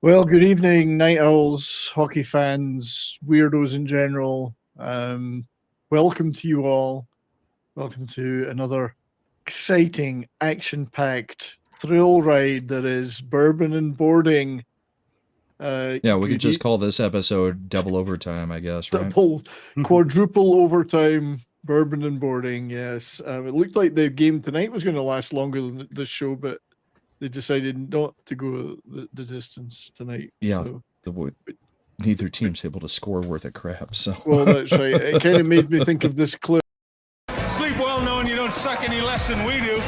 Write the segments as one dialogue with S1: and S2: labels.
S1: Well, good evening, night owls, hockey fans, weirdos in general. Welcome to you all. Welcome to another exciting, action-packed thrill ride that is Bourbon and Boarding.
S2: Yeah, we could just call this episode Double Overtime, I guess, right?
S1: Double, quadruple overtime, Bourbon and Boarding, yes. It looked like the game tonight was going to last longer than this show, but they decided not to go the distance tonight.
S2: Yeah,
S1: so.
S2: Neither team's able to score worth a crap, so.
S1: Well, that's right. It kind of made me think of this clip.
S3: Sleep well knowing you don't suck any less than we do.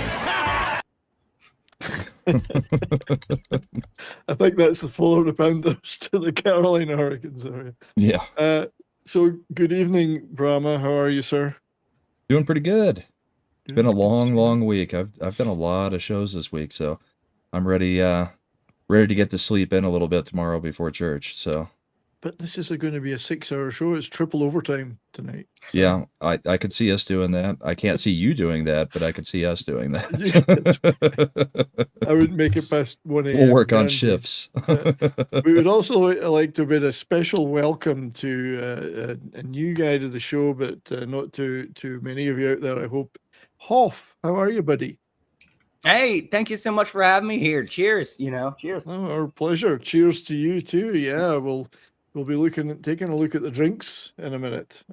S1: I think that's the Florida Panthers to the Carolina Hurricanes.
S2: Yeah.
S1: So, good evening, Brahma. How are you, sir?
S2: Doing pretty good. It's been a long week. I've done a lot of shows this week, so I'm ready to get to sleep in a little bit tomorrow before church. So.
S1: But this is going to be a 6-hour show. It's triple overtime tonight.
S2: Yeah, I could see us doing that. I can't see you doing that, but I could see us doing that.
S1: I wouldn't make it past 1 a.m.
S2: We'll work on shifts.
S1: We would also like to bid a special welcome to a new guy to the show, but not too many of you out there, I hope. Hoff, how are you, buddy?
S4: Hey, thank you so much for having me here. Cheers, cheers.
S1: Oh, our pleasure. Cheers to you too. Yeah, we'll be taking a look at the drinks in a minute.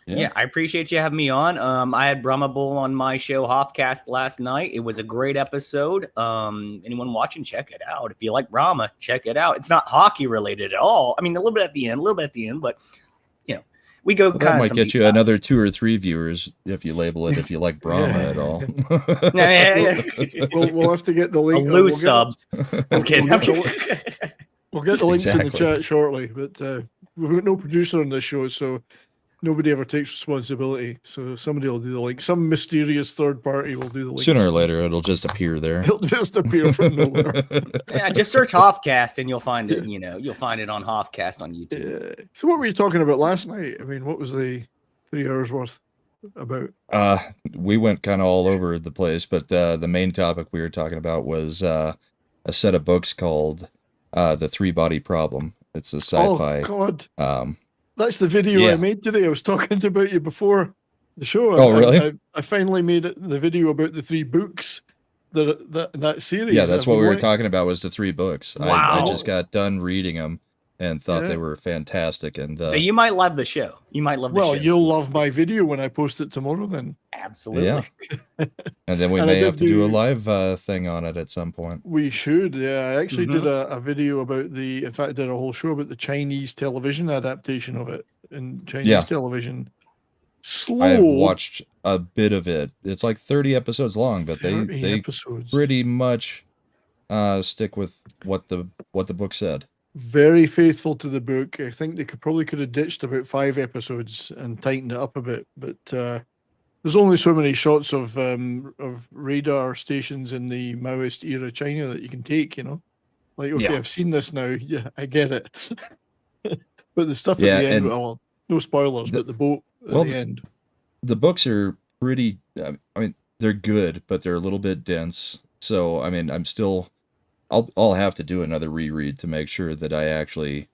S4: Yeah, I appreciate you having me on. I had Brahmabull on my show Hoffcast last night. It was a great episode. Anyone watching, check it out. If you like Brahma, check it out. It's not hockey related at all. I mean, a little bit at the end, but we go
S2: that might get you another 2 or 3 viewers if you label it if you like Brahma at all.
S1: We'll have to get the link.
S4: I'll lose subs. I'm kidding.
S1: We'll get the links in the chat shortly, but we've got no producer on this show, so nobody ever takes responsibility. So somebody will do the link. Some mysterious third party will do the link.
S2: Sooner or later, it'll just appear there.
S1: It'll just appear from nowhere.
S4: Yeah, just search Hoffcast and you'll find it. You'll find it on Hoffcast on YouTube.
S1: So what were you talking about last night? I mean, what was the 3 hours worth about?
S2: We went kind of all over the place, but the main topic we were talking about was a set of books called The Three-Body Problem. It's a sci-fi.
S1: Oh, God. That's the video I made today. I was talking about you before the show.
S2: Oh, really?
S1: I finally made the video about the 3 books that series.
S2: Yeah, that's what we were talking about was the 3 books.
S4: Wow.
S2: I just got done reading them and thought they were fantastic. And
S4: so you might love the show. You might love the show.
S1: Well, you'll love my video when I post it tomorrow then.
S4: Absolutely.
S2: Yeah. And then we may have to do a live thing on it at some point.
S1: We should. Yeah, I actually did a video about in fact, I did a whole show about the Chinese television adaptation of it in Chinese television. Slow.
S2: I've watched a bit of it. It's like 30 episodes long, but they pretty much stick with what the book said.
S1: Very faithful to the book. I think they could have ditched about 5 episodes and tightened it up a bit, but there's only so many shots of radar stations in the Maoist era China that you can take, Like, okay, I've seen this now. Yeah, I get it. But the stuff at the end, well, no spoilers, but the boat at the end.
S2: The books are pretty, I mean, they're good, but they're a little bit dense. So, I mean, I'll have to do another reread to make sure that I actually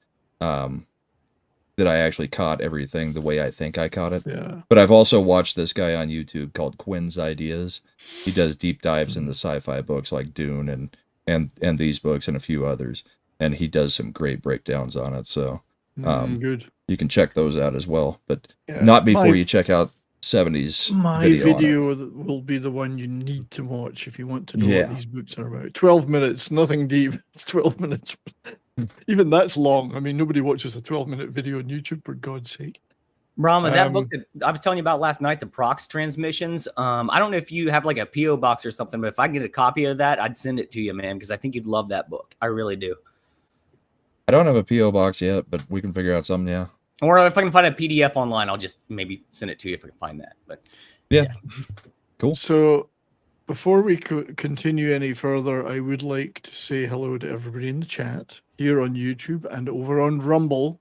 S2: caught everything the way I think I caught it.
S1: Yeah.
S2: But I've also watched this guy on YouTube called Quinn's Ideas. He does deep dives in the sci-fi books like Dune and these books and a few others. And he does some great breakdowns on it. So
S1: good.
S2: You can check those out as well. But not before you check out 70s.
S1: My video will be the one you need to watch if you want to know what these books are about. 12 minutes, nothing deep. It's 12 minutes. Even that's long. I mean, nobody watches a 12-minute video on YouTube, for God's sake.
S4: Brahma, that book that I was telling you about last night, the Prox transmissions. I don't know if you have like a P.O. box or something, but if I get a copy of that, I'd send it to you, man, because I think you'd love that book. I really do.
S2: I don't have a P.O. box yet, but we can figure out something, yeah.
S4: Or if I can find a PDF online, I'll just maybe send it to you if I can find that. But
S2: yeah. Cool.
S1: So before we continue any further, I would like to say hello to everybody in the chat here on YouTube and over on Rumble,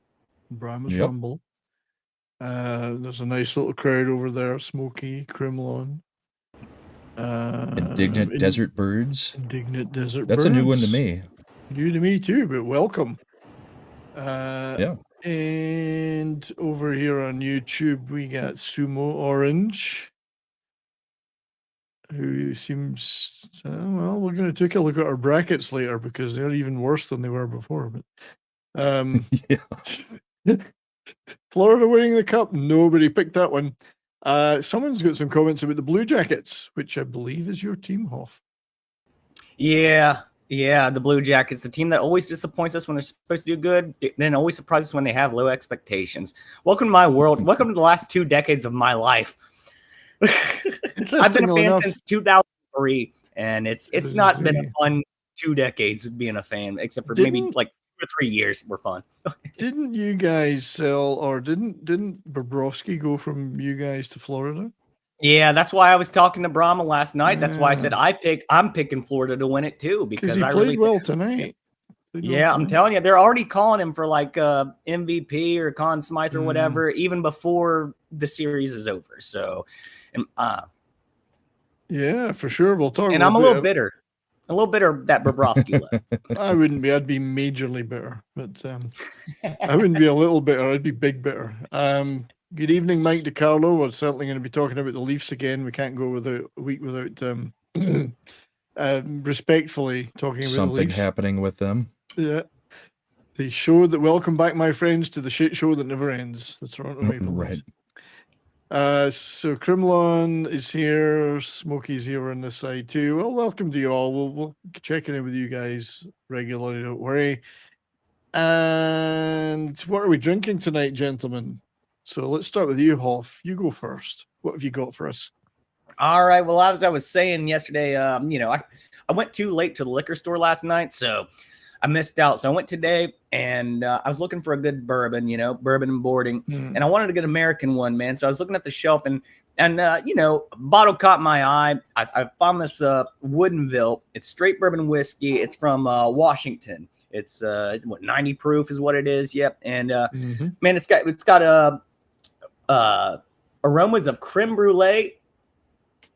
S1: Brahma's Rumble. There's a nice little crowd over there. Smokey, Crimlon.
S2: Indignant Desert Birds.
S1: Indignant Desert Birds.
S2: That's a new one to me.
S1: New to me too, but welcome.
S2: Yeah.
S1: And over here on YouTube, we got Sumo Orange, who seems well. We're going to take a look at our brackets later because they're even worse than they were before. But
S2: Yeah.
S1: Florida winning the cup, nobody picked that one. Someone's got some comments about the Blue Jackets, which I believe is your team, Hoff.
S4: Yeah, the Blue Jackets, the team that always disappoints us when they're supposed to do good, then always surprises us when they have low expectations. Welcome to my world. Welcome to the last 2 decades of my life. I've been a fan since 2003, and it's not been a fun 2 decades being a fan, except for maybe like 2 or 3 years were fun.
S1: Didn't you guys sell, or didn't Bobrovsky go from you guys to Florida?
S4: Yeah, that's why I was talking to Brahma last night. That's why I said I'm picking Florida to win it too, because
S1: he
S4: I
S1: played
S4: really
S1: well tonight.
S4: Yeah, I'm telling you, they're already calling him for like MVP or Conn Smythe or whatever, even before the series is over. So,
S1: yeah, for sure. We'll talk.
S4: And I'm a little bitter that Bobrovsky left.
S1: I wouldn't be. I'd be majorly bitter, but I wouldn't be a little bitter. I'd be big bitter. Good evening, Mike DiCarlo. We're certainly going to be talking about the Leafs again. We can't go without a week without respectfully talking about
S2: something
S1: the Leafs.
S2: happening with them.
S1: Yeah. The show that welcome back, my friends, to the shit show that never ends. The Toronto Maple Leafs.
S2: Right.
S1: So Crimlon is here. Smokey's here on this side too. Well, welcome to you all. We'll check in with you guys regularly. Don't worry. And what are we drinking tonight, gentlemen? So let's start with you, Hoff. You go first. What have you got for us?
S4: All right. Well, as I was saying yesterday, I went too late to the liquor store last night, so I missed out. So I went today, and I was looking for a good bourbon, bourbon and boarding, and I wanted to get an American one, man. So I was looking at the shelf, and bottle caught my eye. I found this Woodinville. It's straight bourbon whiskey. It's from Washington. It's what 90 proof is what it is. Yep. And man, it's got aromas of creme brulee,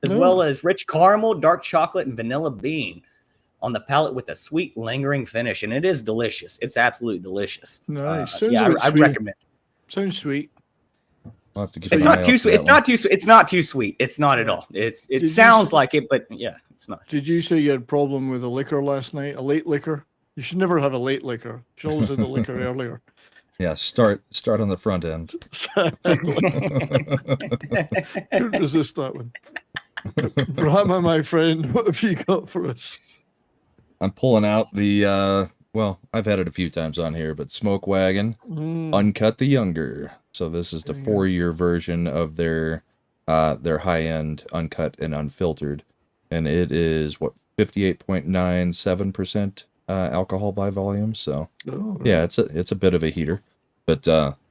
S4: as well as rich caramel, dark chocolate, and vanilla bean on the palate with a sweet, lingering finish, and it is delicious. It's absolutely delicious.
S1: Nice.
S4: I'd recommend.
S1: Sounds sweet.
S2: I'll have to keep
S4: It's not too sweet. It's not too sweet. It's not too sweet. It's not at all. It sounds like it, but yeah, it's not.
S1: Did you say you had a problem with a liquor last night? A late liquor? You should never have a late liquor. You should always have the liquor earlier.
S2: Yeah, start on the front end.
S1: Couldn't resist that one. Brahma, my friend, what have you got for us?
S2: I'm pulling out the I've had it a few times on here, but Smoke Wagon Uncut the Younger. So this is the 4-year version of their high-end uncut and unfiltered, and it is 58.97% alcohol by volume. So yeah, it's a bit of a heater, but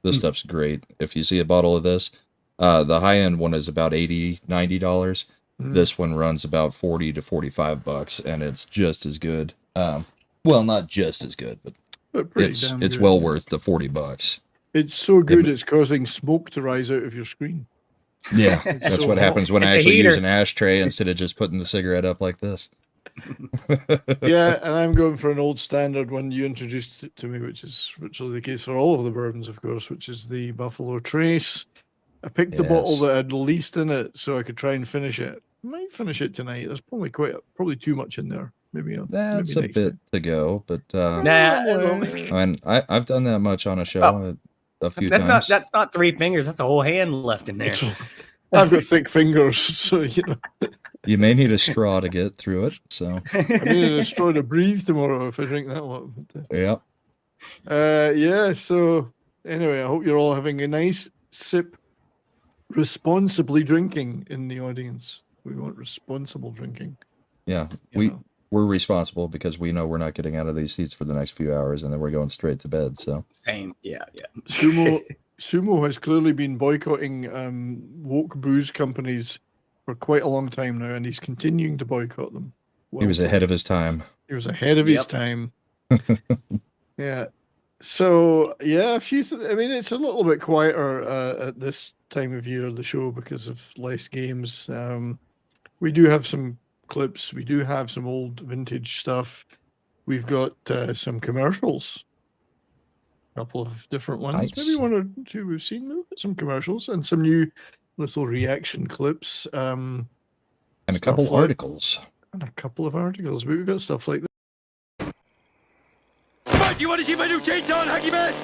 S2: this stuff's great. If you see a bottle of this, the high-end one is about $80-$90. This one runs about $40 to $45, and it's just as good. Well, not just as good, but it's
S1: good.
S2: well worth the $40.
S1: It's so good, it's causing smoke to rise out of your screen.
S2: Yeah, that's
S1: so
S2: what happens when
S4: it's
S2: I actually
S4: heater.
S2: use an ashtray instead of just putting the cigarette up like this.
S1: Yeah, and I'm going for an old standard one you introduced to me, which is virtually the case for all of the bourbons, of course, which is the Buffalo Trace. I picked the bottle that had the least in it so I could try and finish it. I might finish it tonight. There's probably too much in there.
S2: That's a bit to go, but I've done that much on a show a few times.
S4: That's not 3 fingers. That's a whole hand left in there.
S1: I've got thick fingers, so
S2: you may need a straw to get through it. So
S1: I need a straw to breathe tomorrow if I drink that one.
S2: Yeah.
S1: Yeah. So anyway, I hope you're all having a nice sip. Responsibly drinking in the audience. We want responsible drinking.
S2: Yeah, we're responsible because we know we're not getting out of these seats for the next few hours, and then we're going straight to bed. So
S4: same, yeah.
S1: Sumo has clearly been boycotting woke booze companies for quite a long time now, and he's continuing to boycott them.
S2: He was ahead of his time.
S1: He was ahead of his time. Yeah. So yeah, it's a little bit quieter at this time of year of the show because of less games. We do have some clips. We do have some old vintage stuff. we've got some commercials. A couple of different ones.
S2: Nice.
S1: Maybe one or two we've seen. We've got some commercials and some new little reaction clips.
S2: And a
S1: stuff
S2: couple
S1: like-
S2: articles.
S1: And a couple of articles. We've got stuff like that.
S3: Come on, do you want to see my new chainsaw and hockey mask?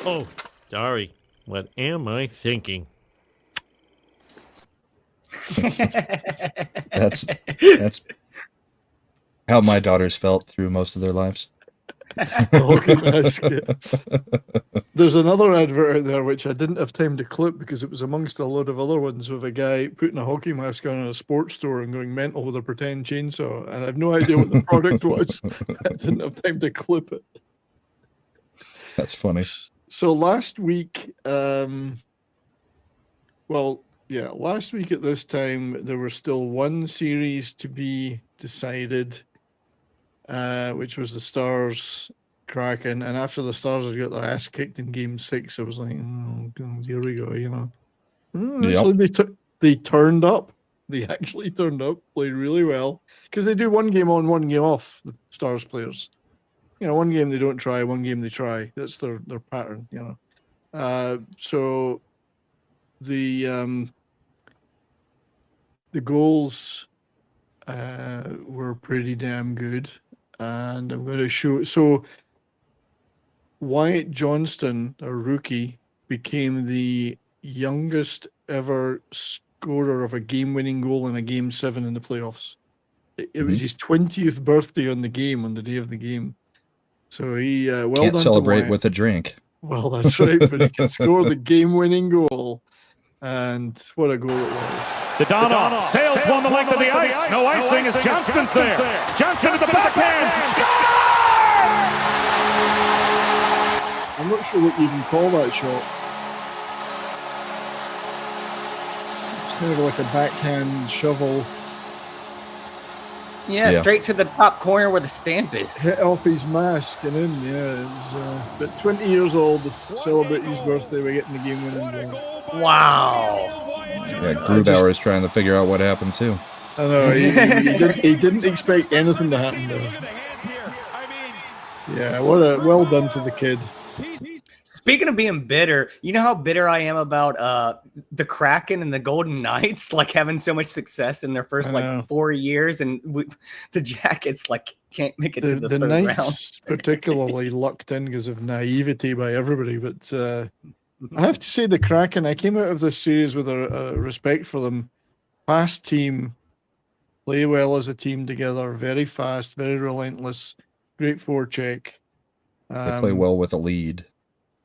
S5: Oh, sorry. What am I thinking?
S2: That's how my daughters felt through most of their lives.
S1: The hockey mask. Yeah. There's another advert out there which I didn't have time to clip because it was amongst a lot of other ones with a guy putting a hockey mask on in a sports store and going mental with a pretend chainsaw. And I have no idea what the product was. I didn't have time to clip it.
S2: That's funny.
S1: So last week, last week at this time, there was still one series to be decided, which was the Stars Kraken. And after the Stars had got their ass kicked in Game 6, I was like, oh, God, here we go, you know. Actually, they turned up. They actually turned up, played really well. Because they do one game on, one game off, the Stars players. You know, one game they don't try, one game they try. That's their pattern, you know. So the goals were pretty damn good, and I'm going to show. So Wyatt Johnston, a rookie, became the youngest ever scorer of a game-winning goal in a Game 7 in the playoffs. It was his 20th birthday on the day of the game. So he well
S2: Can't
S1: done
S2: celebrate
S1: to
S2: with a drink.
S1: Well, that's right, but he can score the game-winning goal, and what a goal it was!
S6: The Donald sails one the length of the ice. No icing as Johnston's there. Johnston to the backhand. Score!
S1: I'm not sure what you even call that shot. It's kind of like a backhand shovel.
S4: Yeah, straight to the top corner where the stamp is.
S1: Hit off his mask and in, yeah. It was, but 20 years old, to celebrate his birthday by getting the game-winning goal.
S4: Wow.
S2: Yeah, Grubauer is trying to figure out what happened too.
S1: I know, he didn't expect anything to happen there. Yeah, well done to the kid.
S4: Speaking of being bitter, you know how bitter I am about the Kraken and the Golden Knights, like having so much success in their first 4 years, and the Jackets like can't make it to the third
S1: Knights
S4: round.
S1: particularly lucked in because of naivety by everybody, but I have to say the Kraken, I came out of this series with a respect for them. Fast team, play well as a team together, very fast, very relentless, great forecheck.
S2: They play well with a lead.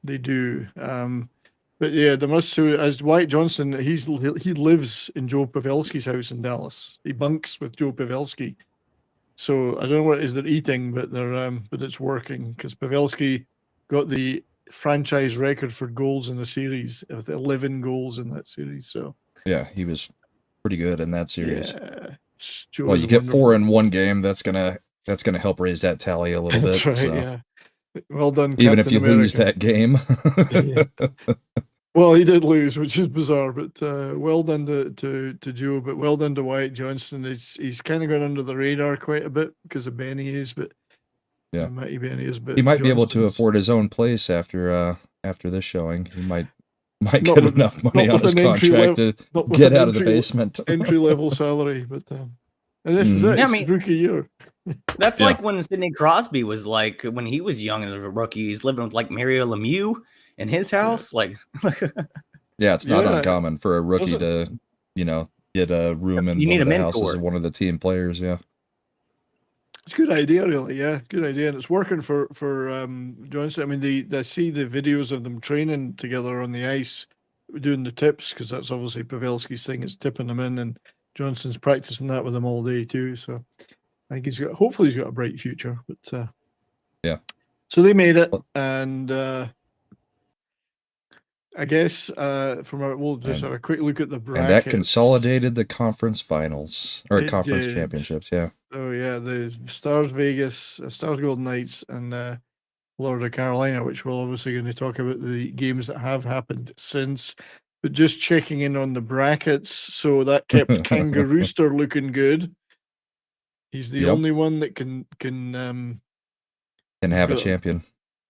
S1: They do. But yeah, there must as Wyatt Johnston, he lives in Joe Pavelski's house in Dallas. He bunks with Joe Pavelski. So I don't know what it is they're eating, but but it's working because Pavelski got the franchise record for goals in the series with 11 goals in that series. So
S2: yeah, he was pretty good in that series.
S1: Yeah.
S2: Well, you get 4 in one game. That's gonna help raise that tally a little bit.
S1: That's right,
S2: so.
S1: yeah. Well done,
S2: Even
S1: Captain
S2: if you
S1: America.
S2: lose that game.
S1: Yeah. Well, he did lose, which is bizarre, but well done to Joe, but well done to Wyatt Johnston. He's kind of gone under the radar quite a bit because of Benny is, but
S2: yeah,
S1: Matty Benny is, but
S2: he might be able to afford his own place after this showing. He might get enough money on his contract to get out of the basement.
S1: Entry level salary, but and this is it.
S4: Yeah,
S1: It's his rookie year.
S4: That's like when Sidney Crosby was like when he was young as a rookie. He's living with like Mario Lemieux in his house.
S1: Yeah.
S4: Like,
S2: yeah, it's not uncommon for a rookie to, get a room in one of the houses of one of the team players. Yeah,
S1: it's a good idea, really. Yeah, good idea, and it's working for Johnson. I mean, I see the videos of them training together on the ice, doing the tips because that's obviously Pavelski's thing. Is tipping them in, and Johnson's practicing that with them all day too. So I think hopefully he's got a bright future. But
S2: yeah,
S1: so they made it, and I guess we'll just have a quick look at the brackets.
S2: And that consolidated the conference finals or conference championships. Yeah.
S1: Oh yeah, the Stars Vegas, Stars Golden Knights, and Florida Carolina, which we're obviously going to talk about the games that have happened since. But just checking in on the brackets, so that kept Kangarooster looking good. He's the
S2: Yep.
S1: only one that can
S2: have a
S1: got-
S2: champion.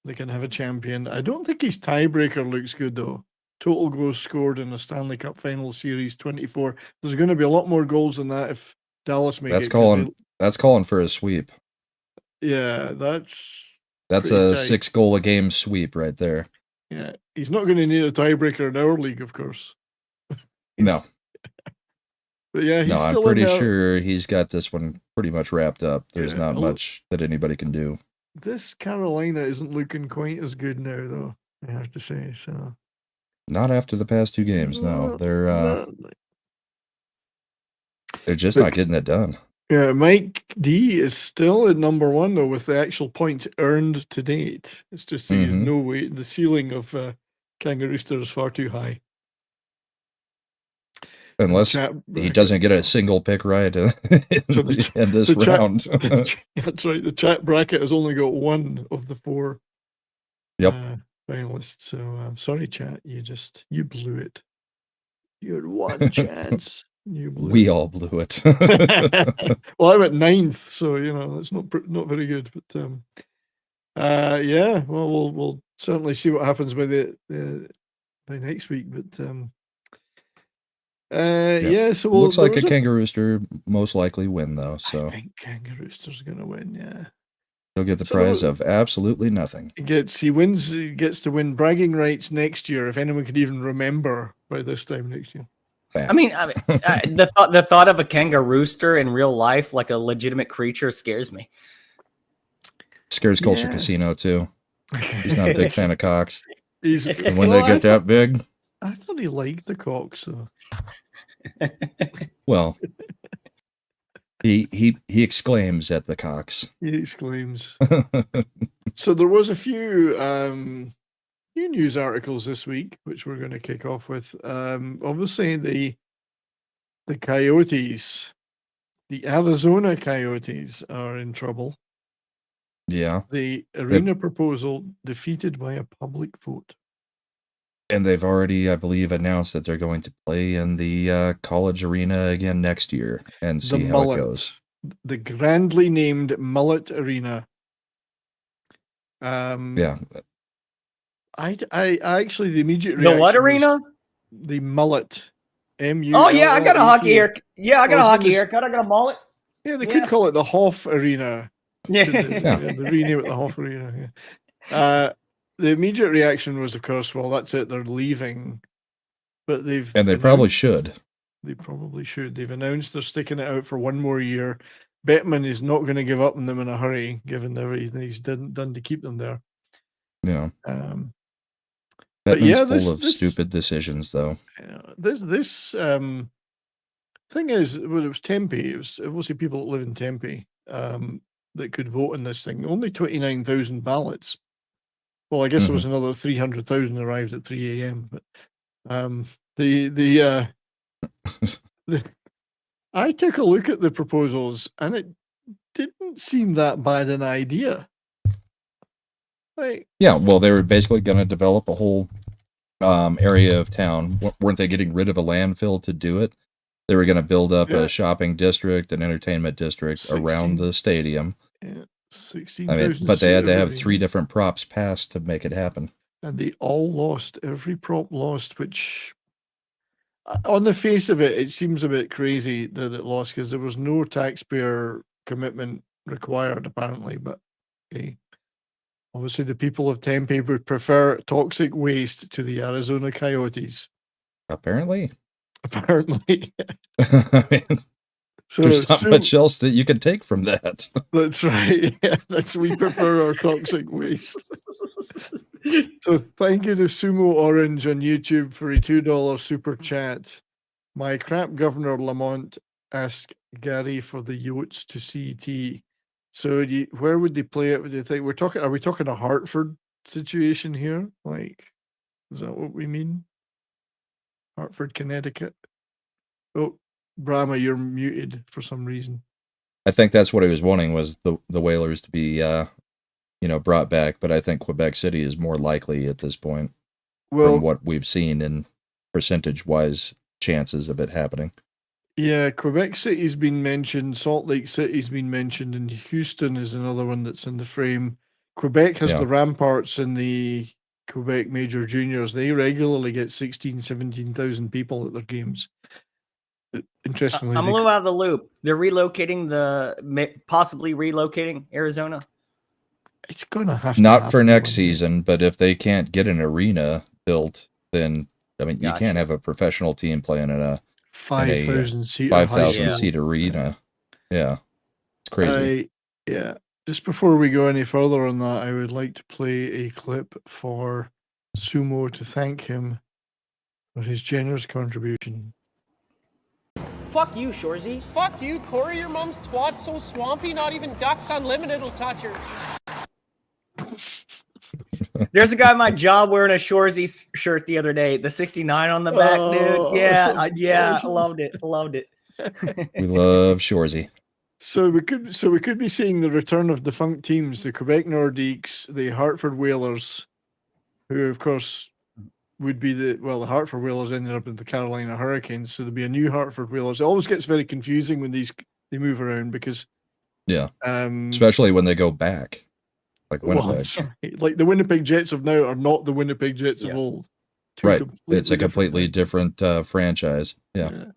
S1: they can have a champion. I don't think his tiebreaker looks good though. Total goals scored in a Stanley Cup Final Series 24. There's going to be a lot more goals than that if Dallas make
S2: That's
S1: it. 'Cause
S2: That's calling for a sweep.
S1: yeah, that's
S2: That's
S1: pretty
S2: a
S1: tight.
S2: 6-goal-a-game sweep right there.
S1: Yeah, he's not going to need a tiebreaker in our league, of course.
S2: No,
S1: But yeah, he's
S2: no, I'm
S1: still
S2: pretty
S1: in there.
S2: sure he's got this one pretty much wrapped up. There's
S1: Yeah,
S2: not
S1: I'll-
S2: much that anybody can do.
S1: This Carolina isn't looking quite as good now, though. I have to say. So
S2: Not after the past 2 games. No, they're just
S1: But-
S2: not getting it done.
S1: yeah, Mike D is still at number 1 though with the actual points earned to date. It's just there's
S2: Mhm.
S1: no way the ceiling of Kangarooster is far too high.
S2: Unless
S1: Chat
S2: he
S1: bracket-
S2: doesn't get a single pick right in
S1: So the-
S2: in this
S1: the chat-
S2: round.
S1: That's right. The chat bracket has only got 1 of the 4
S2: Yep.
S1: finalists. So I'm sorry, chat. You blew it. You had 1 chance. You blew
S2: We all blew it.
S1: it. Well, I'm at 9th, so that's not very good. But yeah. Well, we'll certainly see what happens by by next week. But yeah. So
S2: Looks like a
S1: there was
S2: Kangarooster most likely win though,
S1: I
S2: so
S1: think Kangarooster's gonna win. Yeah.
S2: he'll get the
S1: So
S2: prize
S1: there-
S2: of absolutely nothing.
S1: He gets to win bragging rights next year if anyone could even remember by this time next year.
S4: I mean, the thought of a kangarooster in real life, like a legitimate creature, scares me.
S2: Scares Culture
S1: Yeah.
S2: Casino too. He's not a big fan of cocks.
S1: He's
S2: And when
S1: well,
S2: they get that big,
S1: I thought he liked the cock, so
S2: well, he exclaims at the cocks.
S1: he exclaims. So there was a few news articles this week, which we're going to kick off with. Obviously, the Coyotes, the Arizona Coyotes, are in trouble.
S2: Yeah,
S1: The arena proposal defeated by a public vote.
S2: and they've already, I believe, announced that they're going to play in the college arena again next year and see how
S1: Mullet.
S2: it goes.
S1: The grandly named Mullet Arena.
S2: Yeah,
S1: I actually the immediate
S4: The what
S1: reaction was
S4: arena?
S1: the Mullet. MU.
S4: Oh yeah, I got a hockey haircut. Yeah, I got a
S1: I was
S4: hockey
S1: gonna
S4: haircut. I got a mullet.
S1: Yeah, they
S4: Yeah.
S1: could call it the Hoff Arena.
S4: Yeah.
S1: Could they? Yeah, they rename it the Hoff Arena. Yeah. The immediate reaction was, of course, well, that's it. They're leaving, but they've
S2: and they probably should.
S1: They probably should. They've announced they're sticking it out for 1 more year. Bettman is not going to give up on them in a hurry, given everything he's done to keep them there.
S2: Yeah,
S1: But
S2: Bettman's
S1: yeah,
S2: full of stupid decisions, though.
S1: This thing is, well, it was Tempe. It was obviously people that live in Tempe that could vote on this thing. Only 29,000 ballots. Well, I guess there was another 300,000 arrived at 3 a.m. But I took a look at the proposals, and it didn't seem that bad an idea. Like,
S2: Yeah, well, they were basically going to develop a whole area of town. Weren't they getting rid of a landfill to do it? They were going to build up
S1: Yeah.
S2: a shopping district, an entertainment district
S1: 16.
S2: around the stadium.
S1: yeah, 16,000.
S2: I mean, but they had to have
S1: seat
S2: 3 different props passed to make it happen.
S1: and they all lost. Every prop lost, which on the face of it, it seems a bit crazy that it lost because there was no taxpayer commitment required, apparently. But okay. Obviously, the people of Tempe would prefer toxic waste to the Arizona Coyotes.
S2: Apparently.
S1: Apparently.
S2: I mean,
S1: So
S2: there's not
S1: Sum-
S2: much else that you can take from that.
S1: That's right. Yeah, we prefer our toxic waste. So thank you to Sumo Orange on YouTube for a $2 super chat. My crap governor Lamont asked Gary for the Yotes to CT. So where would they play it? Would you think are we talking a Hartford situation here? Like, is that what we mean? Hartford, Connecticut. Oh, Brahma, you're muted for some reason.
S2: I think that's what he was wanting, was the Whalers to be brought back, but I think Quebec City is more likely at this point
S1: Well,
S2: from what we've seen in percentage-wise chances of it happening.
S1: Yeah, Quebec City's been mentioned, Salt Lake City's been mentioned, and Houston is another one that's in the frame. Quebec has
S2: Yeah.
S1: the Ramparts in the Quebec Major Juniors. They regularly get 16, 17,000 people at their games. Interestingly,
S4: I'm a little out of the loop. They're possibly relocating Arizona.
S1: it's going to have to
S2: Not
S1: happen
S2: for next
S1: one day.
S2: season, but if they can't get an arena built, then I mean, you
S4: Gotcha.
S2: can't have a professional team playing in a
S1: 5,000 seat
S2: 5,000
S4: Yeah.
S2: seat arena. Yeah, it's crazy.
S1: Yeah. Just before we go any further on that, I would like to play a clip for Sumo to thank him for his generous contribution.
S7: Fuck you, Shorzy. Fuck you, Corey. Your mom's twat's so swampy, not even Ducks Unlimited will touch her.
S4: There's a guy at my job wearing a Shorzy shirt the other day. The 69 on the back,
S1: Oh,
S4: dude. Yeah,
S1: awesome.
S4: yeah,
S1: Awesome.
S4: loved it. Loved it.
S2: We love Shorzy.
S1: So we could be seeing the return of defunct teams, the Quebec Nordiques, the Hartford Whalers, who of course would be the Hartford Whalers ended up in the Carolina Hurricanes, so there'll be a new Hartford Whalers. It always gets very confusing when they move around because
S2: Especially when they go back, like Winnipeg.
S1: Like the Winnipeg Jets of now are not the Winnipeg Jets of old.
S2: Right, it's a completely different franchise. Yeah.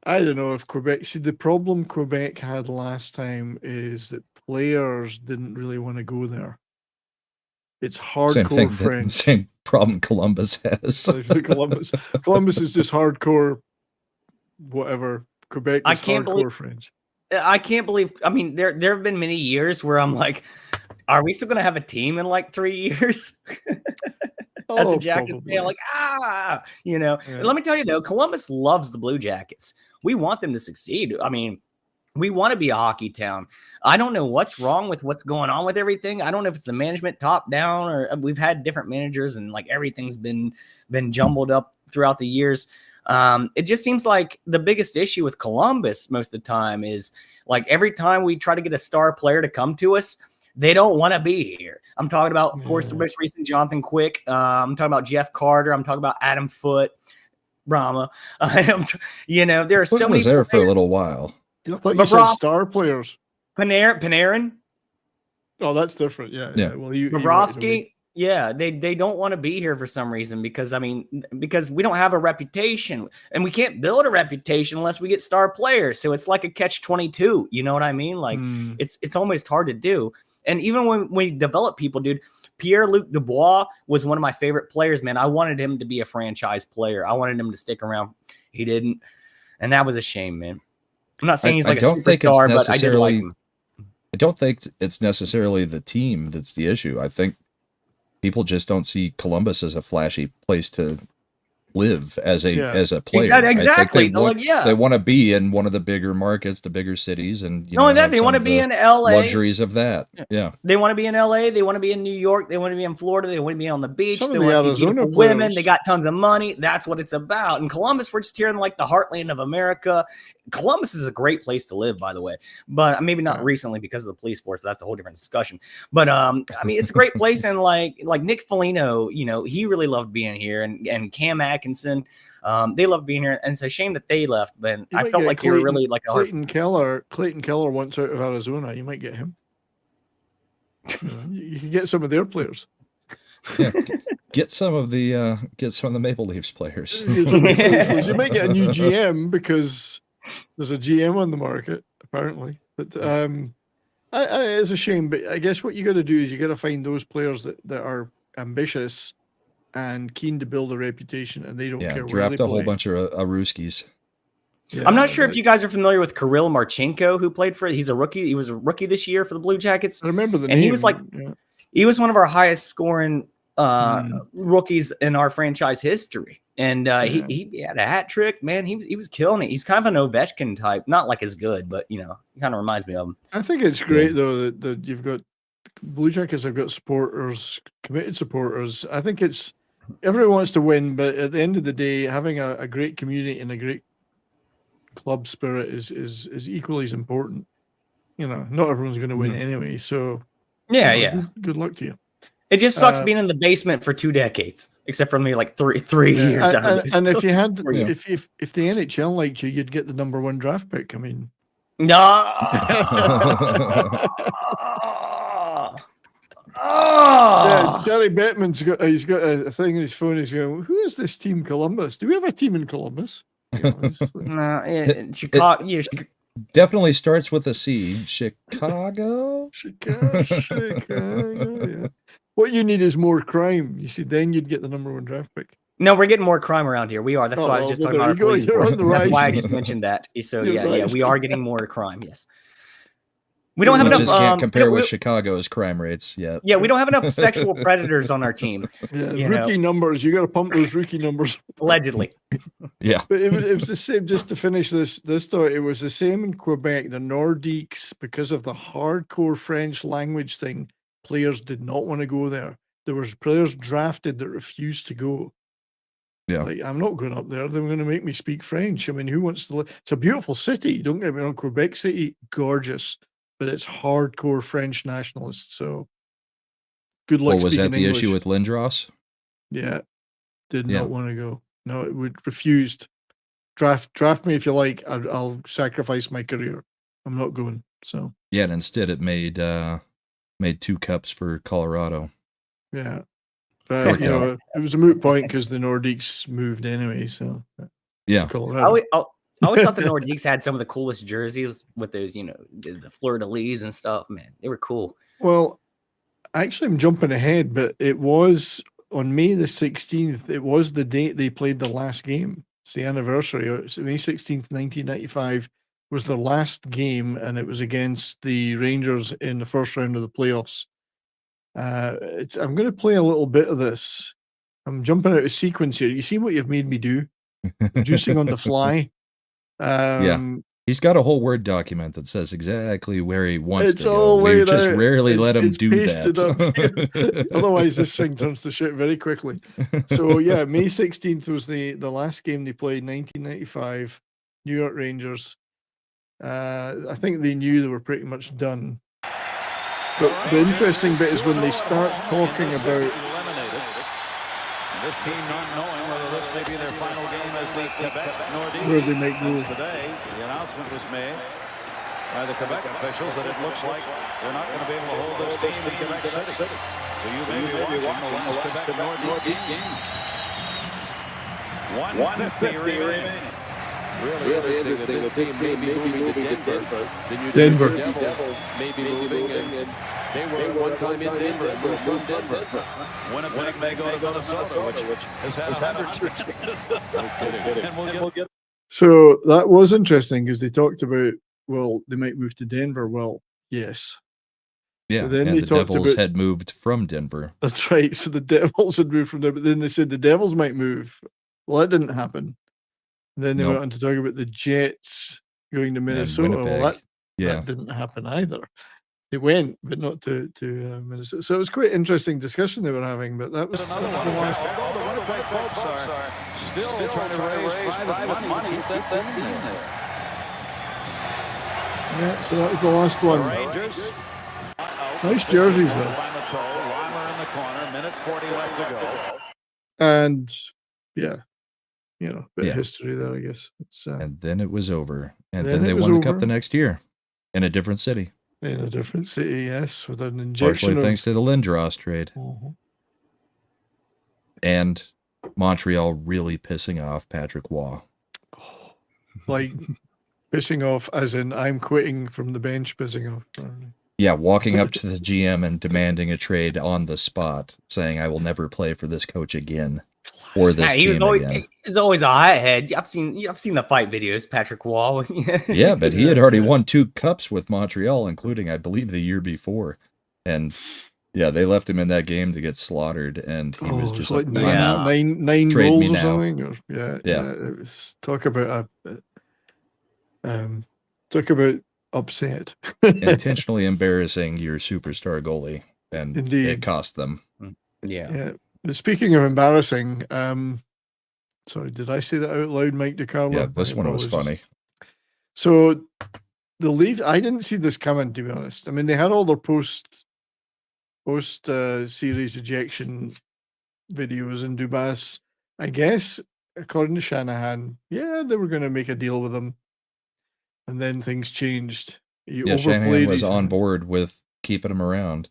S1: I don't know if Quebec. See, the problem Quebec had last time is that players didn't really want to go there. It's hardcore French.
S2: Same problem Columbus has.
S1: Columbus is just hardcore, whatever. Quebec is hardcore French.
S4: I can't believe. I mean, there have been many years where I'm like, are we still going to have a team in like 3 years? As a Jackets fan, like, Yeah. Let me tell you though, Columbus loves the Blue Jackets. We want them to succeed. I mean, we want to be a hockey town. I don't know what's wrong with what's going on with everything. I don't know if it's the management top down or we've had different managers and like everything's been jumbled up throughout the years. It just seems like the biggest issue with Columbus most of the time is like every time we try to get a star player to come to us, they don't want to be here. I'm talking about, of course, the most recent Jonathan Quick. I'm talking about Jeff Carter. I'm talking about Adam Foote, Brahma. There are so many.
S2: Was there for a little while.
S1: I thought you said star players.
S4: Panarin.
S1: Oh, that's different. Yeah. Well,
S4: Bobrovsky. Yeah, they don't want to be here for some reason because we don't have a reputation and we can't build a reputation unless we get star players. So it's like a catch-22. You know what I mean? Like it's almost hard to do. And even when we develop people, dude, Pierre-Luc Dubois was one of my favorite players, man. I wanted him to be a franchise player. I wanted him to stick around. He didn't. And that was a shame, man. I'm not saying he's like a superstar, but I did like him.
S2: I don't think it's necessarily the team that's the issue. I think people just don't see Columbus as a flashy place to live as a player.
S4: Exactly.
S2: They want to be in one of the bigger markets, the bigger cities, and
S4: not only that, they want to be in LA.
S2: Luxuries of that. Yeah.
S4: They want to be in LA. They want to be in New York. They want to be in Florida. They want to be on the beach.
S1: Some
S4: they
S1: of the
S4: want to see
S1: Arizona
S4: beautiful women.
S1: players.
S4: They got tons of money. That's what it's about. And Columbus, we're just here in like the heartland of America. Columbus is a great place to live, by the way, but maybe not recently because of the police force. That's a whole different discussion. But I mean, it's a great place, and like Nick Foligno, he really loved being here, and Cam Atkinson, they loved being here, and it's a shame that they left. But I felt like they were really like
S1: Clayton Keller wants out of Arizona. You might get him. You can get some of their players.
S2: Yeah, get some of the Maple Leafs players.
S1: You might get a new GM because there's a GM on the market apparently. But it's a shame. But I guess what you got to do is you got to find those players that are ambitious and keen to build a reputation, and they don't care.
S2: Draft a whole bunch of Ruskies.
S4: Yeah, I'm not sure if you guys are familiar with Kirill Marchenko, who played for. He's a rookie. He was a rookie this year for the Blue Jackets.
S1: I remember the
S4: name.
S1: And
S4: he was like, he was one of our highest scoring rookies in our franchise history. And he had a hat trick, man. He was killing it. He's kind of an Ovechkin type, not like as good, but he kind of reminds me of him.
S1: I think it's great though that you've got Blue Jackets have got supporters, committed supporters. I think everyone wants to win, but at the end of the day, having a great community and a great club spirit is equally as important. Not everyone's going to win anyway. So
S4: yeah.
S1: Good luck to you.
S4: It just sucks being in the basement for 2 decades, except for maybe like three years.
S1: And if you had,
S4: Yeah.
S1: if the NHL liked you, you'd get the #1 draft pick. I mean,
S4: No.
S1: yeah, Gary Bettman's got a thing in his phone. He's going, "Who is this team, Columbus? Do we have a team in Columbus?" You know, it's like-
S4: No, Chicago. Yeah,
S2: Definitely starts with a C. Chicago?
S1: Chicago, yeah. What you need is more crime. You see, then you'd get the #1 draft pick.
S4: no, we're getting more crime around here. We are. That's why I was just
S1: well,
S4: talking
S1: there
S4: about
S1: you
S4: our
S1: go.
S4: police
S1: You're
S4: force.
S1: on the
S4: That's
S1: rise.
S4: why I just mentioned that. So
S1: You're
S4: yeah,
S1: rising.
S4: we are getting more crime. Yes. We don't have
S2: We
S4: enough.
S2: just can't compare
S4: we-
S2: with Chicago's crime rates yet.
S4: Yeah, we don't have enough sexual predators on our team.
S1: Yeah,
S4: You
S1: rookie numbers. You got to pump those rookie numbers.
S4: Allegedly.
S2: Yeah.
S1: But it was the same. Just to finish this thought, it was the same in Quebec. The Nordiques, because of the hardcore French language thing, players did not want to go there. There was players drafted that refused to go.
S2: Yeah.
S1: Like, I'm not going up there. They're going to make me speak French. I mean, who wants to live? It's a beautiful city. Don't get me wrong. Quebec City, gorgeous, but it's hardcore French nationalists. So good luck.
S2: Well, was that
S1: speaking
S2: the
S1: English.
S2: issue with Lindros?
S1: Yeah, did
S2: Yeah.
S1: not want to go. No, it would refused. Draft me if you like. I'll sacrifice my career. I'm not going. So
S2: Yeah, and instead it made 2 cups for Colorado.
S1: yeah, but
S2: Worked
S1: you
S2: out.
S1: know, it was a moot point because the Nordiques moved anyway. So
S2: Yeah.
S1: Colorado.
S4: I always thought the Nordiques had some of the coolest jerseys with those, the fleur-de-lis and stuff. Man, they were cool.
S1: Well, actually, I'm jumping ahead, but it was on May the 16th. It was the date they played the last game. It's the anniversary. It's May 16th, 1995 was the last game, and it was against the Rangers in the first round of the playoffs. I'm going to play a little bit of this. I'm jumping out of sequence here. You see what you've made me do? Producing on the fly.
S2: He's got a whole Word document that says exactly where he wants
S1: It's
S2: to
S1: all
S2: go. We
S1: laid
S2: just
S1: out.
S2: rarely let him
S1: It's
S2: do
S1: pasted up here.
S2: that.
S1: Otherwise, this thing turns to shit very quickly. So yeah, May 16th was the last game they played, 1995, New York Rangers. I think they knew they were pretty much done. But the interesting bit is when they start talking about
S3: This team not knowing whether this may be their final game as the Quebec Nordiques.
S1: where they make moves.
S3: Today, the announcement was made by the Quebec officials that it looks like they're not going to be able to hold this team in Quebec City. So you may be watching the last Quebec Nordique game. 150 remaining.
S8: Really interesting that this team may be moving to Denver.
S1: Denver.
S8: The Devils may be moving, and they were one time in Denver and moved from Denver.
S3: Winnipeg may go to Minnesota, which has had 100 and we'll get
S1: So that was interesting because they talked about, well, they might move to Denver. Well, yes.
S2: Yeah,
S1: Then
S2: and
S1: they
S2: the
S1: talked
S2: Devils
S1: about-
S2: had moved from Denver.
S1: That's right. So the Devils had moved from there, but then they said the Devils might move. Well, that didn't happen. Then they
S2: Nope.
S1: went on to talk about the Jets going to Minnesota. Well,
S2: Winnipeg.
S1: that didn't happen either. They went, but not to Minnesota. So it was quite interesting discussion they were having. But that was the last.
S3: Although the Winnipeg folks are still trying to raise private money to keep that team there.
S1: Yeah, so that was the last one.
S3: Rangers.
S1: Nice jerseys though.
S3: By the toe, Reimer in the corner, minute 40 left to go.
S1: And yeah, bit
S2: Yeah.
S1: of history there, I guess. It's
S2: And then it was over. And
S1: Then
S2: then they
S1: it was
S2: won the cup
S1: over.
S2: the next year in a different city.
S1: in a different city, yes, with an injection
S2: Partially
S1: of.
S2: thanks to the Lindros trade.
S1: Mhm.
S2: And Montreal really pissing off Patrick Waugh.
S1: Like pissing off, as in I'm quitting from the bench, pissing off.
S2: Yeah, walking up to the GM and demanding a trade on the spot, saying, I will never play for this coach again or this
S4: he was
S2: team
S4: always,
S2: again.
S4: he's always a hothead. I've seen the fight videos, Patrick Wall.
S2: Yeah, but he had already won 2 cups with Montreal, including, I believe, the year before. And yeah, they left him in that game to get slaughtered, and he was just like,
S1: nine,
S2: "I'm out."
S1: nine
S2: Trade
S1: goals
S2: me
S1: or
S2: now.
S1: something. Or,
S2: Yeah.
S1: It was talk about upset.
S2: Intentionally embarrassing your superstar goalie, and
S1: Indeed.
S2: it cost them.
S4: Yeah.
S1: Yeah. But speaking of embarrassing, sorry, did I say that out loud, Mike DiCarlo?
S2: Yeah, this
S1: My
S2: one was
S1: apologies.
S2: funny.
S1: So the Leafs, I didn't see this coming, to be honest. I mean, they had all their post post series ejection videos, and Dubas, I guess, according to Shanahan, yeah, they were going to make a deal with him, and then things changed. He
S2: Yeah, Shanahan was
S1: his
S2: on
S1: hand.
S2: board with keeping him around,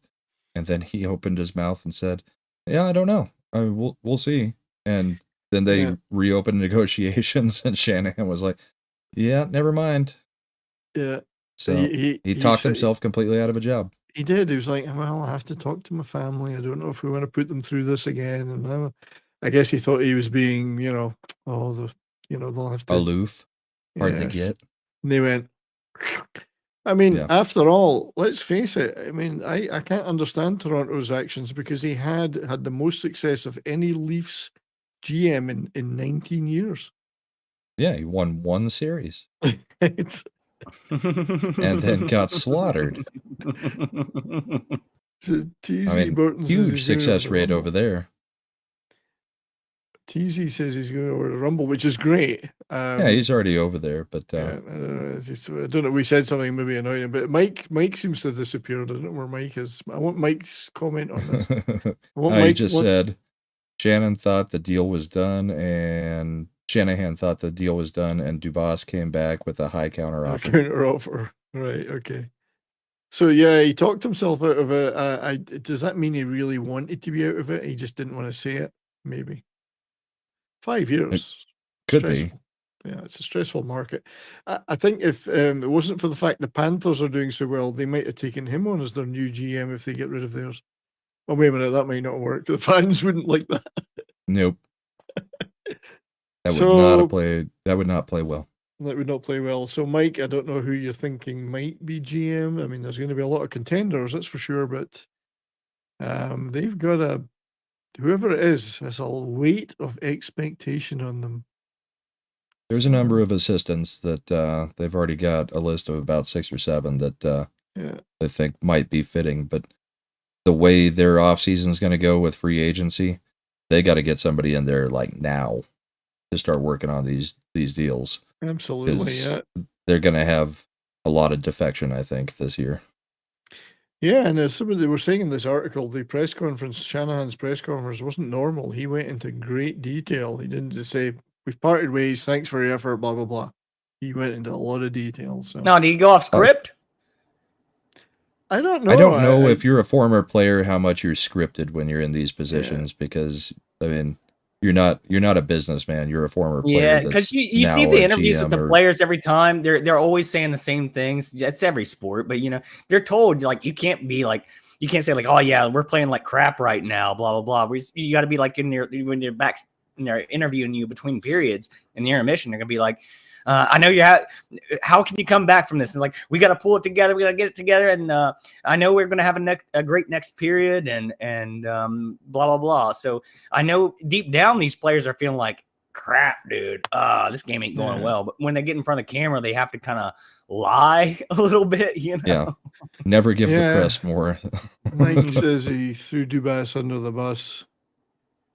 S2: and then he opened his mouth and said, "Yeah, I don't know. We'll see." And then they
S1: Yeah.
S2: reopened negotiations, and Shanahan was like, "Yeah, never mind."
S1: Yeah.
S2: So
S1: he
S2: talked
S1: said-
S2: himself completely out of a job.
S1: He did. He was like, "Well, I have to talk to my family. I don't know if we want to put them through this again." And I guess he thought he was being, they'll have to
S2: Aloof, hard to
S1: Yes.
S2: get.
S1: And they went. I mean,
S2: Yeah.
S1: after all, let's face it. I mean, I can't understand Toronto's actions because he had the most success of any Leafs GM in 19 years.
S2: Yeah, he won one series
S1: It's
S2: and then got slaughtered.
S1: TZ
S2: I mean,
S1: Burton says
S2: huge
S1: he's gonna
S2: success
S1: go to
S2: rate
S1: the
S2: over there.
S1: TZ says he's going over to Rumble, which is great.
S2: Yeah, he's already over there, but
S1: Yeah, I don't know. We said something maybe annoying, but Mike seems to have disappeared. I don't know where Mike is. I want Mike's comment on this. I want
S2: he
S1: Mike-
S2: just
S1: what-
S2: said Shanahan thought the deal was done, and Dubas came back with a high counter offer.
S1: Counter offer. Right. Okay. So yeah, he talked himself out of it. Does that mean he really wanted to be out of it? He just didn't want to say it. Maybe 5 years.
S2: Could be.
S1: Stressful. Yeah, it's a stressful market. I think if it wasn't for the fact the Panthers are doing so well, they might have taken him on as their new GM if they get rid of theirs. Oh, wait a minute, that might not work. The fans wouldn't like that.
S2: Nope. That would not play well.
S1: That would not play well. So, Mike, I don't know who you're thinking might be GM. I mean, there's going to be a lot of contenders, that's for sure, but they've got whoever it is, has a weight of expectation on them.
S2: There's a number of assistants that they've already got a list of about 6 or 7 that they think might be fitting, but the way their offseason is going to go with free agency, they got to get somebody in there like now to start working on these deals.
S1: Absolutely, yeah.
S2: They're going to have a lot of defection, I think, this year.
S1: Yeah, and as somebody they were saying in this article, the press conference, Shanahan's press conference wasn't normal. He went into great detail. He didn't just say, "We've parted ways, thanks for your effort, blah, blah, blah." He went into a lot of detail. So
S4: No, did he go off script?
S1: I don't know.
S2: I don't know if you're a former player how much you're scripted when you're in these positions because I mean you're not a businessman. You're a former player.
S4: Yeah, because you see the interviews with the players every time. They're always saying the same things. It's every sport, but they're told like you can't say like, "Oh yeah, we're playing like crap right now," blah blah blah. You got to be like when you're back and they're interviewing you between periods in the intermission. They're gonna be like, "I know how can you come back from this?" And like, we got to pull it together. We got to get it together. And I know we're going to have a great next period and blah, blah, blah. So I know deep down, these players are feeling like crap, dude. This game ain't going well. But when they get in front of the camera, they have to kind of lie a little bit,
S2: Yeah. Never give the press more.
S1: Mike says he threw Dubas under the bus.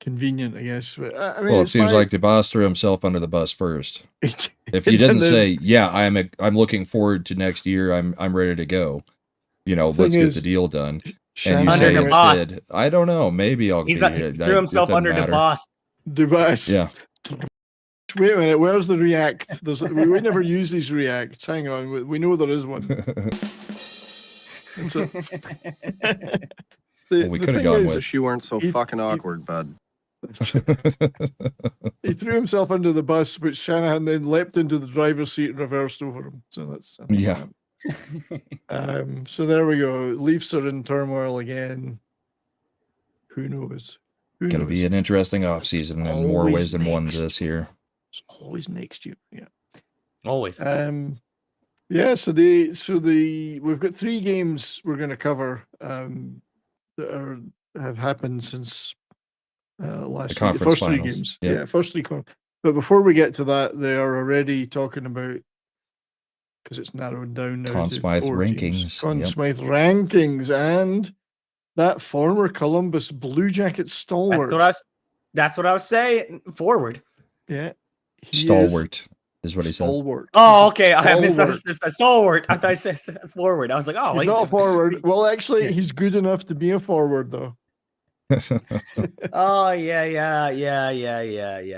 S1: Convenient, I guess. But, I mean,
S2: Well, it seems like DeBoss threw himself under the bus first. If you didn't say, "Yeah, I'm looking forward to next year. I'm ready to go," let's get the deal done. And you say instead, "I don't know. Maybe I'll."
S4: He threw himself under the bus.
S1: DeBoss.
S2: Yeah.
S1: Wait a minute. Where's the react? We never use these reacts. Hang on. We know there is one.
S2: We could have gone with.
S9: Wish you weren't so fucking awkward, bud.
S1: He threw himself under the bus, which Shanahan then leapt into the driver's seat and reversed over him. So that's
S2: yeah.
S1: So there we go. Leafs are in turmoil again. Who knows?
S2: Going to be an interesting offseason in more ways than one this year.
S1: It's always next year. Yeah.
S4: Always.
S1: Yeah. So we've got 3 games we're going to cover that have happened since. Last week, the first finals. 3 games.
S2: Yep.
S1: Yeah, first 3. But before we get to that, they are already talking about, because it's narrowed down now.
S2: Conn Smythe rankings.
S1: Conn Smythe rankings, and that former Columbus Blue Jackets stalwart.
S4: That's what I was saying. Forward.
S1: Yeah.
S2: Stalwart. is what he said.
S1: Stalwart.
S4: Oh, okay. I
S1: Stalwart.
S4: misunderstood. Stalwart. I thought I said forward. I was like, oh,
S1: He's not a forward. Well, actually, he's good enough to be a forward, though.
S4: Oh, yeah.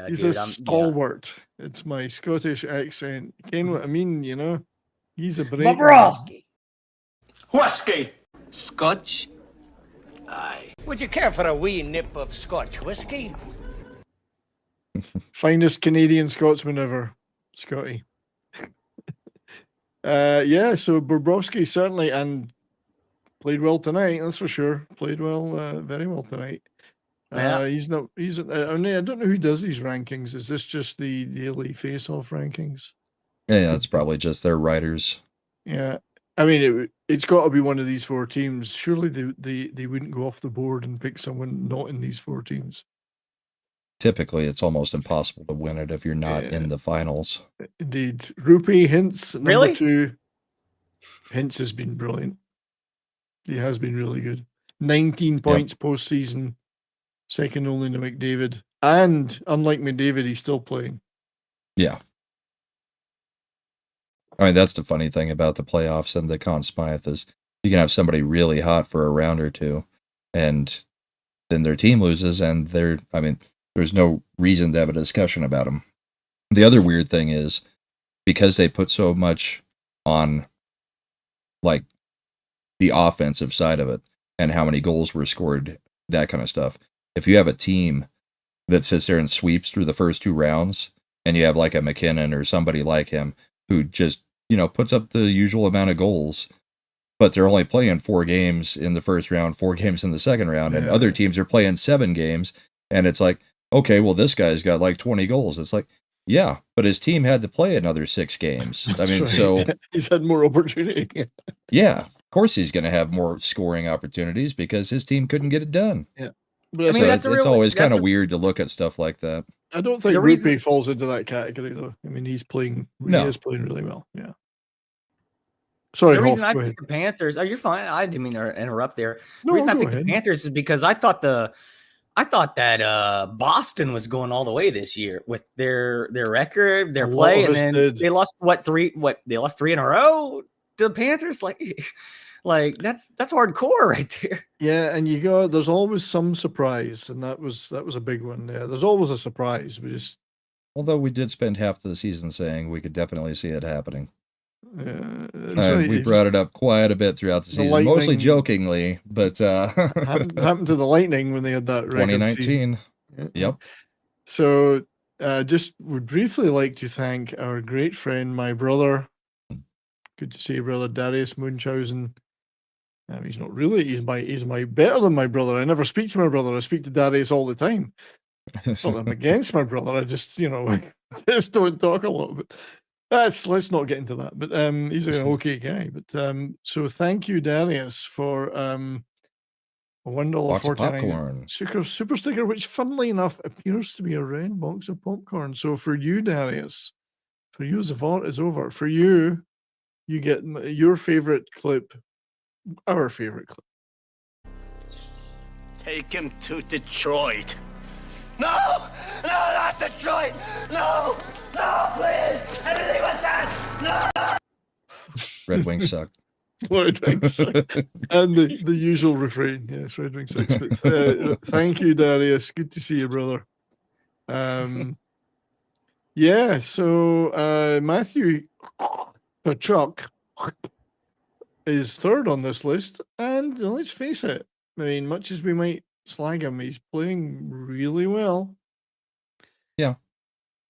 S1: He's
S4: dude,
S1: a stalwart. It's my Scottish accent. You know what I mean? You know, he's a break.
S4: Bobrovsky.
S8: Whiskey.
S10: Scotch? Aye. Would you care for a wee nip of Scotch whiskey?
S1: Finest Canadian Scotsman ever, Scotty. Yeah, so Bobrovsky certainly, and played well tonight, that's for sure. Played well, very well tonight.
S4: Yeah.
S1: He's not, I mean, I don't know who does these rankings. Is this just the daily face-off rankings?
S2: Yeah, it's probably just their writers.
S1: Yeah. I mean, it's got to be one of these four teams. Surely they wouldn't go off the board and pick someone not in these four teams.
S2: Typically, it's almost impossible to win it if you're not in the finals.
S1: Indeed. Rupee Hintz, number
S4: Really?
S1: 2. Hintz has been brilliant. He has been really good. 19 points postseason, second only to McDavid. And unlike McDavid, he's still playing.
S2: Yeah. I mean, that's the funny thing about the playoffs and the Conn Smythe is you can have somebody really hot for a round or two, and then their team loses, and there's no reason to have a discussion about them. The other weird thing is, because they put so much on, like, the offensive side of it, and how many goals were scored, that kind of stuff. If you have a team that sits there and sweeps through the first 2 rounds, and you have like a McKinnon or somebody like him who just, puts up the usual amount of goals, but they're only playing 4 games in the first round, 4 games in the second round, and other teams are playing 7 games, and it's like, okay, well, this guy's got like 20 goals. It's like, yeah, but his team had to play another 6 games. I mean, so
S1: he's had more opportunity.
S2: Yeah, of course he's going to have more scoring opportunities because his team couldn't get it done.
S1: Yeah.
S2: But it's always kind of weird to look at stuff like that.
S1: I don't think Rupee falls into that category, though. I mean, he is playing really well. Yeah. Sorry,
S4: the reason
S1: Hoff,
S4: I picked the Panthers. Oh, you're fine. I didn't mean to interrupt there. The
S1: No,
S4: reason I
S1: go
S4: picked
S1: ahead.
S4: the Panthers is because I thought that Boston was going all the way this year with their record, their
S1: A lot
S4: play,
S1: of
S4: and
S1: us
S4: then
S1: did.
S4: they lost they lost 3 in a row to the Panthers. Like that's hardcore right there.
S1: Yeah, and there's always some surprise, and that was a big one. Yeah, there's always a surprise.
S2: Although we did spend half the season saying we could definitely see it happening. We brought it up quite a bit throughout the season, mostly jokingly, but
S1: happened to the Lightning when they had that record
S2: 2019.
S1: season.
S2: Yep.
S1: So, just would briefly like to thank our great friend, my brother. Good to see you, brother Darius Munchausen. He's not really. He's my better than my brother. I never speak to my brother. I speak to Darius all the time. Not that I'm against my brother. I just just don't talk a lot. But let's not get into that. But he's an okay guy. But so thank you, Darius, for $1
S2: Box of
S1: 49
S2: popcorn.
S1: super sticker, which funnily enough appears to be a red box of popcorn. So for you, Darius, for you, Zavant is over. For you, you get your favorite clip, our favorite clip.
S10: Take him to Detroit. No, not Detroit. No, please. Anything but that. No.
S2: Red Wings suck.
S1: Red Wings suck. And the usual refrain. Yes, Red Wings sucks. But thank you, Darius. Good to see you, brother. Yeah, so Matthew Tkachuk is third on this list, and let's face it, I mean, much as we might slag him, he's playing really well.
S2: Yeah.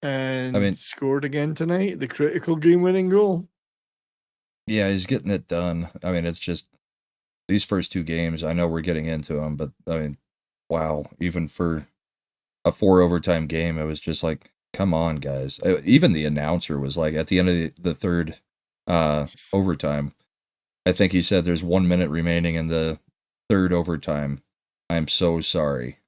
S1: And scored again tonight, the critical game-winning goal.
S2: Yeah, he's getting it done. I mean, it's just these first 2 games, I know we're getting into them, but I mean, wow, even for a 4 overtime game, it was just like, come on, guys. Even the announcer was like, at the end of the third overtime, I think he said there's 1 minute remaining in the third overtime. I'm so sorry.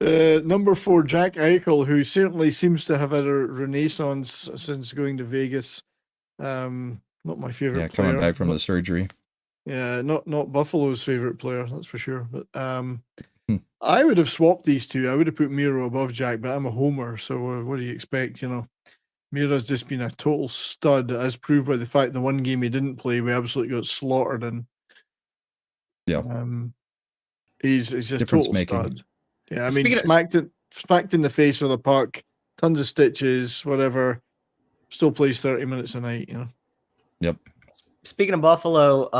S1: Number 4, Jack Eichel, who certainly seems to have had a renaissance since going to Vegas. Not my favorite.
S2: Yeah, coming back from the surgery.
S1: Yeah, not Buffalo's favorite player, that's for sure. But I would have swapped these two. I would have put Miro above Jack, but I'm a homer, so what do you expect? Mira's just been a total stud, as proved by the fact the one game he didn't play, we absolutely got slaughtered, and he's a
S2: Difference
S1: total
S2: making.
S1: stud. Yeah, I mean, smacked in the face of the puck, tons of stitches, whatever. Still plays 30 minutes a night.
S2: Yep.
S4: Speaking of Buffalo,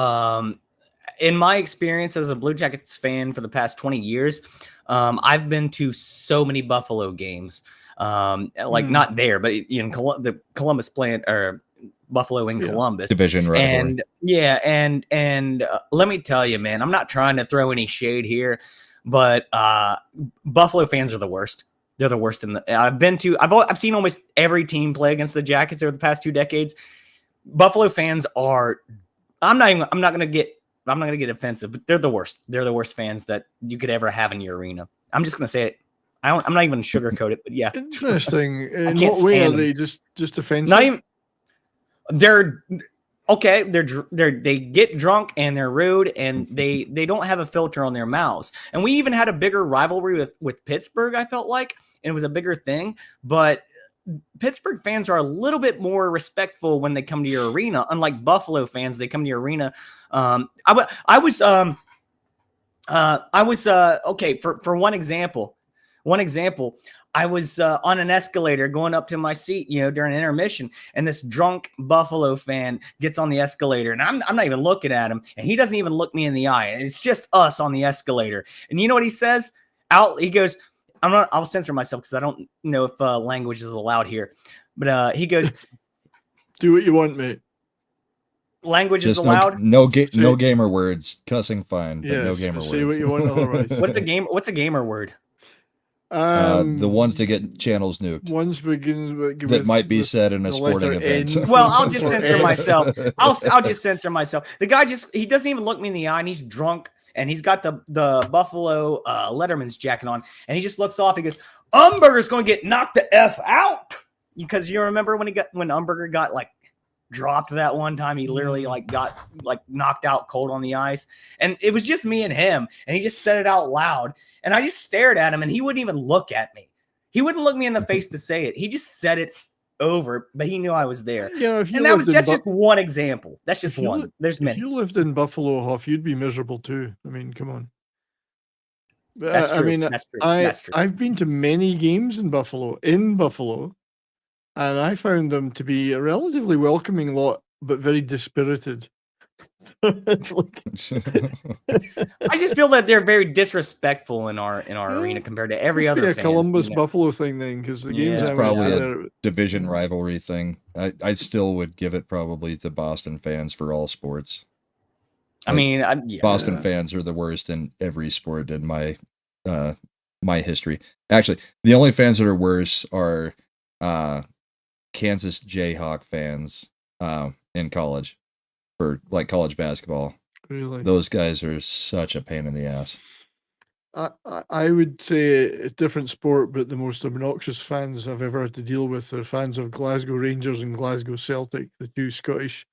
S4: in my experience as a Blue Jackets fan for the past 20 years, I've been to so many Buffalo games. Not there, but in the Columbus plant or Buffalo in Columbus
S2: division rivalry.
S4: And let me tell you, man, I'm not trying to throw any shade here, but Buffalo fans are the worst. They're the worst I've seen almost every team play against the Jackets over the past 2 decades. Buffalo fans are, I'm not going to get offensive, but they're the worst. They're the worst fans that you could ever have in your arena. I'm just going to say it. I'm not even sugarcoat it, but yeah.
S1: Interesting. In what way are they just offensive?
S4: Not even. They're okay. They get drunk and they're rude and they don't have a filter on their mouths. And we even had a bigger rivalry with Pittsburgh. I felt like, and it was a bigger thing. But Pittsburgh fans are a little bit more respectful when they come to your arena. Unlike Buffalo fans, they come to your arena. I was okay. For one example, I was on an escalator going up to my seat, during intermission, and this drunk Buffalo fan gets on the escalator, and I'm not even looking at him, and he doesn't even look me in the eye. And it's just us on the escalator. And you know what he says? He goes, I'll censor myself because I don't know if language is allowed here, but he goes,
S1: "Do what you want, mate."
S4: Language is allowed.
S2: No gamer words. Cussing fine, but no gamer words.
S1: Say what you want otherwise.
S4: What's a gamer word?
S2: The ones that get channels nuked.
S1: Ones begins
S2: that might be said in a sporting event.
S4: Well, I'll just censor myself. I'll just censor myself. The guy he doesn't even look me in the eye, and he's drunk, and he's got the Buffalo Letterman's jacket on, and he just looks off. He goes, "Umberger's going to get knocked the F out," because you remember when Umberger got dropped that one time. He literally got knocked out cold on the ice, and it was just me and him, and he just said it out loud, and I just stared at him, and he wouldn't even look at me. He wouldn't look me in the face to say it. He just said it over, but he knew I was there. That's just one example. That's just one. There's many.
S1: If you lived in Buffalo, Huff, you'd be miserable too. I mean, come on.
S4: That's true.
S1: I mean,
S4: That's true.
S1: I've been to many games in Buffalo, and I found them to be a relatively welcoming lot, but very dispirited.
S4: I just feel that they're very disrespectful in our arena compared to every other.
S1: Must be a Columbus Buffalo thing then, because the games
S2: it's probably a division rivalry thing. I still would give it probably to Boston fans for all sports. Boston fans are the worst in every sport in my history. Actually, the only fans that are worse are Kansas Jayhawk fans in college for college basketball.
S1: Really?
S2: Those guys are such a pain in the ass.
S1: I would say a different sport, but the most obnoxious fans I've ever had to deal with are fans of Glasgow Rangers and Glasgow Celtic, the two Scottish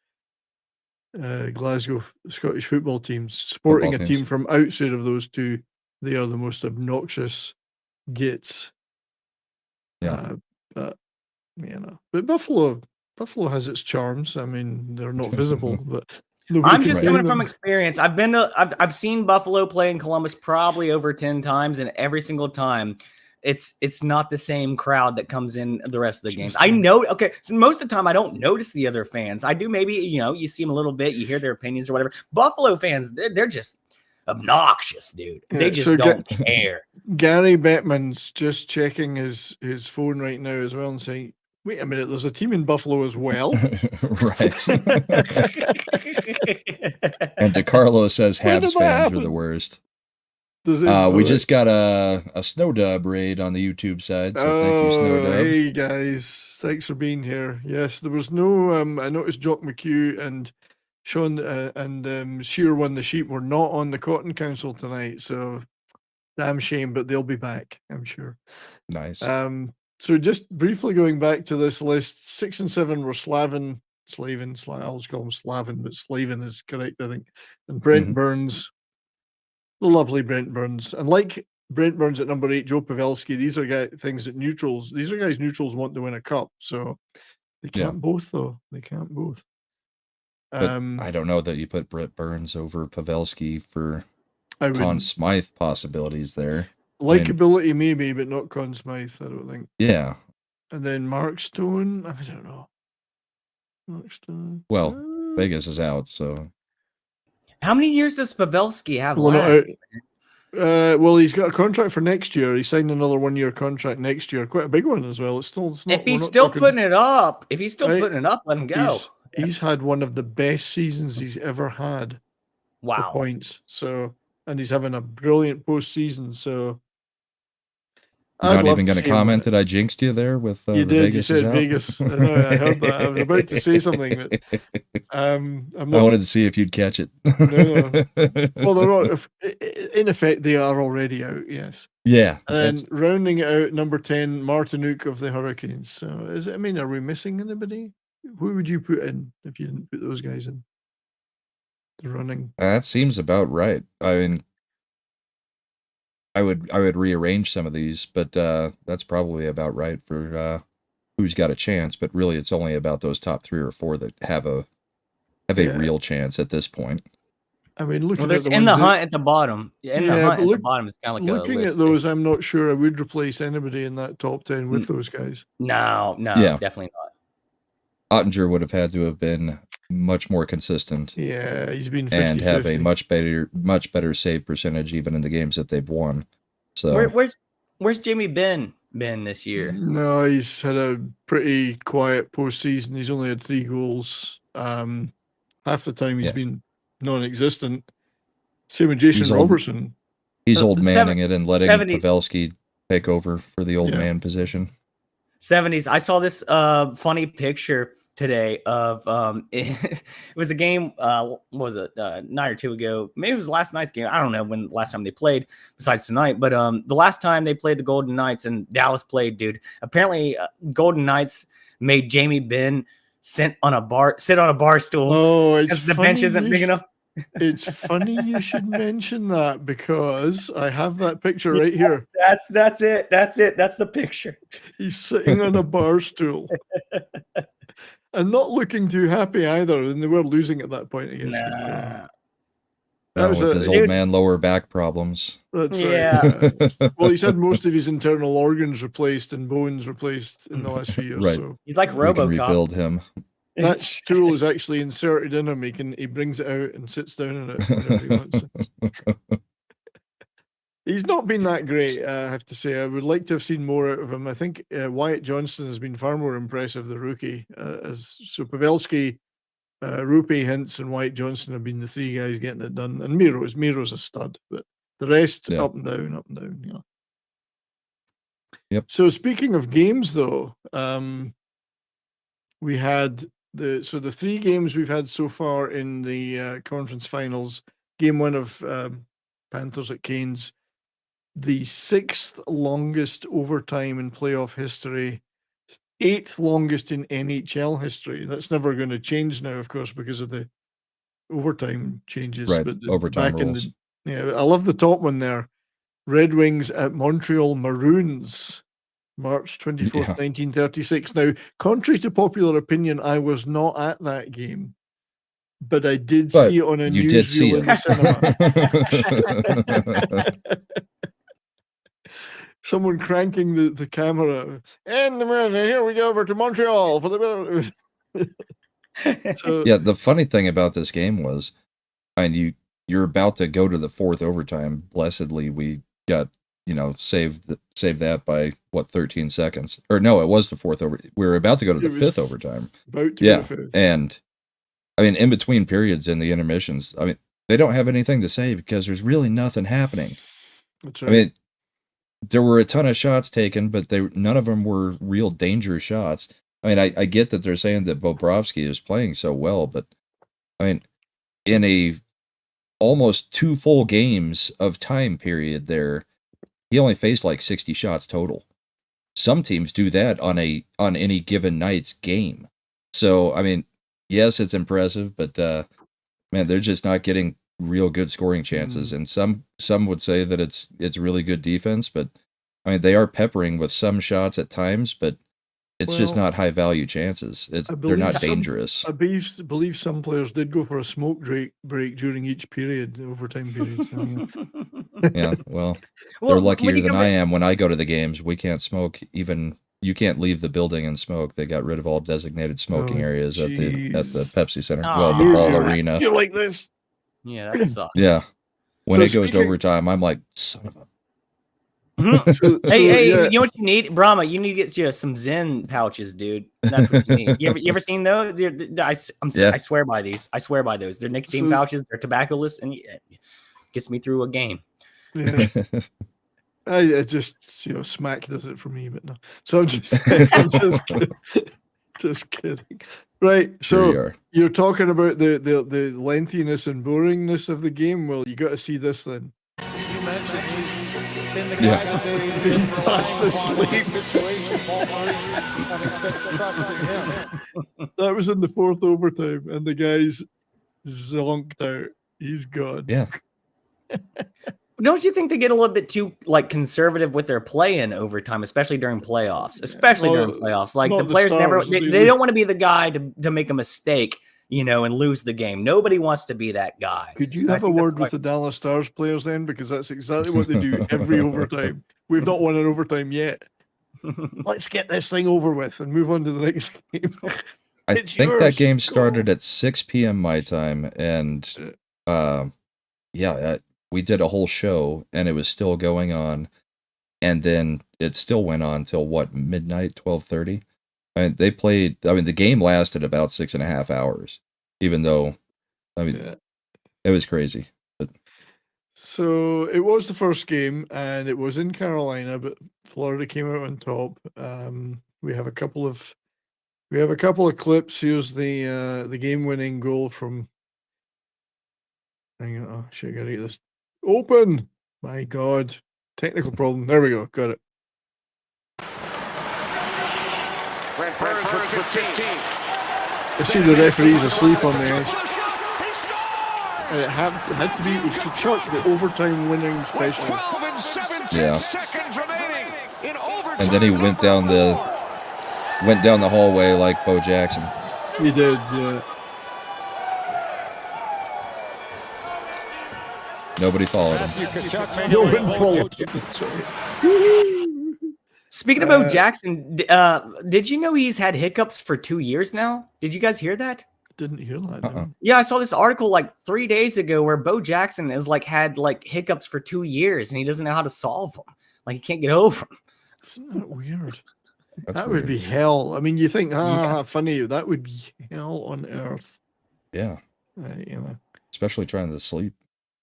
S1: football teams. Sporting a team from outside of those two, they are the most obnoxious gits.
S2: Yeah.
S1: But Buffalo has its charms. I mean, they're not visible, but
S4: I'm just coming from experience. I've seen Buffalo play in Columbus probably over 10 times, and every single time it's not the same crowd that comes in the rest of the games. I know. Okay, so most of the time I don't notice the other fans. I do maybe, you see them a little bit, you hear their opinions or whatever. Buffalo fans, they're just obnoxious, dude. They just don't care.
S1: Gary Bettman's just checking his phone right now as well and saying, "Wait a minute, there's a team in Buffalo as well."
S2: Right. And DeCarlo says Habs fans are the worst. We just got a Snow Dub raid on the YouTube side, so thank you, Snow Dub.
S1: Hey guys, thanks for being here. Yes, there was no. I noticed Jock McHugh and Sean and Shear Won the Sheep were not on the Cotton Council tonight, so damn shame, but they'll be back, I'm sure.
S2: Nice.
S1: So just briefly going back to this list, 6 and 7 were Slavin. I always call him Slavin, but Slavin is correct, I think. And Brent Burns. the lovely Brent Burns. And like Brent Burns at number 8, Joe Pavelski, these are things that neutrals, these are guys neutrals want to win a cup. So they can't both, though. They can't both.
S2: But I don't know that you put Brent Burns over Pavelski for Conn Smythe possibilities there.
S1: Likeability, maybe, but not Conn Smythe, I don't think.
S2: Yeah.
S1: And then Mark Stone, I don't know. Mark Stone.
S2: Well, Vegas is out, so.
S4: How many years does Pavelski have
S1: left?
S4: Well,
S1: he's got a contract for next year. He signed another 1-year contract next year, quite a big one as well. It's not.
S4: If he's still putting it up, let him go.
S1: He's had one of the best seasons he's ever had.
S4: Wow.
S1: For points. So, and he's having a brilliant postseason. So,
S2: you're not even going to comment that I jinxed you there with
S1: you
S2: did.
S1: Vegas. You said Vegas. I know, I heard that. I was about to say something, but
S2: I wanted to see if you'd catch it.
S1: No. Well, they're not. In effect, they are already out. Yes.
S2: Yeah.
S1: And rounding it out, number 10, Martinique of the Hurricanes. So, are we missing anybody? Who would you put in if you didn't put those guys in? The running.
S2: That seems about right. I mean, I would rearrange some of these, but that's probably about right for who's got a chance. But really, it's only about those top 3 or 4 that have a real chance at this point.
S1: I mean, looking
S4: there's
S1: at the
S4: in the hunt at the bottom. In the hunt at the bottom is kind of like
S1: looking at those. I'm not sure I would replace anybody in that top 10 with those guys.
S4: No, definitely not.
S2: Ottinger would have had to have been much more consistent.
S1: Yeah, he's been 50-50.
S2: And have a much better save percentage even in the games that they've won. So
S4: where's Jamie been this year?
S1: No, he's had a pretty quiet postseason. He's only had 3 goals. Half the time he's been non-existent. Same with Jason Robertson.
S2: He's old manning it and letting Pavelski take over for the old man position.
S4: 70s. I saw this funny picture today of it was a game what was it, night or two ago, maybe it was last night's game. I don't know when last time they played besides tonight, but the last time they played the Golden Knights and Dallas played, dude, apparently Golden Knights made Jamie Benn sit on a bar stool because the bench isn't big enough.
S1: It's funny you should mention that because I have that picture right here.
S4: That's it. That's the picture.
S1: He's sitting on a bar stool. And not looking too happy either. And they were losing at that point, I guess.
S4: Nah.
S2: That was with his old man lower back problems.
S1: That's right. Well, he's had most of his internal organs replaced and bones replaced in the last few years.
S2: Right.
S1: So
S4: he's like RoboCop.
S2: We can rebuild him.
S1: That stool is actually inserted in him. He brings it out and sits down in it whenever he wants. He's not been that great, I have to say. I would like to have seen more out of him. I think Wyatt Johnston has been far more impressive, the rookie. So Pavelski, Rupe Hintz, and Wyatt Johnston have been the 3 guys getting it done. And Miro's a stud, but the rest up and down. Yeah.
S2: Yep.
S1: So speaking of games, though, we had the 3 games we've had so far in the conference finals. Game 1 of Panthers at Canes. The 6th longest overtime in playoff history, 8th longest in NHL history. That's never going to change now, of course, because of the overtime changes.
S2: Right,
S1: but
S2: overtime rules.
S1: I love the top one there. Red Wings at Montreal Maroons, March 24th, 1936. Now, contrary to popular opinion, I was not at that game. But I did see it on a newsreel in the cinema. Someone cranking the camera. And here we go over to Montreal for the. So,
S2: yeah, the funny thing about this game was, you're about to go to the 4th overtime. Blessedly, we got saved that by 13 seconds. Or no, it was the 4th over. We were about to go to the 5th overtime.
S1: About to go to the 5th.
S2: And in between periods in the intermissions, they don't have anything to say because there's really nothing happening.
S1: That's right.
S2: There were a ton of shots taken, but none of them were real danger shots. I get that they're saying that Bobrovsky is playing so well, but in a almost 2 full games of time period there, he only faced like 60 shots total. Some teams do that on any given night's game. So, yes, it's impressive, but they're just not getting real good scoring chances, and some would say that it's really good defense, but I mean they are peppering with some shots at times, but it's just not high value chances. They're not dangerous.
S1: I believe some players did go for a smoke break during each period, the overtime period. So,
S2: Yeah, well, they're luckier than I am. When I go to the games, we can't smoke. Even you can't leave the building and smoke. They got rid of all designated smoking areas at the Pepsi Center. Well, the ball arena.
S1: You're like this.
S4: Yeah, that sucks.
S2: Yeah, when it goes to overtime, I'm like, son of a.
S4: Hey, you know what you need, Brahma? You need to get you some Zen pouches, dude. That's what you need. You ever seen those? I swear by these. I swear by those. They're nicotine pouches. They're tobaccoless, and it gets me through a game.
S1: Yeah. I just smack does it for me, but no. So I'm just just kidding. Right. So you're talking about the lengthiness and boringness of the game. Well, you got to see this then.
S3: You mentioned he's been the guy that they
S1: fast asleep.
S3: Situation, Paul Murray's having such trust in him.
S1: That was in the fourth overtime, and the guy's zonked out. He's gone.
S2: Yeah.
S4: Don't you think they get a little bit too conservative with their play in overtime, especially during playoffs? Especially during playoffs, like the players they don't want to be the guy to make a mistake, and lose the game. Nobody wants to be that guy.
S1: Could you have a word with the Dallas Stars players then, because that's exactly what they do every overtime. We've not won an overtime yet. Let's get this thing over with and move on to the next game.
S2: I think that game started at 6 p.m. my time, and we did a whole show, and it was still going on, and then it still went on till midnight, 12:30. And they played. I mean, the game lasted about 6.5 hours, even though, it was crazy. But.
S1: So it was the first game, and it was in Carolina, but Florida came out on top. We have a couple of clips. Here's the game-winning goal from. Hang on, oh shit! I gotta get this open. My God, technical problem. There we go. Got it. I see the referee's asleep on the ice. And it had to be Kachuk, the overtime winning specialist.
S2: Yeah. And then he went down the hallway like Bo Jackson.
S1: He did, yeah.
S2: Nobody followed him.
S1: No one followed him.
S4: Speaking of Bo Jackson, did you know he's had hiccups for 2 years now? Did you guys hear that?
S1: Didn't hear that. No.
S4: Yeah, I saw this article 3 days ago where Bo Jackson has had hiccups for 2 years and he doesn't know how to solve them. He can't get over them.
S1: Isn't that weird? That would be hell. I mean, you think, funny. That would be hell on earth.
S2: Yeah. Especially trying to sleep.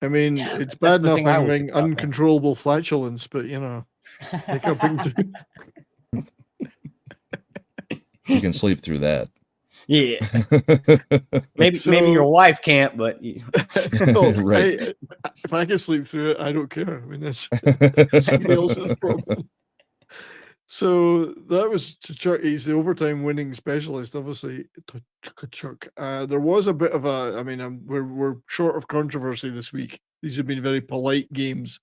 S1: I mean, it's bad enough having uncontrollable flatulence, but hiccuping too.
S2: You can sleep through that.
S4: Yeah. Maybe your wife can't, but
S2: right.
S1: If I can sleep through it, I don't care. I mean, that's somebody else's problem. So that was Kachuk. He's the overtime winning specialist, obviously. Kachuk. There was a bit of we're short of controversy this week. These have been very polite games.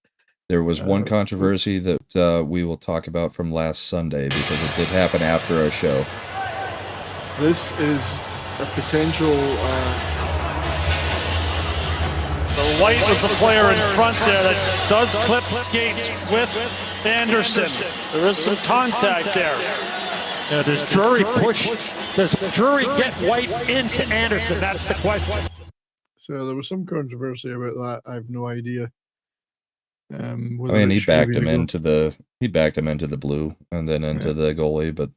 S2: There was one controversy that we will talk about from last Sunday because it did happen after our show.
S1: This is a potential.
S6: The White was the player in front there that does clip skates with Anderson. There is some contact there. Does Drury Does Drury get White into Anderson? That's the question.
S1: So there was some controversy about that. I have no idea.
S2: He backed him into the blue and then into the goalie, but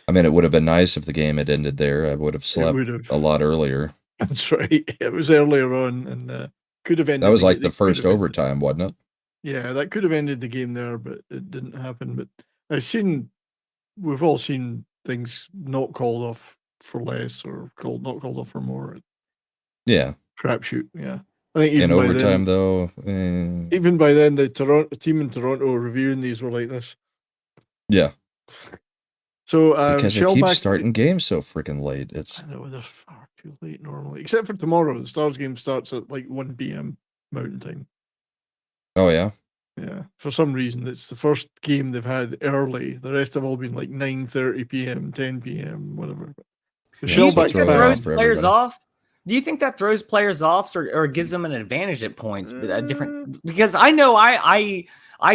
S2: it would have been nice if the game had ended there. I would have slept a lot earlier.
S1: That's right. It was earlier on, and could have ended.
S2: That was the first overtime, wasn't it?
S1: Yeah, that could have ended the game there, but it didn't happen. But we've all seen things not called off for less or not called off for more.
S2: Yeah.
S1: Crapshoot. Yeah. I think even
S2: in overtime,
S1: though. Even by then, the team in Toronto reviewing these were like this.
S2: Yeah.
S1: So
S2: Because it
S1: Shellback,
S2: keeps starting games so freaking late. It's
S1: I know they're far too late normally, except for tomorrow. The Stars game starts at like 1 p.m. Mountain Time.
S2: oh yeah.
S1: Yeah, for some reason it's the first game they've had early. The rest have all been like 9:30 p.m., 10 p.m., whatever. The
S2: Yeah,
S4: Do you
S2: so
S4: think
S1: Shellback's
S2: throw
S4: that
S2: it
S1: back.
S2: off
S4: throws
S2: for
S4: players
S2: everybody.
S4: off? Do you think that throws players off or gives them an advantage at points? But a different, because I know I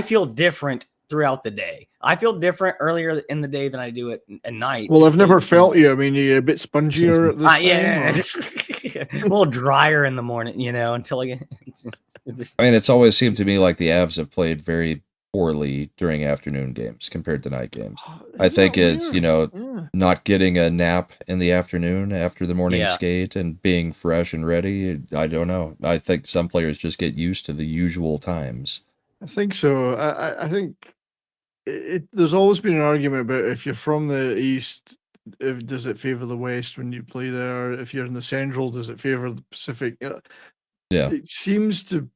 S4: feel different throughout the day. I feel different earlier in the day than I do at night.
S1: Well, I've
S4: typically.
S1: never felt you. I mean, you're a bit spongier at this time.
S4: Yeah, a little drier in the morning, until I get.
S2: I mean, it's always seemed to me like the Avs have played very poorly during afternoon games compared to night games. I think it's, not getting a nap in the afternoon after the morning skate and being fresh and ready. I don't know. I think some players just get used to the usual times.
S1: I think so. I think there's always been an argument about if you're from the East, does it favor the West when you play there? If you're in the Central, does it favor the Pacific?
S2: Yeah.
S1: It seems to.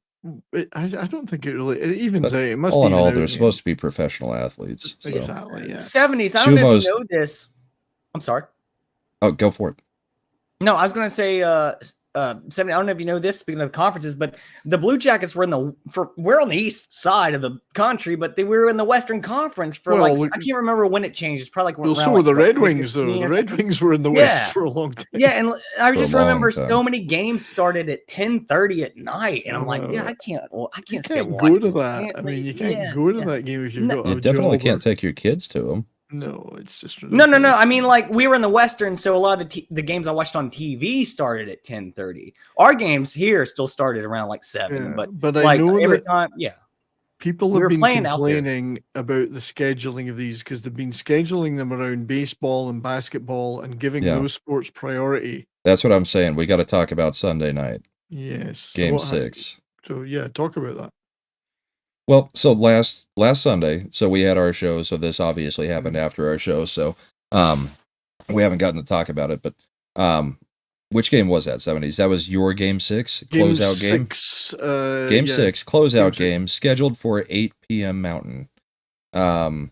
S1: I don't think it really. It evens out. It must
S2: all in
S1: even
S2: all,
S1: out
S2: they're
S1: in the
S2: supposed
S1: end.
S2: to be professional athletes. So.
S1: Exactly. Yeah.
S4: 70s. I don't know if
S2: Sumo's-
S4: you know this. I'm sorry.
S2: Oh, go for it.
S4: No, I was going to say 70. I don't know if you know this, speaking of conferences, but the Blue Jackets we're on the east side of the country, but they were in the Western Conference for I can't remember when it changed. It's probably
S1: Well, so were the Red Wings, though. The Red Wings were in the West for a long time.
S4: Yeah, and I just remember
S2: time.
S4: so many games started at 10:30 at night, and I'm like, I can't stay
S1: go
S4: watch
S1: to
S4: this.
S1: that. I mean, you can't go to that game if you've got a
S2: You definitely
S1: job
S2: can't take your kids to them.
S1: No, it's just
S4: No. I mean, like we were in the Western, so a lot of the games I watched on TV started at 10:30. Our games here still started around like 7, but
S1: I
S4: like
S1: know
S4: every
S1: that
S4: time,
S1: people
S4: we
S1: have
S4: were
S1: been
S4: playing out there.
S1: complaining about the scheduling of these because they've been scheduling them around baseball and basketball and giving those sports priority.
S2: That's what I'm saying. We got to talk about Sunday night.
S1: Yes,
S2: Game 6.
S1: So yeah, talk about that.
S2: Well, so last Sunday, so we had our show, so this obviously happened after our show, so we haven't gotten to talk about it, but which game was that, 70s? That was your game 6? Closeout game? Game 6, closeout game, scheduled for 8 p.m. Mountain. 8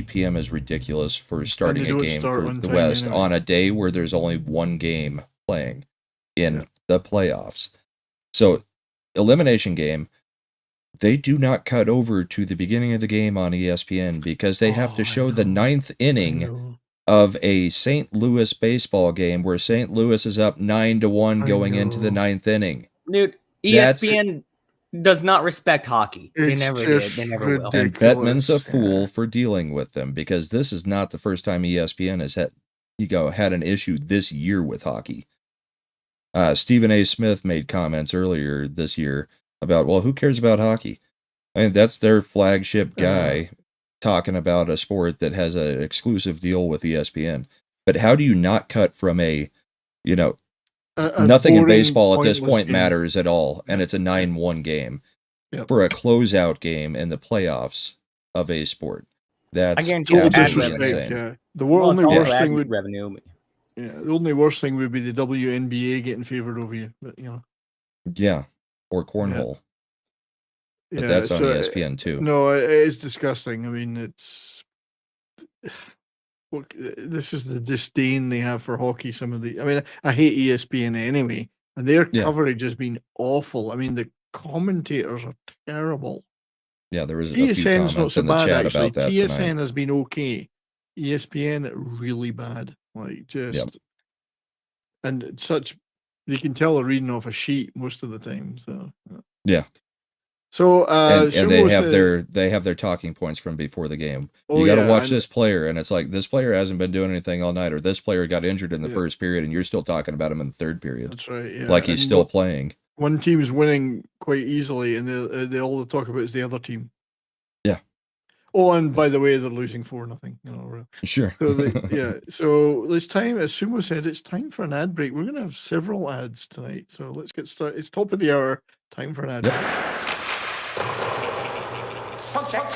S2: p.m. is ridiculous for starting a game for the West on a day where there's only one game playing in the playoffs. So, elimination game, they do not cut over to the beginning of the game on ESPN because they have to show the 9th inning of a St. Louis baseball game where St. Louis is up 9-1 going into the 9th inning.
S4: Dude, ESPN does not respect hockey. They never did. They never will.
S2: And Bettman's a fool for dealing with them because this is not the first time ESPN has had an issue this year with hockey. Stephen A. Smith made comments earlier this year about, well, who cares about hockey? I mean, that's their flagship guy talking about a sport that has an exclusive deal with ESPN. But how do you not cut from a nothing in baseball at this point matters at all, and it's a 9-1 game for a closeout game in the playoffs of a sport? That's absolutely insane.
S1: Yeah. The only worst thing would
S4: revenue.
S1: Yeah, the only worst thing would be the WNBA getting favored over you, but
S2: Yeah, or cornhole. But that's on ESPN too.
S1: No, it is disgusting. I mean, look, this is the disdain they have for hockey. I hate ESPN anyway, and their coverage has been awful. I mean, the commentators are terrible.
S2: Yeah, there was a few comments
S1: not so
S2: in the
S1: bad,
S2: chat
S1: actually.
S2: about that
S1: TSN
S2: tonight.
S1: has been okay. ESPN really bad. And it's such, you can tell they're reading off a sheet most of the time. So
S2: yeah.
S1: So
S2: and they have their talking points from before the game. You got to watch this player, and it's like this player hasn't been doing anything all night, or this player got injured in the first period, and you're still talking about him in the third period.
S1: That's right. Yeah.
S2: Like he's still playing.
S1: One team's winning quite easily, and they all talk about is the other team.
S2: Yeah.
S1: Oh, and by the way, they're losing 4-0.
S2: Sure.
S1: So So this time, as Sumo said, it's time for an ad break. We're going to have several ads tonight, so let's get started. It's top of the hour. Time for an ad break.
S10: Pump check.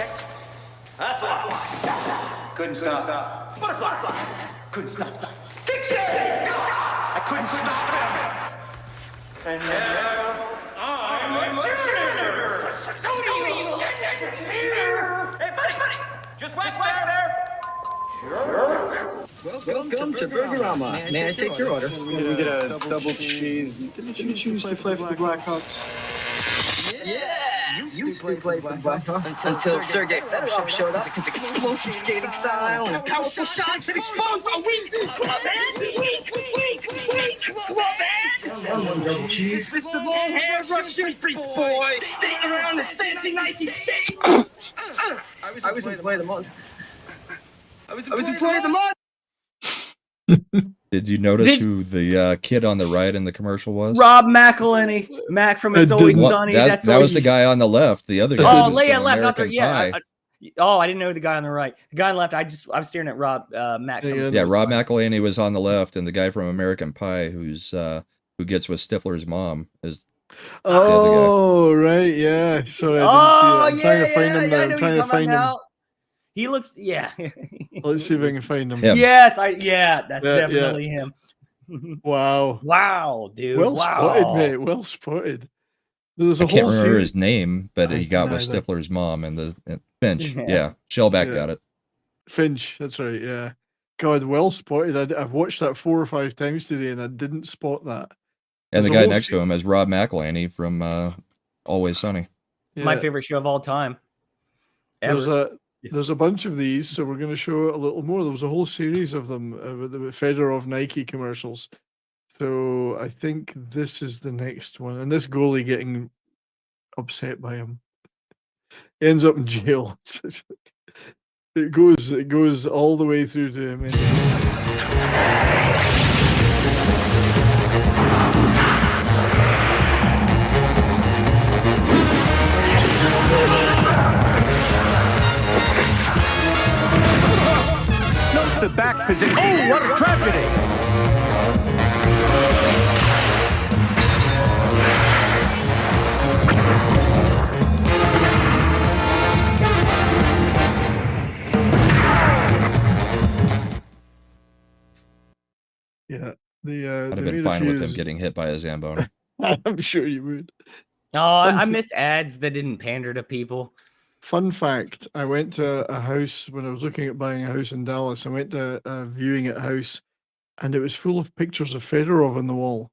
S10: Couldn't stop. Butterfly. Couldn't stop. Fix it! I couldn't stop. And now I'm a cheerleader. So do you. Hey, buddy. Just wait there. Welcome to Burgerama. May I take your order?
S9: Can we get a double cheese? Didn't you choose to play for the Blackhawks?
S10: Yeah! Used to play for the Blackhawks until Sergei Fedorov showed up with his explosive skating style and powerful shots that exposed a weak club hand! Weak club hand! One double cheese. Mr. Long-haired Russian freak boy skating around this fancy, nicey state! I was employee of the month. I was employee of the month!
S2: Did you notice who the kid on the right in the commercial was?
S4: Rob McElhenney. Mac from It's Always Sunny.
S2: That was the guy on the left. The other guy was from American Pie.
S4: I didn't know the guy on the right. The guy on the left, I was staring at Rob Mac.
S2: Rob McElhenney was on the left, and the guy from American Pie who gets with Stifler's mom is the other guy.
S1: Right, yeah. Sorry, I didn't see that. I'm trying to find him there. I'm trying to find him.
S4: He looks,
S1: Let's see if I can find him.
S4: Yes, that's definitely him.
S1: Wow,
S4: dude.
S1: Well spotted, mate. Well spotted. I
S2: can't remember his name, but he got with Stifler's mom and the Finch. Yeah, Shellback got it.
S1: Finch, that's right. Yeah. God, well spotted. I've watched that 4 or 5 times today, and I didn't spot that.
S2: And the guy next to him is Rob McElhenney from Always Sunny.
S1: Yeah.
S4: My favorite show of all time.
S1: There's a bunch of these, so we're going to show a little more. There was a whole series of them with the Fedorov Nike commercials. So I think this is the next one. And this goalie getting upset by him ends up in jail. It goes all the way through to him.
S10: The back position. Oh, what a tragedy!
S1: Yeah,
S2: I'd have been fine with him getting hit by a Zamboni.
S1: I'm sure you would.
S4: Oh, I miss ads that didn't pander to people.
S1: Fun fact, I went to a house when I was looking at buying a house in Dallas. I went to a viewing at a house, and it was full of pictures of Fedorov on the wall.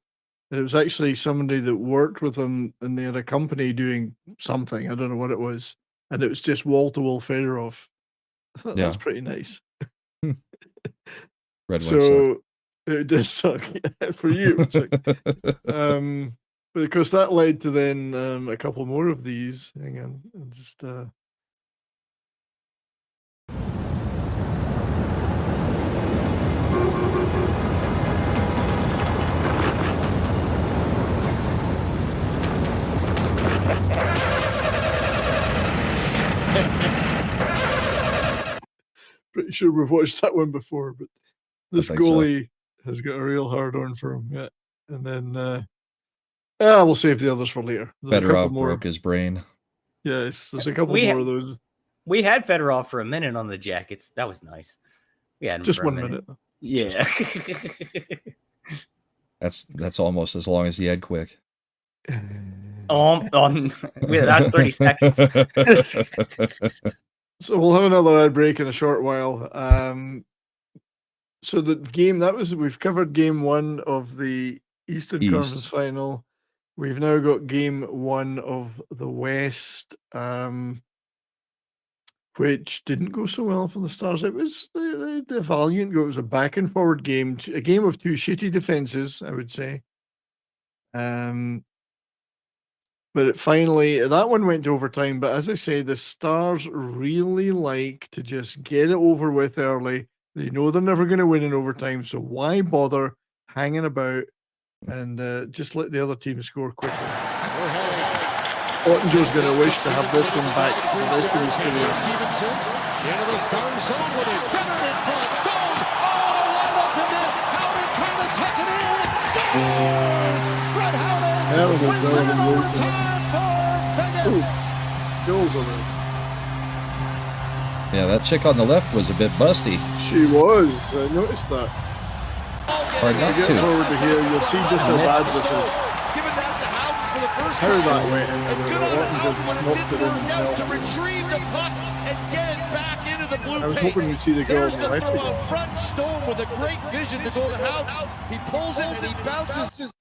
S1: It was actually somebody that worked with him, and they had a company doing something. I don't know what it was. And it was just wall-to-wall Fedorov. I thought that's pretty nice.
S2: Red so
S1: it does suck for you. It's like, but of course, that led to then a couple more of these. Hang on, I'll just. Pretty sure we've watched that one before, but this goalie has got a real hard on for him. Yeah, and then. We'll save the others for later.
S2: Fedorov broke his brain.
S1: Yes, there's a couple more of those.
S4: We had Fedorov for a minute on the jackets. That was nice. We had him
S1: just
S4: for
S1: 1
S4: minute.
S1: Yeah.
S2: That's almost as long as he had Quick.
S4: That's 30 seconds.
S1: So we'll have another ad break in a short while. So the game we've covered game 1 of the Eastern Conference Final. We've now got game 1 of the West, which didn't go so well for the Stars. It was the valiant go. It was a back and forward game, a game of 2 shitty defenses, I would say. But that one went to overtime. But as I say, the Stars really like to just get it over with early. They know they're never going to win in overtime, so why bother hanging about and just let the other team score quickly? Ottinger's going to wish to have this one back for the rest of his career.
S11: Into the Stars zone with it. Centered in front. Stone. Oh, right up the net. Howden trying to tuck it in. Scores! Fred Howden wins it in overtime for Vegas.
S1: Goals over.
S2: Yeah, that chick on the left was a bit busty.
S1: She was. I noticed that.
S2: Hard not
S1: to. Get forward to here, you'll see just how bad this is. How that went in there. Ottinger just knocked it in himself.
S11: To retrieve the puck and get it back into the blue
S1: I was
S11: paint.
S1: hoping we'd see the girl
S11: There's
S1: on the
S11: the
S1: left
S11: throw
S1: again.
S11: out front. Stone with a great vision to go to Howe. He pulls it and he bounces.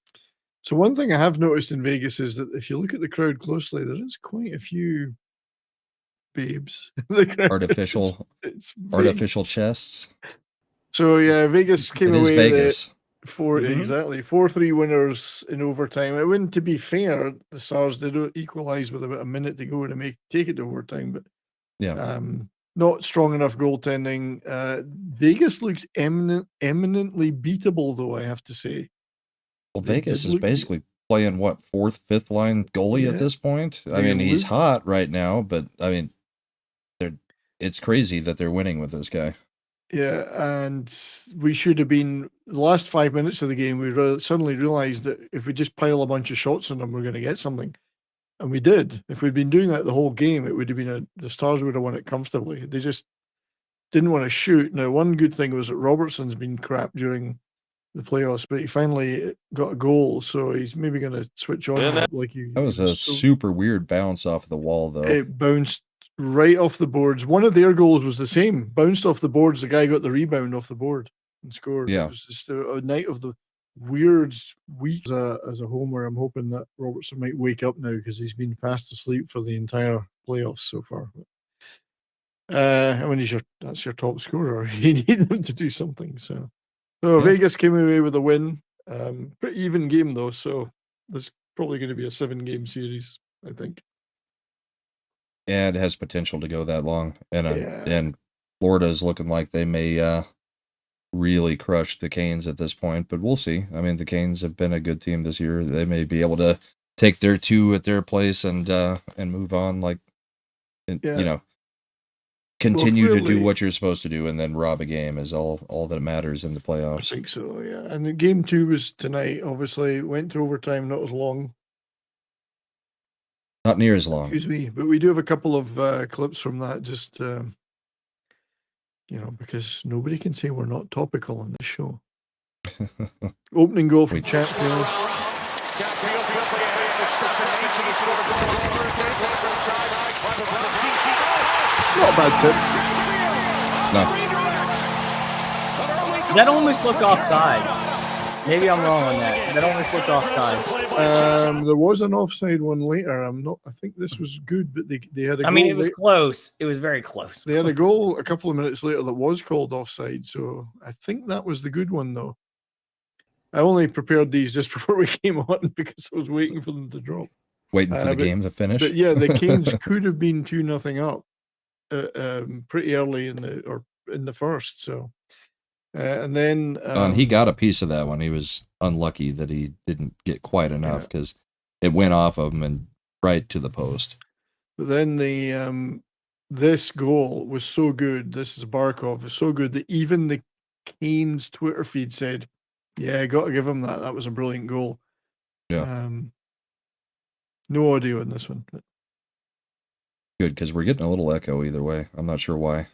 S1: So one thing I have noticed in Vegas is that if you look at the crowd closely, there is quite a few babes. in the crowd.
S2: Artificial
S1: It's
S2: artificial
S1: Vegas.
S2: chests.
S1: So yeah, Vegas came
S2: It is
S1: away
S2: Vegas.
S1: with exactly 4-3 winners in overtime. It wouldn't, to be fair, the Stars did equalize with about a minute to go to take it to overtime, but
S2: Yeah.
S1: not strong enough goaltending. Vegas looked eminently beatable, though, I have to say.
S2: Well,
S1: They
S2: Vegas
S1: did
S2: is
S1: look-
S2: basically playing what, 4th, 5th line goalie
S1: Yeah.
S2: at this point. I
S1: They
S2: mean, he's
S1: look-
S2: hot right now, but I mean, it's crazy that they're winning with this guy.
S1: Yeah, and we should have been the last 5 minutes of the game. We suddenly realized that if we just pile a bunch of shots on them, we're going to get something, and we did. If we'd been doing that the whole game, it would have been the Stars would have won it comfortably. They just didn't want to shoot. Now, one good thing was that Robertson's been crap during the playoffs, but he finally got a goal, so he's maybe going to switch on like you.
S2: That was a super weird bounce off the wall, though.
S1: It bounced right off the boards. One of their goals was the same. Bounced off the boards. The guy got the rebound off the board and scored.
S2: Yeah.
S1: It was just a night of the weird week. As a homer, I'm hoping that Robertson might wake up now because he's been fast asleep for the entire playoffs so far. When that's your top scorer, you need them to do something. So Vegas came away with a win. Pretty even game though, so there's probably going to be a 7-game series, I think.
S2: Yeah, it has potential to go that long, and
S1: Yeah.
S2: and Florida is looking like they may really crush the Canes at this point, but we'll see. I mean, the Canes have been a good team this year. They may be able to take their 2 at their place and move on, continue to do
S1: clearly-
S2: what you're supposed to do, and then rob a game is all that matters in the
S1: I
S2: playoffs.
S1: think so, yeah. And the game 2 was tonight. Obviously, went to overtime, not as long.
S2: Not near as long.
S1: Excuse me, but we do have a couple of clips from that. Just because nobody can say we're not topical on this show. Opening goal from Chatfield. Not a bad tip.
S2: No.
S4: That almost looked offside. Maybe I'm wrong on that. That almost looked offside.
S1: There was an offside one later. I think this was good, but they had a goal.
S4: I mean, it was close. It was very close.
S1: They had a goal a couple of minutes later that was called offside, so I think that was the good one, though. I only prepared these just before we came on because I was waiting for them to drop.
S2: Waiting for the game to finish.
S1: But yeah, the Canes could have been 2-0 up pretty early in the first. So, and then
S2: and he got a piece of that one. He was unlucky that he didn't get quite enough because it went off of him and right to the post.
S1: But then this goal was so good. This is Barkov. Was so good that even the Canes Twitter feed said, "Yeah, got to give him that. That was a brilliant goal."
S2: Yeah.
S1: No audio in this one. But
S2: good, because we're getting a little echo either way. I'm not sure why.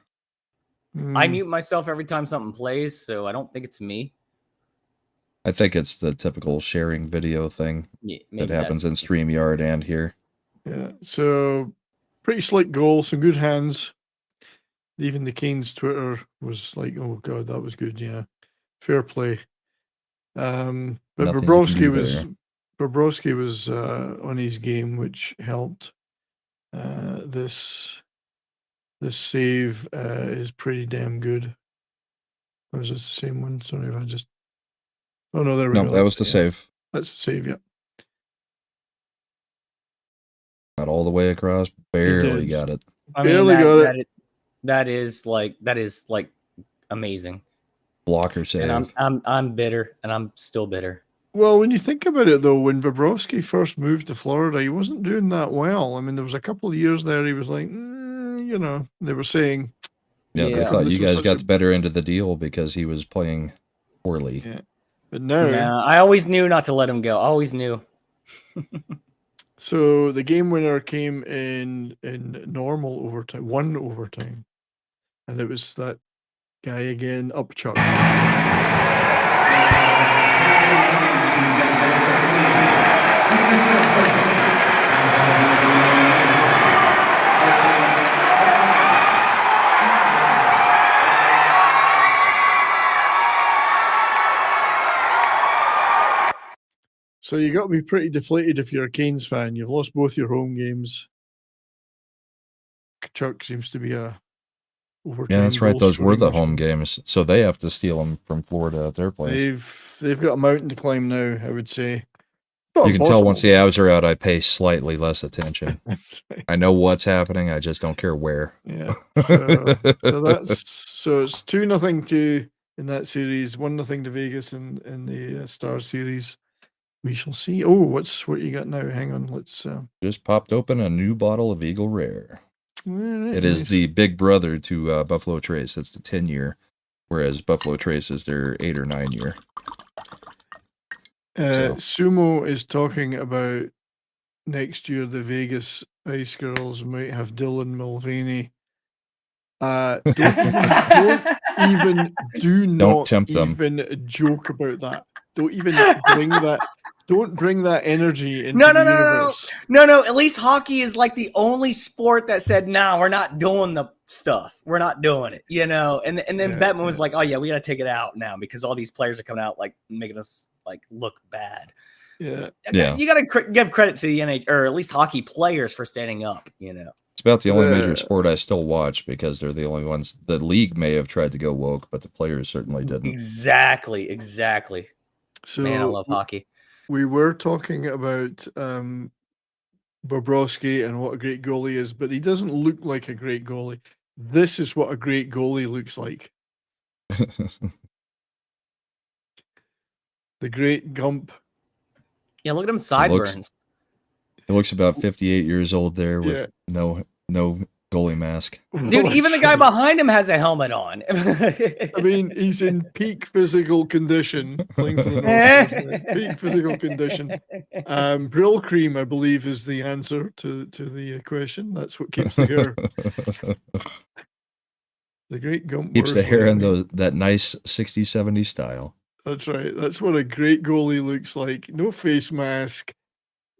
S4: I mute myself every time something plays, so I don't think it's me.
S2: I think it's the typical sharing video thing that happens in StreamYard and here.
S1: Yeah, so pretty slick goal, some good hands. Even the Canes Twitter was like, "Oh God, that was good." Yeah, fair play. But
S2: Nothing you
S1: Bobrovsky
S2: can do
S1: was
S2: there.
S1: Bobrovsky was on his game, which helped. This save is pretty damn good. Or is this the same one? Sorry if I just. Oh no, there we go.
S2: No, that was the save.
S1: That's the save. Yeah.
S2: Not all the way across, barely
S1: did.
S2: got it.
S4: I mean,
S1: Barely got it.
S4: That is like amazing.
S2: Blocker save.
S4: And I'm bitter, and I'm still bitter.
S1: Well, when you think about it, though, when Bobrovsky first moved to Florida, he wasn't doing that well. I mean, there was a couple of years there he was like, they were saying.
S2: Yeah, they
S4: Yeah.
S2: thought
S1: This
S2: you
S1: was
S2: guys
S1: such
S2: got
S1: a-
S2: better into the deal because he was playing poorly.
S1: Yeah. But now,
S4: Yeah, I always knew not to let him go. I always knew.
S1: so the game winner came in normal overtime, one overtime. And it was that guy again, Upchuck. So you got to be pretty deflated if you're a Canes fan. You've lost both your home games. Kachuk seems to be a overtime.
S2: Yeah, that's right.
S1: goal
S2: Those were the
S1: scoring
S2: home
S1: machine.
S2: games, so they have to steal them from Florida at their place.
S1: They've got a mountain to climb now, I would say.
S2: You can tell once the Avs are out, I pay slightly less attention.
S1: Right.
S2: I know what's happening. I just don't care where.
S1: Yeah. So it's 2-0 in that series, 1-0 to Vegas in the Star series. We shall see. Oh, what you got now? Hang on, let's.
S2: Just popped open a new bottle of Eagle Rare.
S1: Right,
S2: It is the big brother to Buffalo Trace. That's the 10-year, whereas Buffalo Trace is their 8 or 9 year.
S1: Sumo is talking about next year the Vegas Ice Girls might have Dylan Mulvaney. Don't
S2: tempt them.
S1: even joke about that. Don't even bring that. Don't bring that energy into
S4: No.
S1: the universe.
S4: No. At least hockey is like the only sport that said, "No, we're not doing the stuff. We're not doing it." You know, and then Bettman was like, "Oh yeah, we got to take it out now because all these players are coming out like making us like look bad."
S1: Yeah.
S4: You got to give credit to the NHL or at least hockey players for standing up. You know,
S2: it's about the only major sport I still watch because they're the only ones. The league may have tried to go woke, but the players certainly didn't.
S4: Exactly.
S1: So
S4: man, I love hockey.
S1: We were talking about Bobrovsky and what a great goalie is, but he doesn't look like a great goalie. This is what a great goalie looks like. The great Gump.
S4: Yeah, look at him sideburns.
S2: He looks about 58 years old there with no goalie mask.
S4: Dude, even the guy behind him has a helmet on.
S1: I mean, he's in peak physical condition playing for the North. Peak physical condition. Brill cream, I believe, is the answer to the question. That's what keeps the hair. The great Gump
S2: keeps the hair in that nice 60s, 70s style.
S1: That's right. That's what a great goalie looks like. No face mask,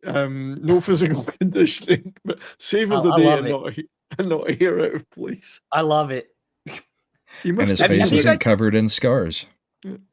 S1: no physical conditioning, but saving the day and not a hair out of place.
S4: I love it.
S2: And his face isn't covered in scars.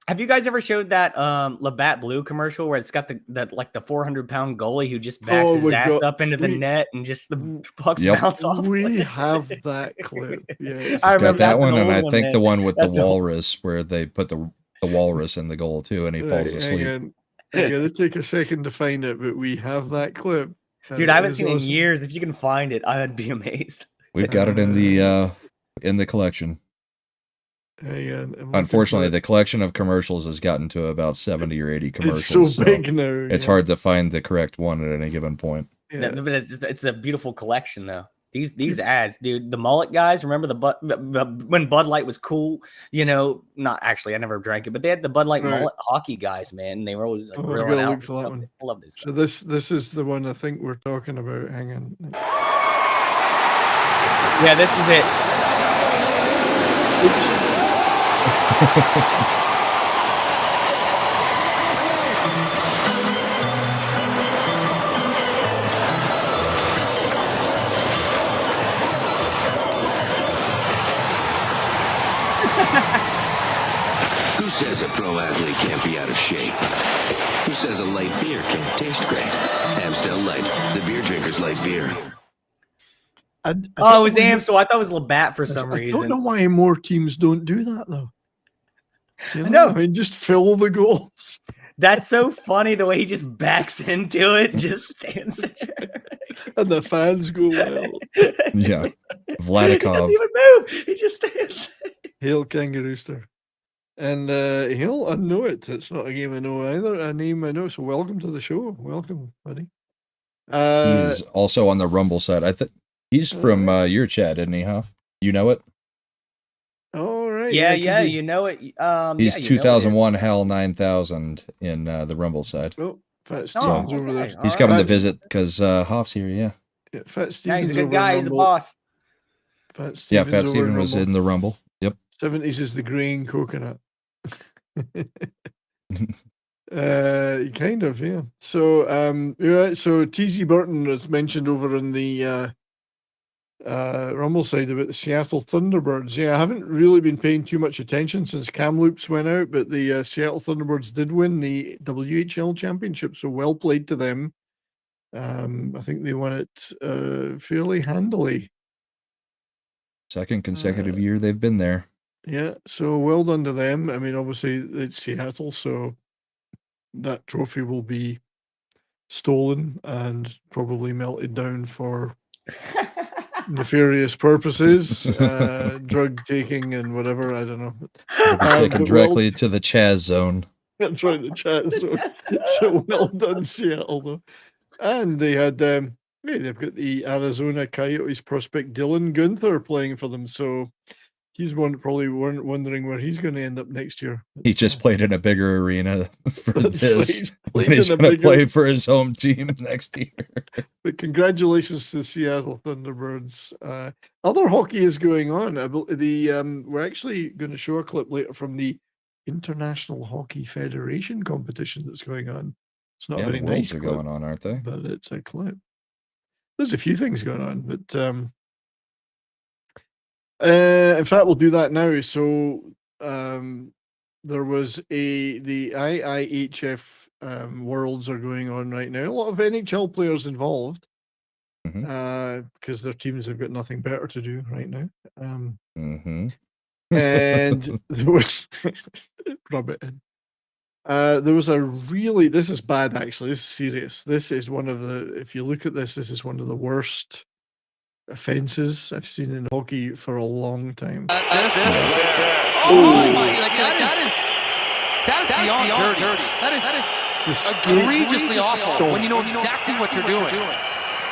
S4: Have you guys ever showed that Labatt Blue commercial where it's got the 400-pound goalie who just backs his ass up into the net and just the pucks bounce off?
S1: We have that clip. Yes.
S2: I got that one, and I think the one with the walrus where they put the walrus in the goal too, and he falls asleep.
S1: I gotta take a second to find it, but we have that clip.
S4: Dude, I haven't seen it in years. If you can find it, I'd be amazed.
S2: We've got it in the collection. Unfortunately, the collection of commercials has gotten to about 70 or 80 commercials.
S1: It's so big now.
S2: It's hard to find the correct one at any given point.
S4: Yeah. No, but it's a beautiful collection, though. These ads, dude. The mullet guys. Remember when Bud Light was cool? You know, not actually. I never drank it, but they had the Bud Light mullet hockey guys, man. And they were always like grilling out.
S1: Look for that one.
S4: I love this.
S1: So this is the one I think we're talking about. Hang on.
S4: Yeah, this is it.
S1: Oops.
S12: Who says a pro athlete can't be out of shape? Who says a light beer can't taste great? Amstel Light, the beer drinker's light beer.
S4: It was Amstel. I thought it was Labatt for some reason.
S1: I don't know why more teams don't do that, though. You know?
S4: No.
S1: I mean, just fill the goals.
S4: That's so funny the way he just backs into it and just stands there.
S1: And the fans go wild.
S2: Yeah. Vladikov.
S4: He doesn't even move. He just stands.
S1: Hail Kangarooster. And Hail, I know it. It's not a game I know either. A name I know. So welcome to the show. Welcome, buddy.
S2: He's also on the Rumble side. I think he's from your chat, isn't he, huh? You know it?
S1: All right.
S4: Yeah, you know it.
S2: He's 2001 Hell 9000 in the Rumble side.
S1: Oh, Fat Steven's over there.
S2: He's coming to visit because Hoff's here, yeah.
S1: Fat Steven's
S4: he's a good guy. He's a boss.
S1: Fat Steven
S2: was in the Rumble. Yep.
S1: 70s is the green coconut. Kind of, yeah. So, so TZ Burton was mentioned over in the Rumble side about the Seattle Thunderbirds. Yeah, I haven't really been paying too much attention since Kamloops went out, but the Seattle Thunderbirds did win the WHL championship, so well played to them. I think they won it fairly handily.
S2: Second consecutive year they've been there.
S1: Yeah, so well done to them. I mean, obviously it's Seattle, so that trophy will be stolen and probably melted down for nefarious purposes, drug taking and whatever. I don't know.
S2: It'll be taken directly to the Chaz zone.
S1: That's right, the chat. So well done, Seattle, though. And they had, they've got the Arizona Coyotes prospect Dylan Gunther playing for them. So he's one probably weren't wondering where he's going to end up next year.
S2: He just played in a bigger arena for this.
S1: Right.
S2: He's going to play for his home team next year.
S1: But congratulations to Seattle Thunderbirds. Other hockey is going on. We're actually going to show a clip later from the International Hockey Federation competition that's going on. It's not a very nice
S2: clip,
S1: clip,
S2: going on, aren't they?
S1: but it's a clip. There's a few things going on, but in fact, we'll do that now. So there was the IIHF Worlds are going on right now. A lot of NHL players involved because their teams have got nothing better to do right now. And there was rub it in. There was a really, this is bad actually, this is serious. This is one of the, if you look at this is one of the worst offenses I've seen in hockey for a long time.
S13: That is beyond dirty. That is egregiously awful when you know exactly what you're doing.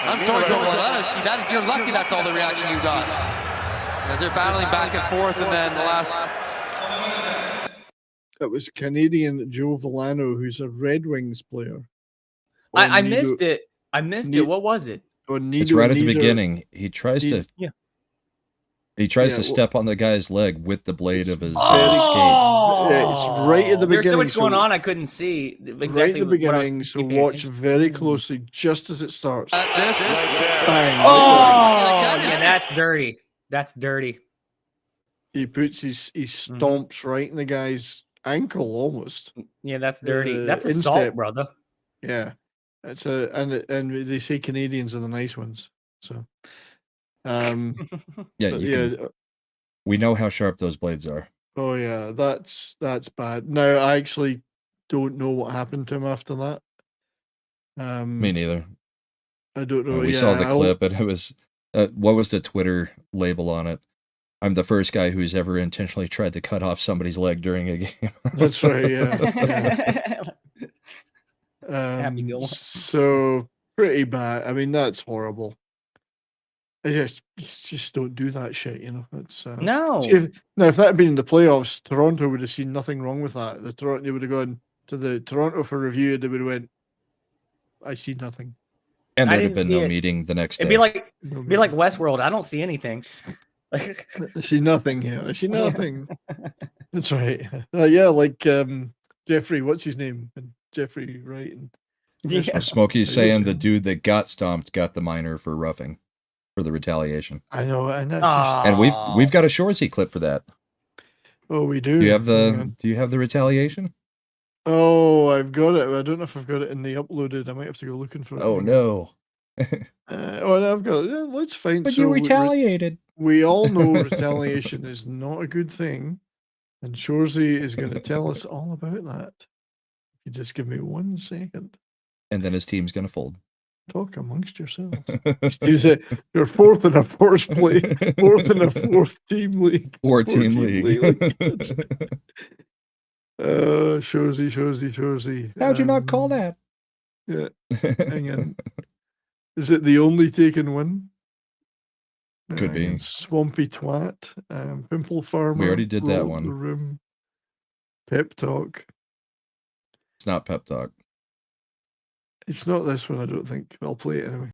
S13: I'm sorry, Joe. You're lucky that's all the reaction you got. They're battling back and forth, and then the last.
S1: That was Canadian Joe Villano, who's a Red Wings player.
S4: I missed it. What was it?
S2: It's right at the beginning. He tries to step on the guy's leg with the blade of his skate.
S1: Yeah, it's right at the beginning.
S4: There's so much going on I couldn't see exactly.
S1: Right at the beginning, so watch very closely just as it starts. Bang.
S4: Yeah, that's dirty. That's dirty.
S1: He puts he stomps right in the guy's ankle almost.
S4: Yeah, that's dirty. That's assault, brother.
S1: Yeah. It's and they say Canadians are the nice ones. So
S2: we know how sharp those blades are.
S1: Oh yeah, that's bad. Now I actually don't know what happened to him after that.
S2: Me neither.
S1: I don't know.
S2: We saw the clip, and it was what was the Twitter label on it? I'm the first guy who's ever intentionally tried to cut off somebody's leg during a game.
S1: That's right. Yeah. So pretty bad. I mean, that's horrible. I just don't do that shit, you know. It's
S4: no.
S1: If that had been in the playoffs, Toronto would have seen nothing wrong with that. They would have gone to the Toronto for review, and they would have went, "I see nothing."
S2: And there'd have been no meeting the next day.
S4: It'd be like Westworld. I don't see anything.
S1: I see nothing here. I see nothing. That's right. Yeah, like Jeffrey. What's his name? Jeffrey, right? And
S2: Smokey's saying the dude that got stomped got the minor for roughing, for the retaliation.
S1: I know,
S2: and we've got a Shoresy clip for that.
S1: Oh, we do.
S2: Do you have the retaliation?
S1: Oh, I've got it. I don't know if I've got it in the uploaded. I might have to go looking for it.
S2: Oh no.
S1: No, I've got it. Yeah, let's find.
S2: But you retaliated.
S1: We all know retaliation is not a good thing, and Shoresy is going to tell us all about that. You just give me 1 second.
S2: And then his team's going to fold.
S1: Talk amongst yourselves. You're fourth in a fourth place, fourth in a fourth team league.
S2: Four-team league.
S1: Shoresy.
S2: How'd you not call that?
S1: Yeah. Hang on. Is it the only taken one?
S2: Could be.
S1: Swampy Twat, Pimple Farmer.
S2: We already did that one.
S1: The room. Pep Talk.
S2: It's not Pep Talk.
S1: It's not this one, I don't think. I'll play it anyway.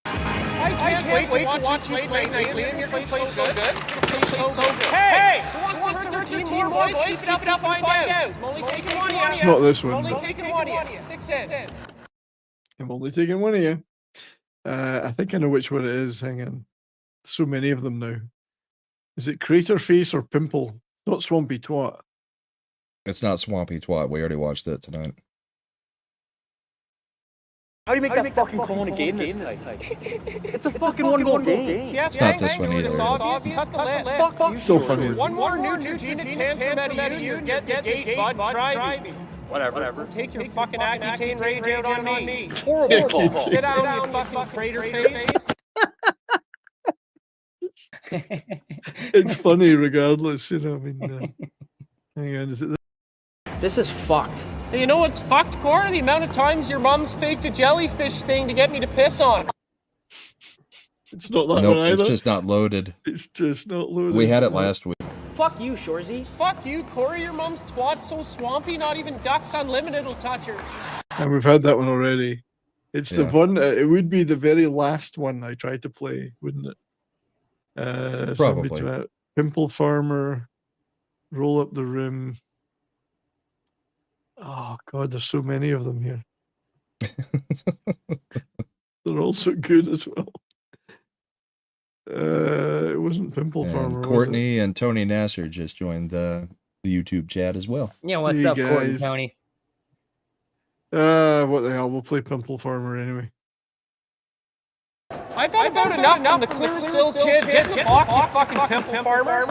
S7: I can't wait to watch you play lately. You're going to play so good. Hey! Who wants to start your team, boys? Keep it up and find out. I'm only taking one of you.
S1: It's not this one.
S7: I'm only taking one of you. 6 in.
S1: I'm only taking one of you. I think I know which one it is. Hang on. So many of them now. Is it Crater Face or Pimple? Not Swampy Twat.
S2: It's not Swampy Twat. We already watched it tonight.
S7: How do you make that fucking call in a game this tight? It's a fucking one-goal game.
S2: It's not this one either.
S7: Cut the lid. Fuck
S1: Still funny.
S7: One more Neutrogena tantrum out of you, get the gate, bud, try me. Whatever. Take your fucking Accutane rage out on me. Horrible call. Sit down, you fucking crater face.
S1: It's funny regardless, you know. I mean, hang on, is it?
S7: This is fucked. Hey, you know what's fucked, Cora? The amount of times your mom's faked a jellyfish sting to get me to piss on.
S1: It's not that
S2: Nope,
S1: one either.
S2: it's just not loaded.
S1: It's just not loaded.
S2: We had it last week.
S7: Fuck you, Shorzy. Fuck you, Corey. Your mom's twat's so swampy, not even Ducks Unlimited will touch her.
S1: And we've had that one already. It's the
S2: Yeah.
S1: one. It would be the very last one I tried to play, wouldn't it?
S2: Probably.
S1: Pimple Farmer, Roll Up the Rim. Oh God, there's so many of them here. They're all so good as well. It wasn't Pimple Farmer.
S2: And Courtney and Tony Nasser just joined the YouTube chat as well.
S4: Yeah, what's
S1: Hey,
S4: up, Courtney,
S1: guys.
S4: Tony?
S1: What the hell? We'll play Pimple Farmer anyway.
S7: I've had about enough from the Clear Sill kid. Get in the box, you fucking pimple farmer.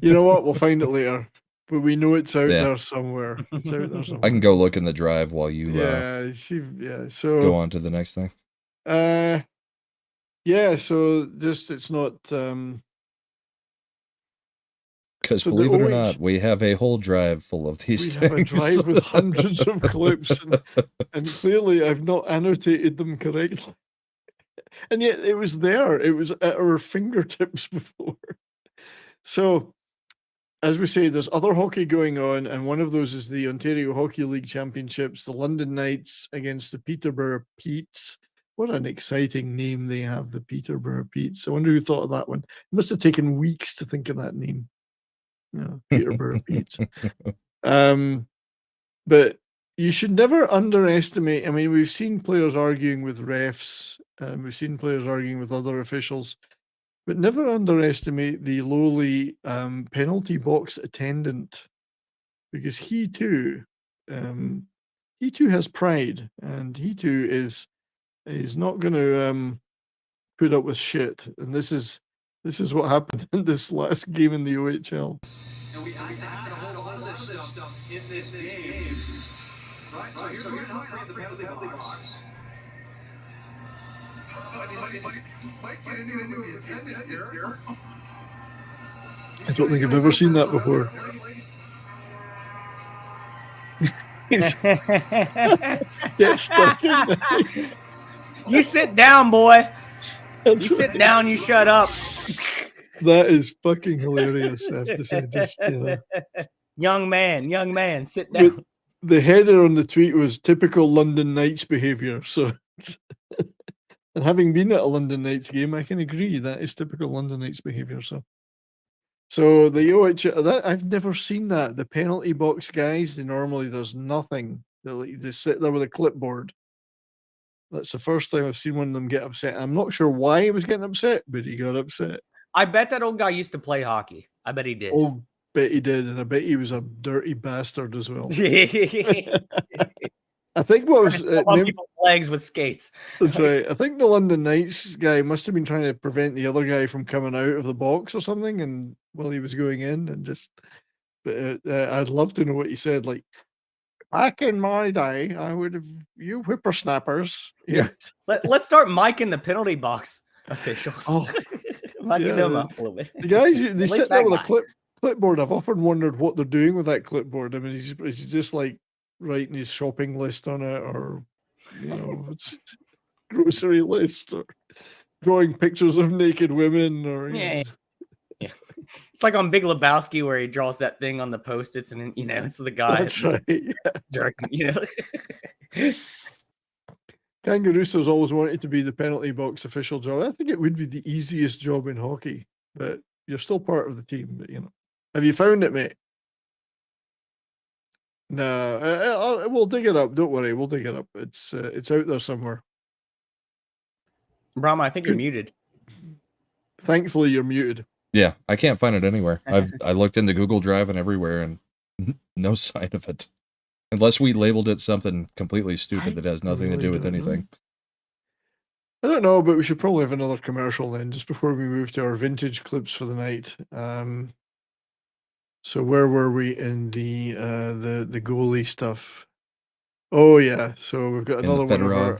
S1: You know what? We'll find it later. But we know it's out
S2: Yeah.
S1: there somewhere. It's out there somewhere.
S2: I can go look in the drive while you
S1: So
S2: go on to the next thing.
S1: Yeah, so just it's not
S2: Because
S1: so the
S2: believe it or
S1: OH
S2: not, we have a whole drive full of these
S1: we
S2: things.
S1: have a drive with hundreds of clips and clearly I've not annotated them correctly. And yet it was there. It was at our fingertips before. So as we say, there's other hockey going on, and one of those is the Ontario Hockey League Championships, the London Knights against the Peterborough Petes. What an exciting name they have, the Peterborough Petes. I wonder who thought of that one. It must have taken weeks to think of that name. Peterborough Petes. But you should never underestimate. I mean, we've seen players arguing with refs, and we've seen players arguing with other officials. But never underestimate the lowly penalty box attendant, because he too has pride, and he too is not going to put up with shit. And this is what happened in this last game in the OHL.
S11: And we have to hold on to this system in this game. Right? So here's how the penalty box.
S1: I don't think I've ever seen that before. Get stuck in there.
S4: You sit down, boy.
S1: That's
S4: You sit
S1: right.
S4: down, you shut up.
S1: That is fucking hilarious, I have to say. Just,
S4: Young man, sit down.
S1: The header on the tweet was typical London Knights behaviour. So, and having been at a London Knights game, I can agree that is typical London Knights behaviour. So the OHL, that I've never seen that. The penalty box guys, there's nothing. They sit there with a clipboard. That's the first time I've seen one of them get upset. I'm not sure why he was getting upset, but he got upset.
S4: I bet that old guy used to play hockey. I bet he did.
S1: Oh, bet he did, and I bet he was a dirty bastard as well. I think what was
S4: on people's legs with skates.
S1: That's right. I think the London Knights guy must have been trying to prevent the other guy from coming out of the box or something, and while he was going in, and just. But I'd love to know what he said. Like, back in my day, I would have you whippersnappers. Yeah.
S4: Let's start miking the penalty box officials.
S1: Oh,
S4: miking them up a little bit.
S1: The guys, they
S4: At least
S1: sit there
S4: that
S1: with
S4: guy.
S1: a clipboard. I've often wondered what they're doing with that clipboard. I mean, he's just like writing his shopping list on it, or it's grocery list, or drawing pictures of naked women, or
S4: Yeah. It's like on Big Lebowski where he draws that thing on the post-its, and it's the guy.
S1: That's right. Yeah.
S4: Jerking,
S1: Kangarooster's always wanted to be the penalty box official job. I think it would be the easiest job in hockey, but you're still part of the team. But have you found it, mate? No, we'll dig it up. Don't worry, we'll dig it up. It's out there somewhere.
S4: Brahma, I think you're muted.
S1: Thankfully, you're muted.
S2: Yeah, I can't find it anywhere. I looked into Google Drive and everywhere, and no sign of it. Unless we labeled it something completely stupid that has nothing to do with anything.
S1: I don't know, but we should probably have another commercial then, just before we move to our vintage clips for the night. So where were we in the goalie stuff? Oh yeah, so we've got another one of our,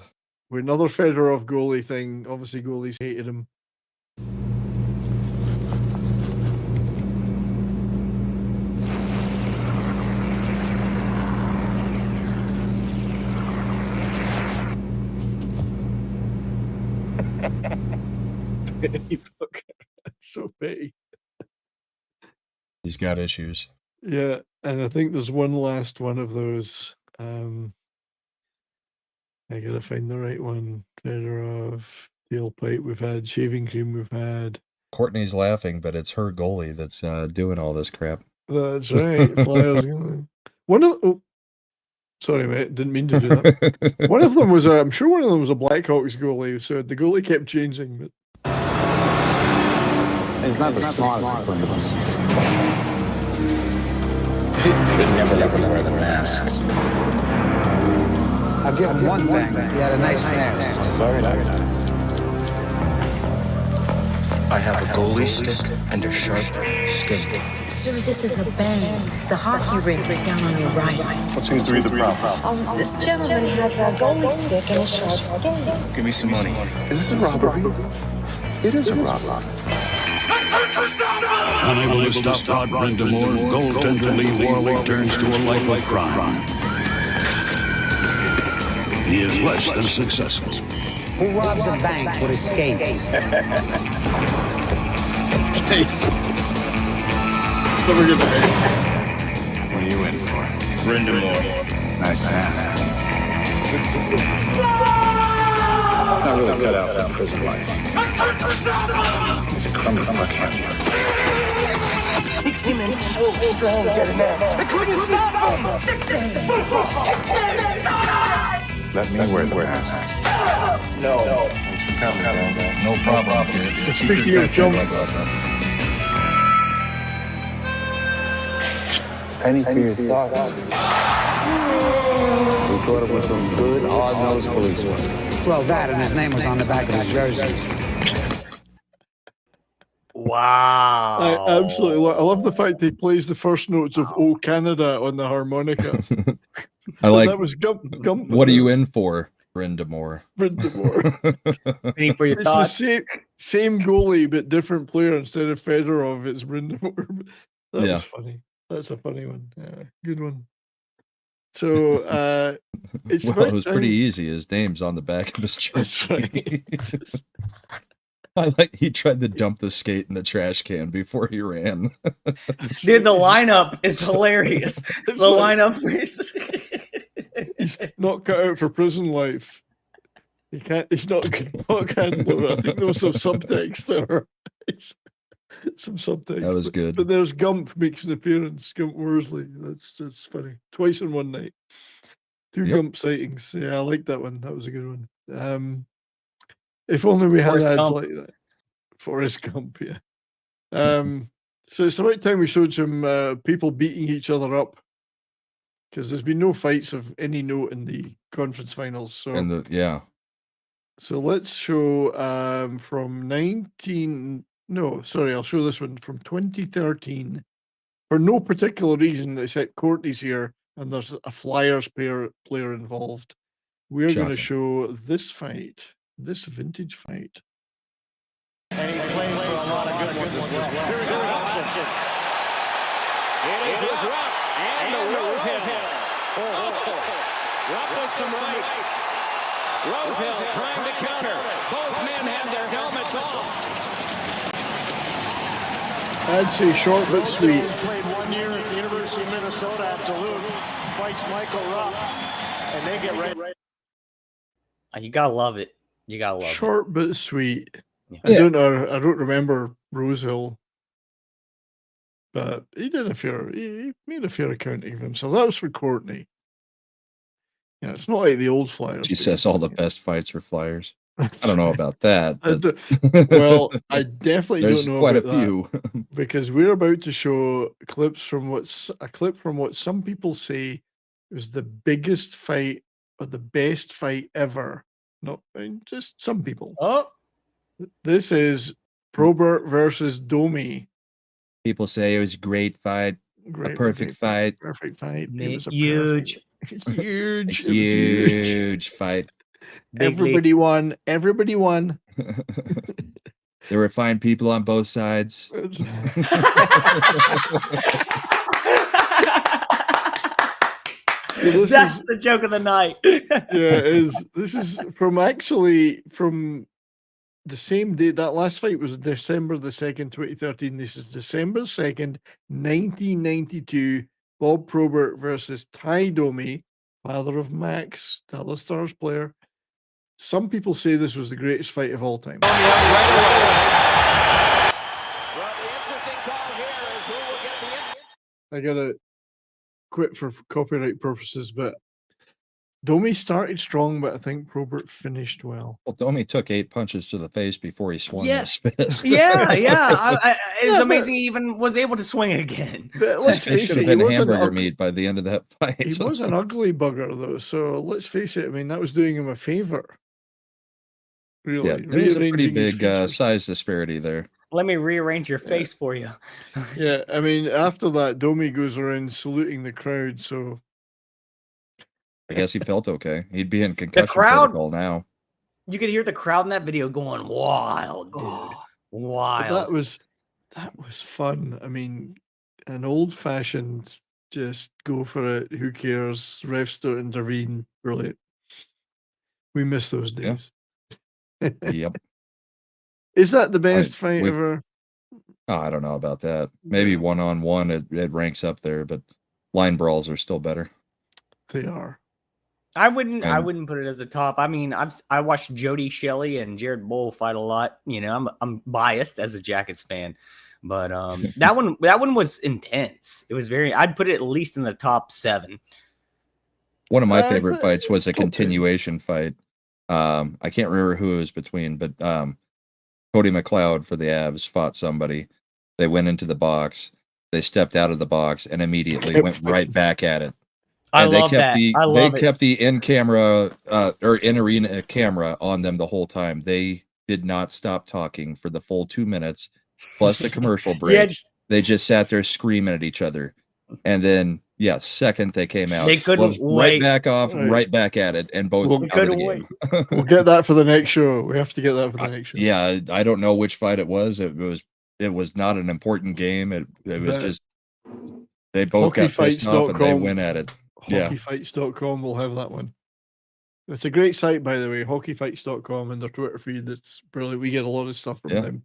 S1: another Fedorov goalie thing. Obviously, goalies hated him. So petty.
S2: He's got issues.
S1: Yeah, and I think there's one last one of those. I gotta find the right one. Fedorov, tailpipe we've had, shaving cream we've had.
S2: Courtney's laughing, but it's her goalie that's doing all this crap.
S1: That's right. Flyers. One of sorry, mate, didn't mean to do that. One of them was I'm sure one of them was a Blackhawks goalie. So the goalie kept changing, but
S14: he's not the smartest of criminals. He'd never let me wear the masks.
S15: I'll give him one thing. He had a nice mask.
S14: Very nice.
S12: I have a goalie stick and a sharp skate.
S16: Sir, this is a bank. The hockey rink is down on your right.
S14: What seems to be the problem?
S16: This gentleman has a goalie stick and a sharp skate.
S12: Give me some money.
S14: Is this a robbery? It is a robbery.
S17: Unable to stop Rod Brindamore, goaltender Lee Warwick turns to a life of crime. He is less than successful.
S15: Who robs a bank with a skate?
S1: Never get paid.
S14: What are you in for?
S17: Brindamore.
S14: Nice mask. It's not really cut out for prison life. He's a criminal buckhead.
S16: He came in so strong, getting out. I couldn't stop him. 6'8".
S14: Let me wear the mask.
S16: No.
S14: Thanks for coming, man. No problem, kid.
S1: Speaking of John,
S14: Penny for your thoughts. We caught up with some good, hard-nosed policemen.
S15: Well, that and his name was on the back of his jersey.
S4: Wow.
S1: I absolutely I love the fact he plays the first notes of "Oh Canada" on the harmonica.
S2: I like
S1: that was Gump.
S2: What are you in for, Brindamore?
S4: Any for your
S1: it's
S4: thoughts?
S1: the same goalie but different player. Instead of Fedorov, it's Brindamore. That was funny. That's a funny one. Yeah, good one. So it's
S2: well, it was pretty easy. His name's on the back of his jersey.
S1: Right.
S2: I like he tried to dump the skate in the trash can before he ran.
S4: Dude, the lineup is hilarious. The lineup is
S1: he's not cut out for prison life. He can't. He's not a good puck handler. I think there was some subtext there. Some subtext.
S2: That was good.
S1: But there's Gump makes an appearance. Gump Worsley. That's funny. Twice in one night. Two Gump sightings. Yeah, I like that one. That was a good one. If only we had ads like that. Forrest Gump, yeah. So it's about time we showed some people beating each other up, because there's been no fights of any note in the conference finals. So So let's show from I'll show this one from 2013. For no particular reason except Courtney's here and there's a Flyers player involved. We're going to show this fight. This vintage fight.
S7: And he plays for a lot of good ones as well. Here's the option. It is his Rupp and the Rosehill. Rupp with some right. Rosehill trying to counter. Both men have their helmets off.
S1: I'd say short but sweet.
S6: Played 1 year at the University of Minnesota at Duluth. Fights Michael Rupp, and they get ready.
S4: You gotta love it. You gotta love
S1: Short but sweet.
S4: Yeah.
S1: I don't know. I don't remember Rosehill, but he did he made a fair accounting of himself. That was for Courtney. Yeah, it's not like the old Flyers.
S2: She says all the best fights for Flyers. I don't know about that.
S1: Well, I definitely
S2: there's
S1: don't know
S2: quite
S1: about
S2: a few.
S1: because we're about to show a clip from what some people say was the biggest fight or the best fight ever. No, just some people.
S4: Oh,
S1: this is Probert versus Domi.
S2: People say it was a great fight, a perfect fight.
S1: Perfect fight. It was a
S4: huge.
S1: huge,
S2: huge fight.
S1: Everybody won. Everybody won.
S2: There were fine people on both sides.
S1: So
S4: That's the joke of the night.
S1: This is from the same day. That last fight was December the 2nd, 2013. This is December 2nd, 1992. Bob Probert versus Ty Domi, father of Max, Dallas Stars player. Some people say this was the greatest fight of all time. I gotta quit for copyright purposes, but Domi started strong, but I think Probert finished well.
S2: Well, Domi took 8 punches to the face before he swung his fist.
S4: It's amazing he even was able to swing again.
S1: But let's
S2: They
S1: face
S2: should
S1: it,
S2: have
S1: he
S2: been
S1: was
S2: hamburger meat by the end of that fight.
S1: He was an ugly bugger, though. So let's face it. I mean, that was doing him a favor. Really,
S2: Yeah, there was a pretty
S1: rearranging his
S2: big
S1: features.
S2: size disparity there.
S4: Let me rearrange your face for you.
S1: Yeah, I mean, after that, Domi goes around saluting the crowd. So
S2: I guess he felt okay. He'd be in concussion
S4: crowd-
S2: protocol now.
S4: You could hear the crowd in that video going wild, dude.
S1: but
S4: Wild.
S1: that was fun. I mean, an old-fashioned just go for it. Who cares? Refs don't intervene. Brilliant. We miss those days.
S2: Yep.
S1: Is that the best fight
S2: we've-
S1: ever?
S2: Oh, I don't know about that. Maybe one-on-one it ranks up there, but line brawls are still better.
S1: They are.
S4: I wouldn't put it as the top. I mean, I watched Jody Shelley and Jared Bull fight a lot. You know, I'm biased as a Jackets fan, but that one was intense. It was I'd put it at least in the top 7.
S2: One of my favorite fights was a continuation fight. I can't remember who it was between, but Cody McLeod for the Avs fought somebody. They went into the box. They stepped out of the box and immediately went right back at it. And
S4: I love that.
S2: They kept the in-camera or in-arena camera on them the whole time. They did not stop talking for the full 2 minutes, plus the commercial break. They just sat there screaming at each other. And then, second they came out,
S4: they couldn't
S2: right back off, right back at it, and both out of the game.
S1: We'll get that for the next show. We have to get that for the next show.
S2: Yeah, I don't know which fight it was. It was not an important game. It was just they both got pissed off and they went at it.
S1: Hockeyfights.com will have that one. It's a great site, by the way. Hockeyfights.com and their Twitter feed. It's brilliant. We get a lot of stuff from them.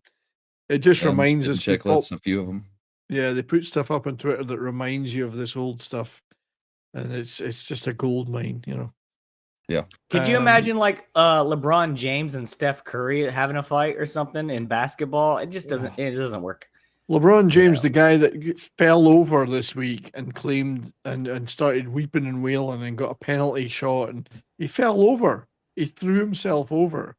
S1: It just reminds us.
S2: Chicklets, a few of them.
S1: Yeah, they put stuff up on Twitter that reminds you of this old stuff, and it's just a gold mine, you know.
S2: Yeah.
S4: Could you imagine like LeBron James and Steph Curry having a fight or something in basketball? It just doesn't. It doesn't work.
S1: LeBron James, the guy that fell over this week and claimed and started weeping and wailing and got a penalty shot, and he fell over. He threw himself over,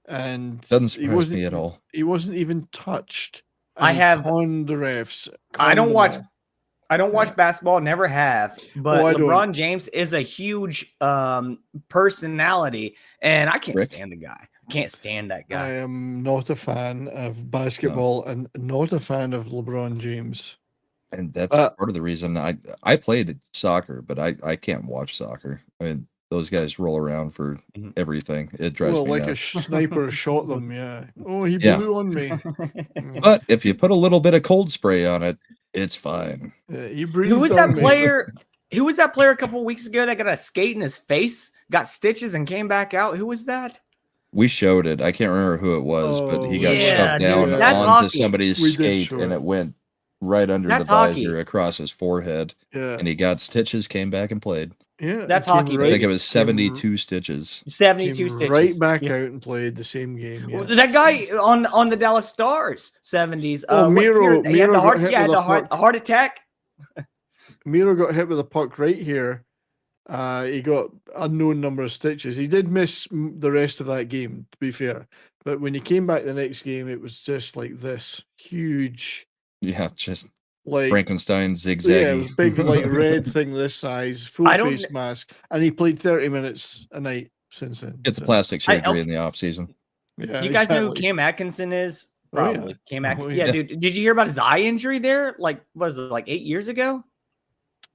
S1: and
S2: doesn't surprise me at all.
S1: He wasn't even touched.
S4: I have
S1: on the refs.
S4: I don't watch basketball, never have, but LeBron James is a huge personality, and I can't stand the guy. Can't stand that guy.
S1: I am not a fan of basketball and not a fan of LeBron James.
S2: And that's part of the reason I played soccer, but I can't watch soccer. I mean, those guys roll around for everything. It drives me
S1: like
S2: nuts.
S1: a sniper shot them. Yeah. Oh, he blew on me.
S2: But if you put a little bit of cold spray on it, it's fine.
S4: Who was that player? Who was that player a couple of weeks ago that got a skate in his face, got stitches, and came back out? Who was that?
S2: We showed it. I can't remember who it was, but he got shoved down onto somebody's skate, and it went right under the visor across his forehead.
S1: Yeah.
S2: And he got stitches, came back and played.
S1: Yeah,
S4: that's hockey.
S2: I think it was 72 stitches.
S4: 72 stitches.
S1: Right back out and played the same game. Yeah.
S4: That guy on the Dallas Stars 70s.
S1: Oh, Miro
S4: had a heart attack.
S1: Miro got hit with a puck right here, He got unknown number of stitches. He did miss the rest of that game, to be fair. But when he came back the next game, it was just like this huge,
S2: Yeah, just
S1: like
S2: Frankenstein
S1: yeah, it
S2: zigzaggy.
S1: was big, like red thing this size, full face mask, and he played 30 minutes a night since then.
S2: Gets plastic surgery in the off season.
S1: Yeah,
S4: you guys know who Cam Atkinson is? Probably.
S1: Oh,
S4: Cam Atkinson.
S1: Oh,
S4: yeah,
S1: yeah.
S4: dude. Did you hear about his eye injury there? Like, was it like 8 years ago?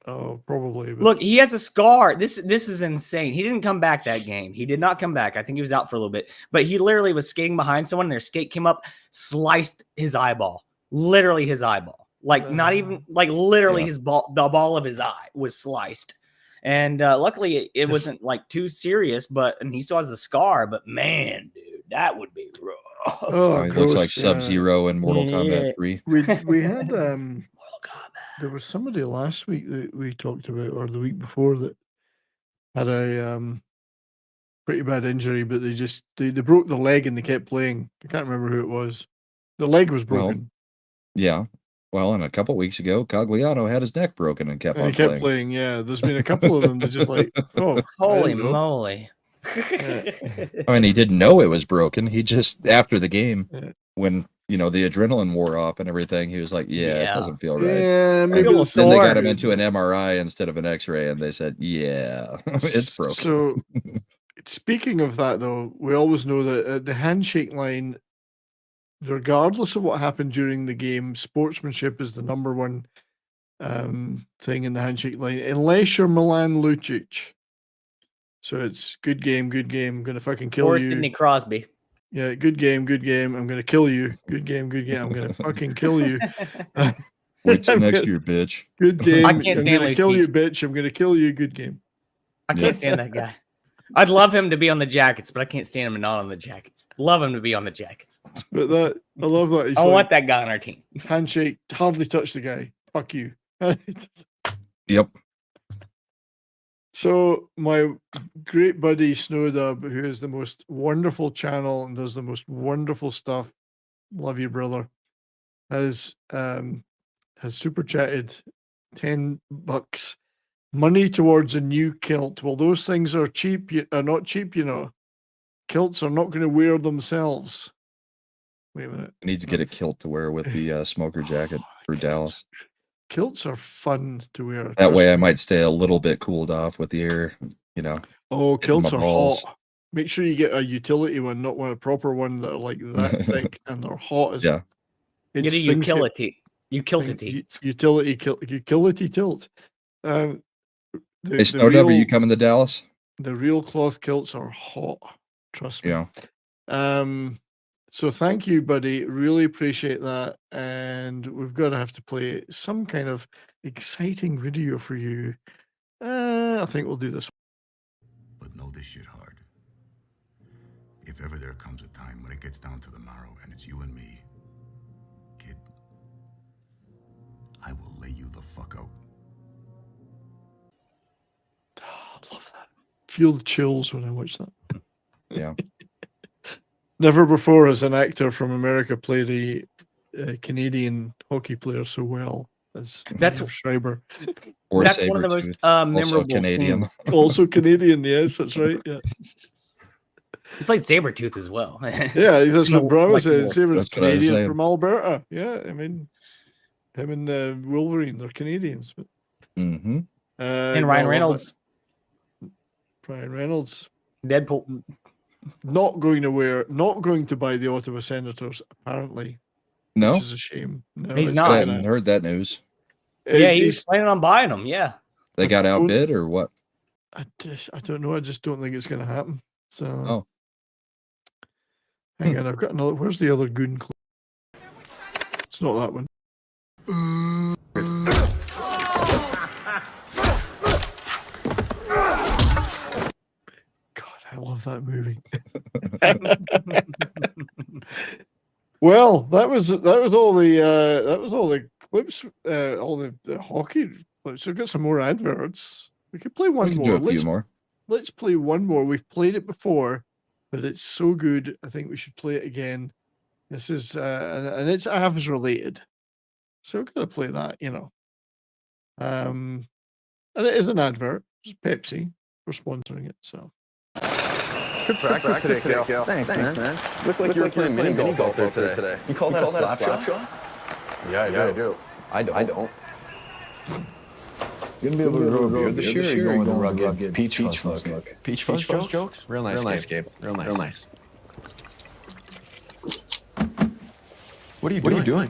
S1: Oh, probably. But...
S4: Look, he has a scar. This is insane. He didn't come back that game. He did not come back. I think he was out for a little bit. But he literally was skating behind someone, and their skate came up, sliced his eyeball. Literally his eyeball. Like not even like literally his ball. The ball of his eye was sliced. And luckily, it wasn't like too serious. And he still has a scar. But man, dude, that would be rough.
S1: Oh,
S2: he looks like Sub-Zero in Mortal Kombat 3.
S1: We had there was somebody last week that we talked about, or the week before, that had a pretty bad injury, but they broke their leg and they kept playing. I can't remember who it was. The leg was broken.
S2: Well, yeah. Well, and a couple weeks ago, Cogliano had his neck broken and kept on playing.
S1: Playing. Yeah, there's been a couple of them that just like, oh,
S4: holy moly!
S1: Yeah.
S2: I mean, he didn't know it was broken. He just after the game, when the adrenaline wore off and everything, he was like, "Yeah, it doesn't feel right."
S1: Yeah,
S2: maybe then they got him into an MRI instead of an X-ray, and they said, "Yeah, it's broken."
S1: So, speaking of that, though, we always know that at the handshake line, regardless of what happened during the game, sportsmanship is the number one thing in the handshake line, unless you're Milan Lucic. So it's good game, I'm gonna fucking kill you.
S4: Sidney Crosby.
S1: Yeah, good game, I'm gonna kill you. Good game, I'm gonna fucking kill you.
S2: Wait till next year, bitch.
S1: Good game.
S4: I can't stand
S1: I'm gonna kill you, bitch. I'm gonna kill you. Good game.
S4: I can't stand that guy. I'd love him to be on the Jackets, but I can't stand him not on the Jackets. Love him to be on the Jackets.
S1: But I love that.
S4: I want that guy on our team.
S1: Handshake, hardly touch the guy. Fuck you.
S2: Yep.
S1: So my great buddy Snowdub, who is the most wonderful channel and does the most wonderful stuff, love you, brother, has super chatted $10, money towards a new kilt. Well, those things are cheap. Are not cheap, Kilts are not going to wear themselves. Wait a minute.
S2: I need to get a kilt to wear with the smoker jacket for Dallas.
S1: Kilts are fun to wear.
S2: That way I might stay a little bit cooled off with the air,
S1: Oh, kilts are hot. Make sure you get a utility one, not a proper one that are like that thick and they're hot as
S2: yeah.
S4: Get a utility. Utility
S1: tilt.
S2: Hey, Snowdub, are you coming to Dallas?
S1: The real cloth kilts are hot. Trust me.
S2: Yeah.
S1: So thank you, buddy. Really appreciate that. And we've got to have to play some kind of exciting video for you. I think we'll do this.
S17: But know this shit hard. If ever there comes a time when it gets down to the marrow and it's you and me, kid, I will lay you the fuck out.
S1: I love that. Feel the chills when I watch that.
S2: Yeah.
S1: Never before has an actor from America played a Canadian hockey player so well as Schreiber.
S2: Or
S4: that's one of the most memorable
S2: Canadian.
S4: scenes.
S1: Also Canadian, yes, that's right. Yeah.
S4: He played Sabretooth as well.
S1: Yeah, that's what Bravo said. Sabretooth Canadian
S2: from
S1: Alberta. Yeah, I mean, him and Wolverine, they're Canadians. But,
S2: mm-hmm.
S4: And Ryan Reynolds.
S1: Ryan Reynolds.
S4: Deadpool.
S1: Not going to buy the Ottawa Senators, apparently.
S2: No.
S1: Which is a shame. No,
S4: he's not.
S2: I haven't heard that news.
S4: Yeah, he's planning on buying them. Yeah.
S2: They got outbid or what?
S1: I don't know. I just don't think it's going to happen. So. Hang on, I've got another. Where's the other goon clip? It's not that one. God, I love that movie. Well, that was all the clips, all the hockey clips. We've got some more adverts. We could play one more.
S2: Do a few more.
S1: Let's play one more. We've played it before, but it's so good. I think we should play it again. This is and it's Avs related, so we're gonna play that, and it is an advert. Just Pepsi for sponsoring it. So
S8: Good practice today, Kale. Thanks, man. Looked like you were playing mini golf out there today. You call that a slap shot? Yeah, I do. I don't.
S9: You gonna be able to grow a beard this year, or you going the rugged peach fuzz look?
S8: Peach fuzz jokes? Real nice, Gabe. Real nice. What are you doing?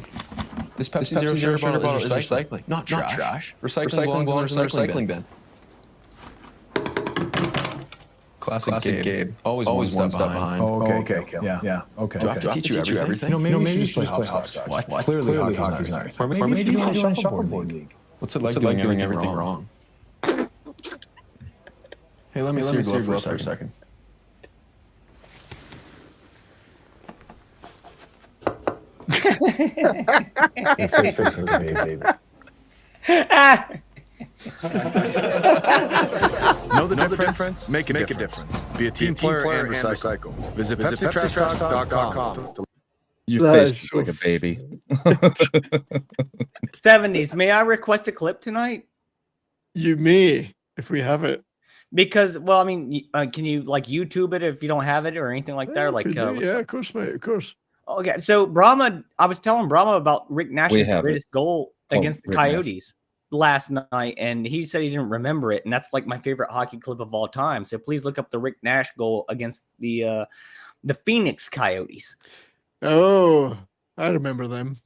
S8: This Pepsi Zero sugar bottle is recycling. Not trash. Recycling belongs in the recycling bin. Classic Gabe. Always one step behind.
S9: Oh, okay. Yeah. Okay.
S8: Do I have to teach you everything?
S9: Maybe you should play hopscotch.
S8: What?
S9: Clearly hockey's not. Or maybe you join a shuffleboard league.
S8: What's it like doing everything wrong? Hey, let me see your glove for a second.
S18: Know the difference? Make a difference. Be a team player and recycle. Visit PepsiTrashTalk.com.
S2: Your face looks like a baby.
S4: 70s. May I request a clip tonight?
S1: You may, if we have it.
S4: Because, well, I mean, can you like YouTube it if you don't have it or anything like that? Like,
S1: of course, mate. Of course.
S4: Okay, so Brahma, I was telling Brahma about Rick Nash's greatest goal against the Coyotes last night, and he said he didn't remember it, and that's like my favorite hockey clip of all time. So please look up the Rick Nash goal against the Phoenix Coyotes.
S1: Oh, I remember them.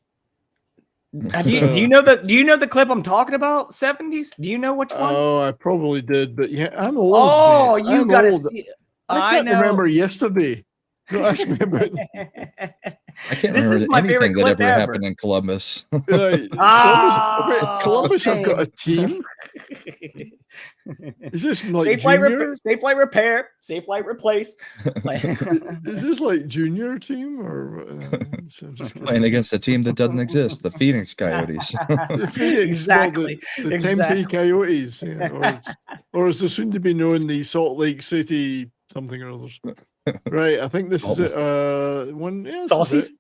S4: Do you know the clip I'm talking about? 70s? Do you know which one?
S1: Oh, I probably did, but yeah, I'm old.
S4: Oh,
S1: man.
S4: you gotta
S1: old.
S4: see.
S1: I can't remember yesterday. Don't ask me about
S2: I can't remember anything that ever happened in Columbus.
S1: Columbus have got a team. Is this like
S4: safe flight repair, safe flight replace?
S1: Is this like junior team or
S2: playing against a team that doesn't exist? The Phoenix Coyotes.
S1: The Phoenix,
S4: exactly.
S1: The Tempe Coyotes, or as they're soon to be known, the Salt Lake City something or others. Right, I think this is it.
S4: Salties.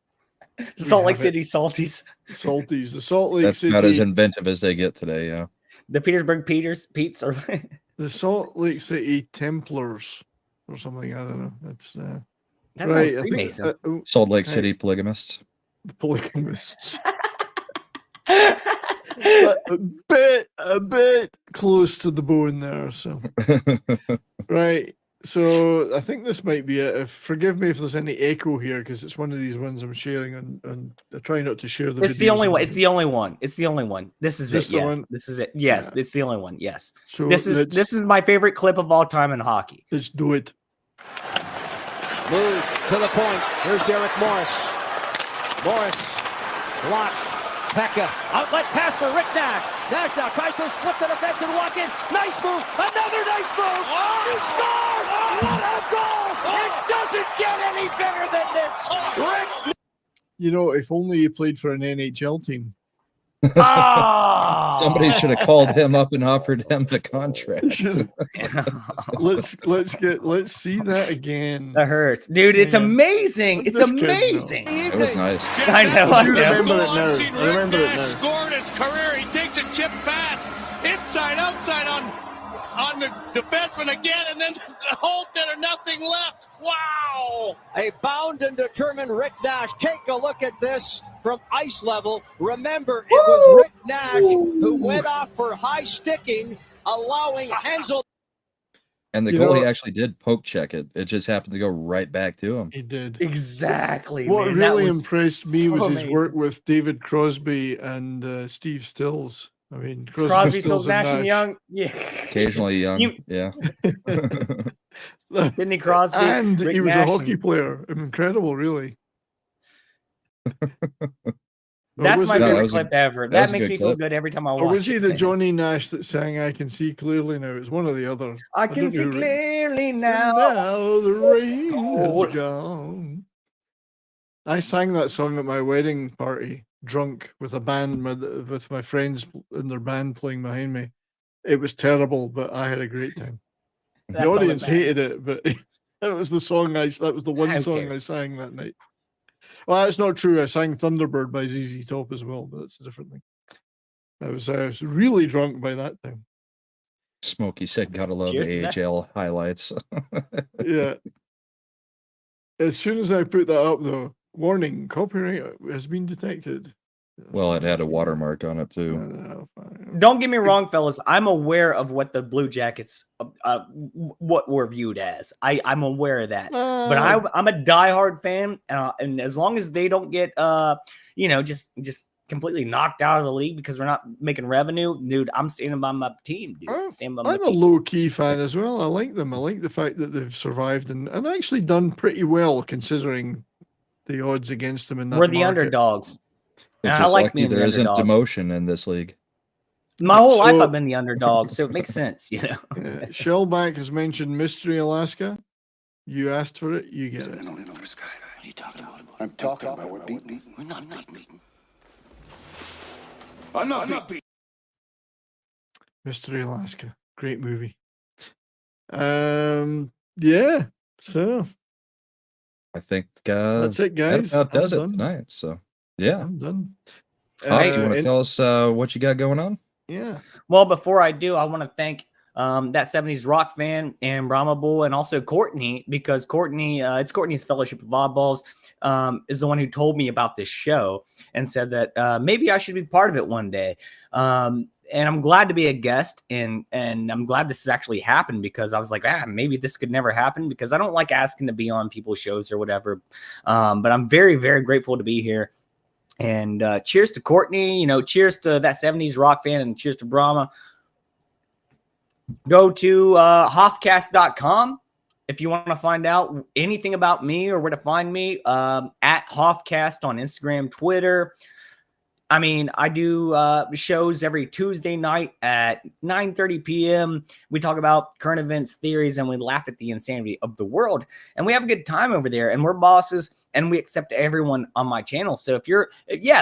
S4: Salt Lake City Salties.
S1: Salties. The Salt Lake
S2: That's
S1: City.
S2: That's about as inventive as they get today, yeah.
S4: The Petersburg Pete's or
S1: the Salt Lake City Templars or something. I don't know. That's
S4: right. Freemason.
S2: Salt Lake City polygamists.
S1: The polygamists. a bit close to the bone there. So right. So I think this might be it. Forgive me if there's any echo here because it's one of these ones I'm sharing and I try not to share the.
S4: It's the only one. It's the only one. It's the only one. This is it. Yes. This is it. Yes, it's the only one. Yes. So this is my favorite clip of all time in hockey.
S1: Let's do it.
S11: Move to the point. Here's Derek Morris. Morris blocked. Pekka. Outlet pass for Rick Nash. Nash now tries to split the defense and walk in. Nice move. Another nice move. You score! What a goal! It doesn't get any better than this. Rick.
S1: You know, if only he played for an NHL team.
S2: Somebody should have called him up and offered him the contract.
S1: let's see that again.
S4: That hurts, dude. It's amazing. It's amazing.
S2: It was nice.
S4: I know.
S1: I remember it now. I remember it now.
S19: Scored his career. He takes a chip pass inside, outside on the defenseman again, and then Holt did or nothing left. Wow!
S11: A bound and determined Rick Nash. Take a look at this from ice level. Remember, it was Rick Nash who went off for high sticking, allowing Hensel.
S2: And the goalie actually did poke check it. It just happened to go right back to him.
S1: He did.
S4: Exactly.
S1: What
S4: man.
S1: really impressed me was his work with David Crosby and Steve Stills. I mean,
S4: Crosby, Stills, Nash, and Young. Yeah.
S2: Occasionally Young. Yeah.
S4: Sidney Crosby.
S1: And
S4: Rick
S1: he was
S4: Nash
S1: a hockey player. Incredible, really.
S4: That's my favorite clip ever. That makes me feel good every time I watch it.
S1: Or was he the Johnny Nash that sang I Can See Clearly Now? It's one or the other.
S4: I can see clearly now.
S1: Now the rain is gone. I sang that song at my wedding party, drunk with a band, with my friends in their band playing behind me. It was terrible, but I had a great time. The audience hated it, but that was the song that was the one song I sang that night. Well, that's not true. I sang Thunderbird by ZZ Top as well, but that's a different thing. I was really drunk by that time.
S2: Smokey said, "Gotta love
S4: Cheers to that.
S2: AHL highlights."
S1: Yeah. As soon as I put that up, though, warning: copyright has been detected.
S2: Well, it had a watermark on it too.
S4: Don't get me wrong, fellas. I'm aware of what the Blue Jackets, what we're viewed as. I'm aware of that. But I'm a diehard fan, and as long as they don't get, just completely knocked out of the league because we're not making revenue, dude, I'm standing by my team, dude.
S1: I'm a low-key fan as well. I like them. I like the fact that they've survived and actually done pretty well considering the odds against them in that
S4: We're the
S1: market.
S4: underdogs.
S2: It's
S4: I
S2: just
S4: like
S2: lucky
S4: being the
S2: there isn't
S4: underdog.
S2: demotion in this league.
S4: My whole life I've been the underdog, so it makes sense,
S1: Yeah. Shellback has mentioned Mystery Alaska. You asked for it, you get it.
S11: What are you talking about? I'm talking about we're beaten. We're not beaten. I'm not beaten.
S1: Mystery Alaska. Great movie. Yeah. So
S2: I think
S1: that's it, guys.
S2: That about does
S1: I'm
S2: it
S1: done.
S2: tonight. So yeah,
S1: I'm done.
S2: Hoff, you want to tell us what you got going on?
S1: Yeah.
S4: Well, before I do, I want to thank That 70s Rock Fan and Brahmabull and also Courtney, because Courtney, it's Courtney's Fellowship of Oddballs, is the one who told me about this show and said that maybe I should be part of it one day. And I'm glad to be a guest, and I'm glad this has actually happened, because I was like, maybe this could never happen, because I don't like asking to be on people's shows or whatever. But I'm very, very grateful to be here. And cheers to Courtney, cheers to That 70s Rock Fan, and cheers to Brahma. Go to hoffcast.com if you want to find out anything about me or where to find me, at Hoffcast on Instagram, Twitter. I mean, I do shows every Tuesday night at 9:30 p.m. We talk about current events, theories, and we laugh at the insanity of the world. And we have a good time over there. And we're bosses, and we accept everyone on my channel. So if you're,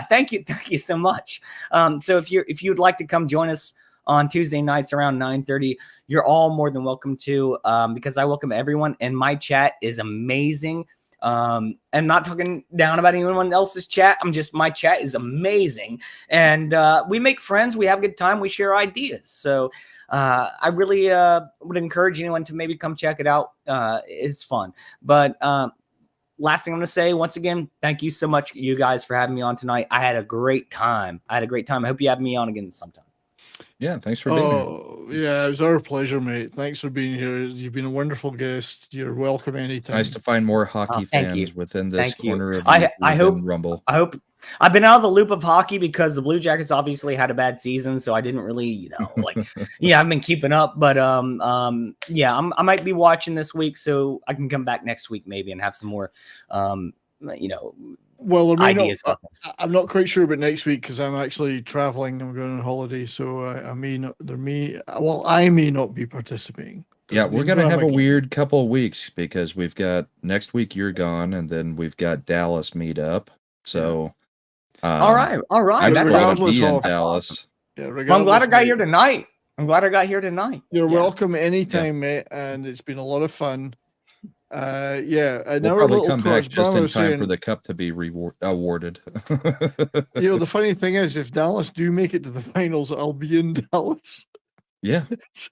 S4: thank you so much. So if you'd like to come join us on Tuesday nights around 9:30, you're all more than welcome to, because I welcome everyone, and my chat is amazing. I'm not talking down about anyone else's chat. My chat is amazing. And we make friends. We have a good time. We share ideas. So I really would encourage anyone to maybe come check it out. It's fun. But last thing I'm going to say, once again, thank you so much, you guys, for having me on tonight. I had a great time. I hope you have me on again sometime.
S2: Yeah, thanks for being here.
S1: Yeah, it was our pleasure, mate. Thanks for being here. You've been a wonderful guest. You're welcome anytime.
S2: Nice to find more hockey fans within this corner of
S4: I hope
S2: Rumble.
S4: I hope I've been out of the loop of hockey because the Blue Jackets obviously had a bad season, so I didn't really, I've been keeping up, but I might be watching this week, so I can come back next week maybe and have some more,
S1: Well,
S4: ideas.
S1: I'm not quite sure about next week because I'm actually traveling. I'm going on holiday, so I may not be participating.
S2: Yeah, we're going to have a weird couple of weeks because we've got next week you're gone, and then we've got Dallas meetup. So,
S4: all right.
S2: I'm supposed to be in Dallas.
S1: Yeah,
S4: well, I'm glad I got here tonight.
S1: You're welcome anytime, mate, and it's been a lot of fun.
S2: We'll probably come back just in time for the cup to be awarded.
S1: The funny thing is, if Dallas do make it to the finals, I'll be in Dallas.
S2: Yeah.
S1: It's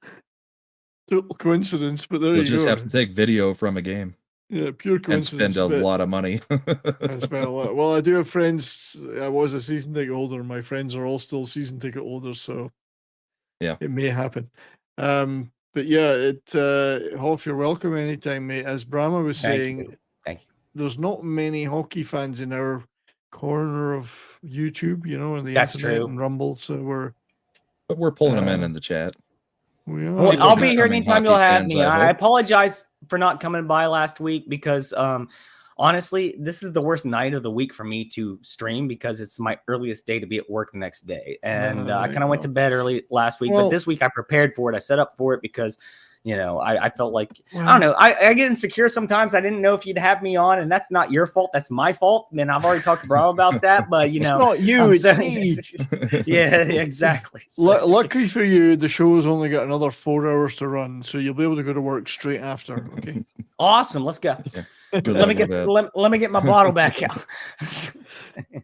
S1: total coincidence, but there you go.
S2: You'll just have to take video from a game.
S1: Yeah, pure coincidence.
S2: And spend a lot of money.
S1: I spent a lot. Well, I do have friends. I was a season ticket holder. My friends are all still season ticket holders, so
S2: yeah,
S1: it may happen. But yeah, Hoff, you're welcome anytime, mate. As Brahma was saying,
S4: thank you.
S1: There's not many hockey fans in our corner of YouTube, and the
S4: That's
S1: internet
S4: true.
S1: and Rumble. So
S2: we're pulling them in the chat.
S1: We are.
S4: Well, I'll be here anytime you'll have me. I apologize for not coming by last week because honestly, this is the worst night of the week for me to stream because it's my earliest day to be at work the next day. And I kind of went to bed early last week, but this week I prepared for it. I set up for it because, I felt like, I don't know. I get insecure sometimes. I didn't know if you'd have me on, and that's not your fault. That's my fault. And I've already talked to Bravo about that, but
S1: it's not you, it's me.
S4: Yeah, exactly.
S1: Luckily for you, the show's only got another 4 hours to run, so you'll be able to go to work straight after. Okay.
S4: Awesome. Let's go. Let me get my bottle back out.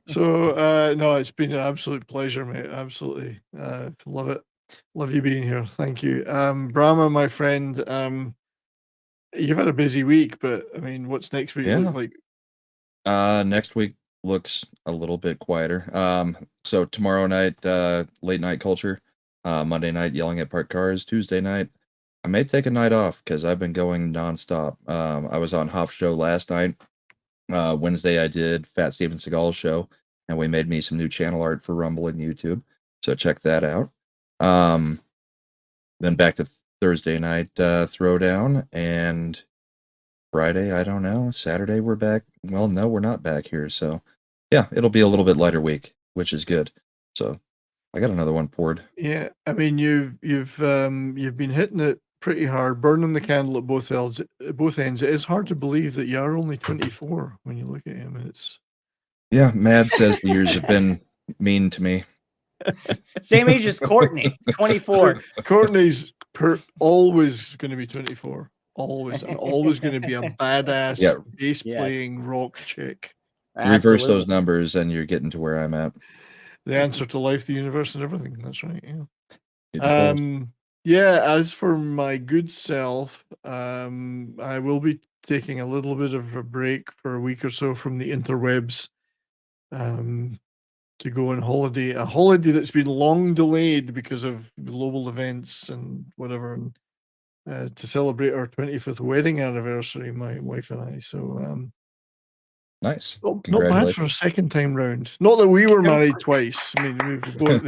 S1: So no, it's been an absolute pleasure, mate. Absolutely. Love it. Love you being here. Thank you. Brahma, my friend, you've had a busy week, but I mean, what's next week look like?
S2: Next week looks a little bit quieter. So tomorrow night, late night culture. Monday night, yelling at parked cars. Tuesday night, I may take a night off because I've been going nonstop. I was on Hoff Show last night. Wednesday, I did Fat Steven Seagal's show, and we made me some new channel art for Rumble and YouTube. So check that out. Then back to Thursday night throwdown, and Friday, I don't know. Saturday, we're back. Well, no, we're not back here. So, yeah, it'll be a little bit lighter week, which is good. So, I got another one poured.
S1: Yeah, I mean, you've been hitting it pretty hard, burning the candle at both ends. It is hard to believe that you are only 24 when you look at him. It's
S2: Mad says the years have been mean to me.
S4: Same age as Courtney, 24.
S1: Courtney's always going to be 24. Always going to be a badass bass playing rock chick.
S2: Reverse those numbers and you're getting to where I'm at.
S1: The answer to life, the universe, and everything. That's right. Yeah. As for my good self, I will be taking a little bit of a break for a week or so from the interwebs, to go on holiday. A holiday that's been long delayed because of global events and whatever. To celebrate our 25th wedding anniversary, my wife and I. So,
S2: nice.
S1: Not bad for a second time round. Not that we were married twice. I mean, we've both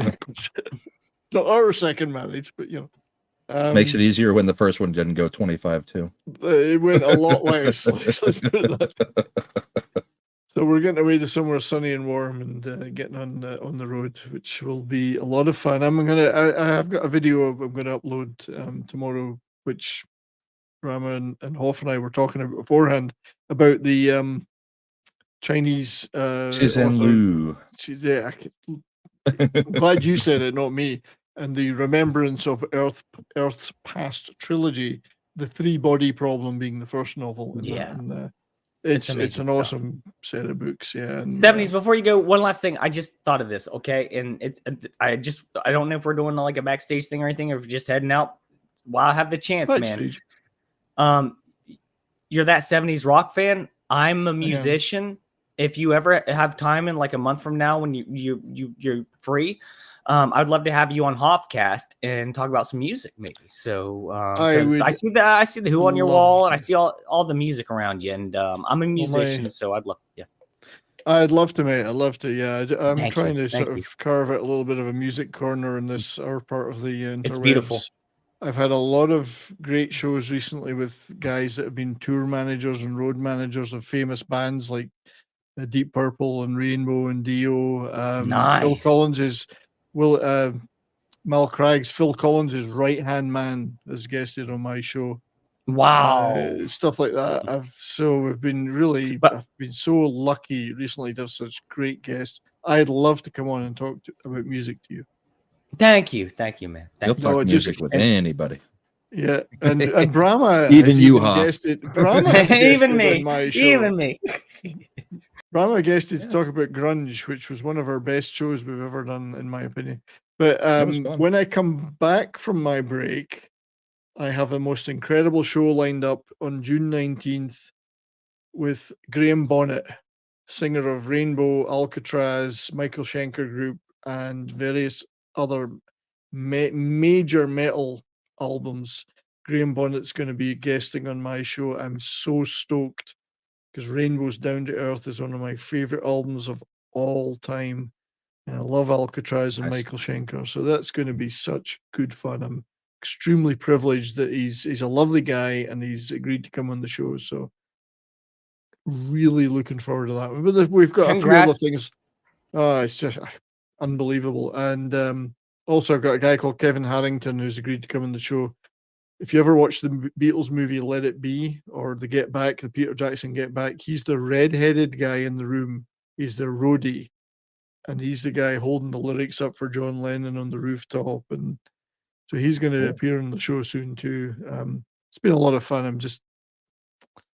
S1: not our second marriage, but
S2: makes it easier when the first one didn't go 25 too.
S1: It went a lot less. Let's put it that. So we're getting away to somewhere sunny and warm and getting on the road, which will be a lot of fun. I've got a video I'm gonna upload tomorrow, which Rama and Hoff and I were talking about beforehand about the Chinese.
S2: Lu.
S1: I'm glad you said it, not me. And the remembrance of Earth's Past trilogy, the three-body problem being the first novel. It's an awesome set of books. Yeah. And,
S4: 70s. Before you go, one last thing. I just thought of this. Okay, and I don't know if we're doing like a backstage thing or anything, or if we're just heading out. While I have the chance,
S1: backstage.
S4: Man. You're that 70s rock fan. I'm a musician. If you ever have time in like a month from now when you're free, I'd love to have you on Hoffcast and talk about some music, maybe. So I see the Who on your wall, and I see all the music around you, and I'm a musician, so I'd love. Yeah,
S1: I'd love to, mate. I'd love to. Yeah, I'm trying to
S4: Thank
S1: sort
S4: you.
S1: of carve out a little bit of a music corner in this our part of the interwebs.
S4: It's beautiful.
S1: I've had a lot of great shows recently with guys that have been tour managers and road managers of famous bands like Deep Purple and Rainbow and Dio.
S4: Nice.
S1: Phil Collins Mal Craig's Phil Collins' right-hand man has guested on my show.
S4: Wow.
S1: Stuff like that. I've been so lucky recently to have such great guests. I'd love to come on and talk about music to you.
S4: Thank you, man.
S2: You'll talk music with anybody.
S1: Yeah, and Brahma
S2: even you, huh?
S1: Brahma has
S4: even
S1: guested
S4: me,
S1: on my show.
S4: even me.
S1: Brahma guested to talk about grunge, which was one of our best shows we've ever done, in my opinion. But when I come back from my break, I have the most incredible show lined up on June 19th with Graham Bonnet, singer of Rainbow, Alcatraz, Michael Schenker Group, and various other major metal albums. Graham Bonnet's going to be guesting on my show. I'm so stoked because Rainbow's Down to Earth is one of my favorite albums of all time. And I love Alcatraz and Michael Schenker. So that's going to be such good fun. I'm extremely privileged that he's a lovely guy and he's agreed to come on the show. So really looking forward to that one. But we've got a few other things. Oh, it's just unbelievable. And also I've got a guy called Kevin Harrington who's agreed to come on the show. If you ever watch the Beatles movie Let It Be or the Get Back, the Peter Jackson Get Back, he's the red-headed guy in the room. He's the roadie. And he's the guy holding the lyrics up for John Lennon on the rooftop. And so he's going to appear on the show soon too. It's been a lot of fun. I'm just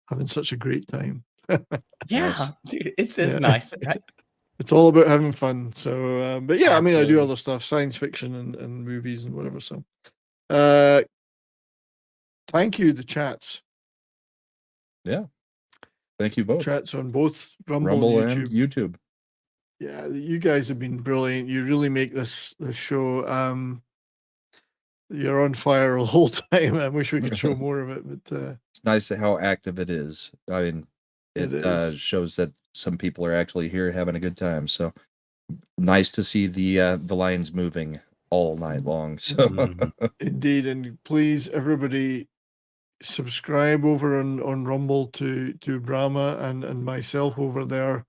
S1: having such a great time.
S4: Yeah, dude, it's nice.
S1: It's all about having fun. So, but yeah, I mean, I do
S4: Absolutely.
S1: other stuff, science fiction and movies and whatever. So, thank you, the chats.
S2: Yeah. Thank you both.
S1: Chats on both Rumble
S2: and YouTube.
S1: Yeah, you guys have been brilliant. You really make this show. You're on fire the whole time. I wish we could show more of it, but
S2: it's nice how active it is. I mean, it shows that some people are actually here having a good time. So nice to see the lines moving all night long. So
S1: indeed, and please, everybody, subscribe over on Rumble to Brahma and myself over there.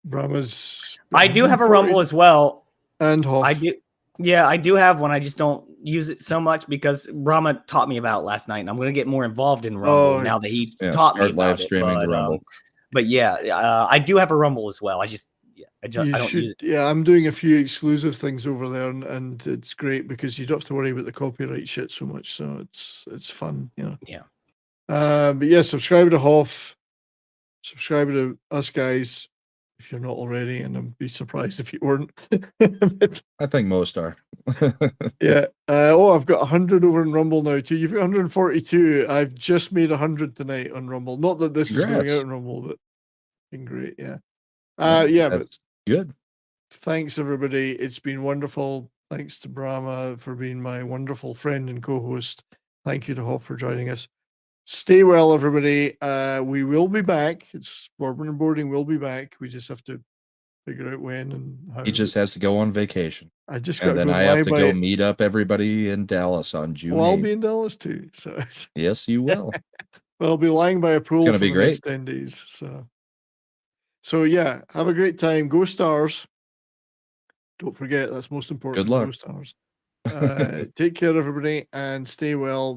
S1: Brahma's.
S4: I do have a Rumble as well.
S1: And Hoff.
S4: I do. Yeah, I do have one. I just don't use it so much because Brahma taught me about it last night, and I'm going to get more involved in Rumble now that he taught me about
S2: live streaming the Rumble.
S4: But yeah, I do have a Rumble as well. I don't use it.
S1: Yeah, I'm doing a few exclusive things over there, and it's great because you don't have to worry about the copyright shit so much. So it's fun, you know.
S4: Yeah.
S1: But yeah, subscribe to Hoff, subscribe to us guys if you're not already, and I'd be surprised if you weren't.
S2: I think most are.
S1: Yeah. I've got 100 over in Rumble now too. You've got 142. I've just made 100 tonight on Rumble. Not that this is going out in Rumble, but been great. Yeah.
S2: That's good.
S1: Thanks everybody. It's been wonderful. Thanks to Brahma for being my wonderful friend and co-host. Thank you to Hoff for joining us. Stay well, everybody. We will be back. It's Bourbon and Boarding will be back. We just have to figure out when and how.
S2: He just has to go on vacation.
S1: I just
S2: and then I have to go meet up everybody in Dallas on June.
S1: Well, I'll be in Dallas too. So
S2: yes, you will.
S1: But I'll be lying by a pool for
S2: be
S1: the
S2: great.
S1: next 10 days. So yeah, have a great time. Go Stars. Don't forget, that's most important.
S2: Good luck.
S1: Go Stars. Take care, everybody, and stay well.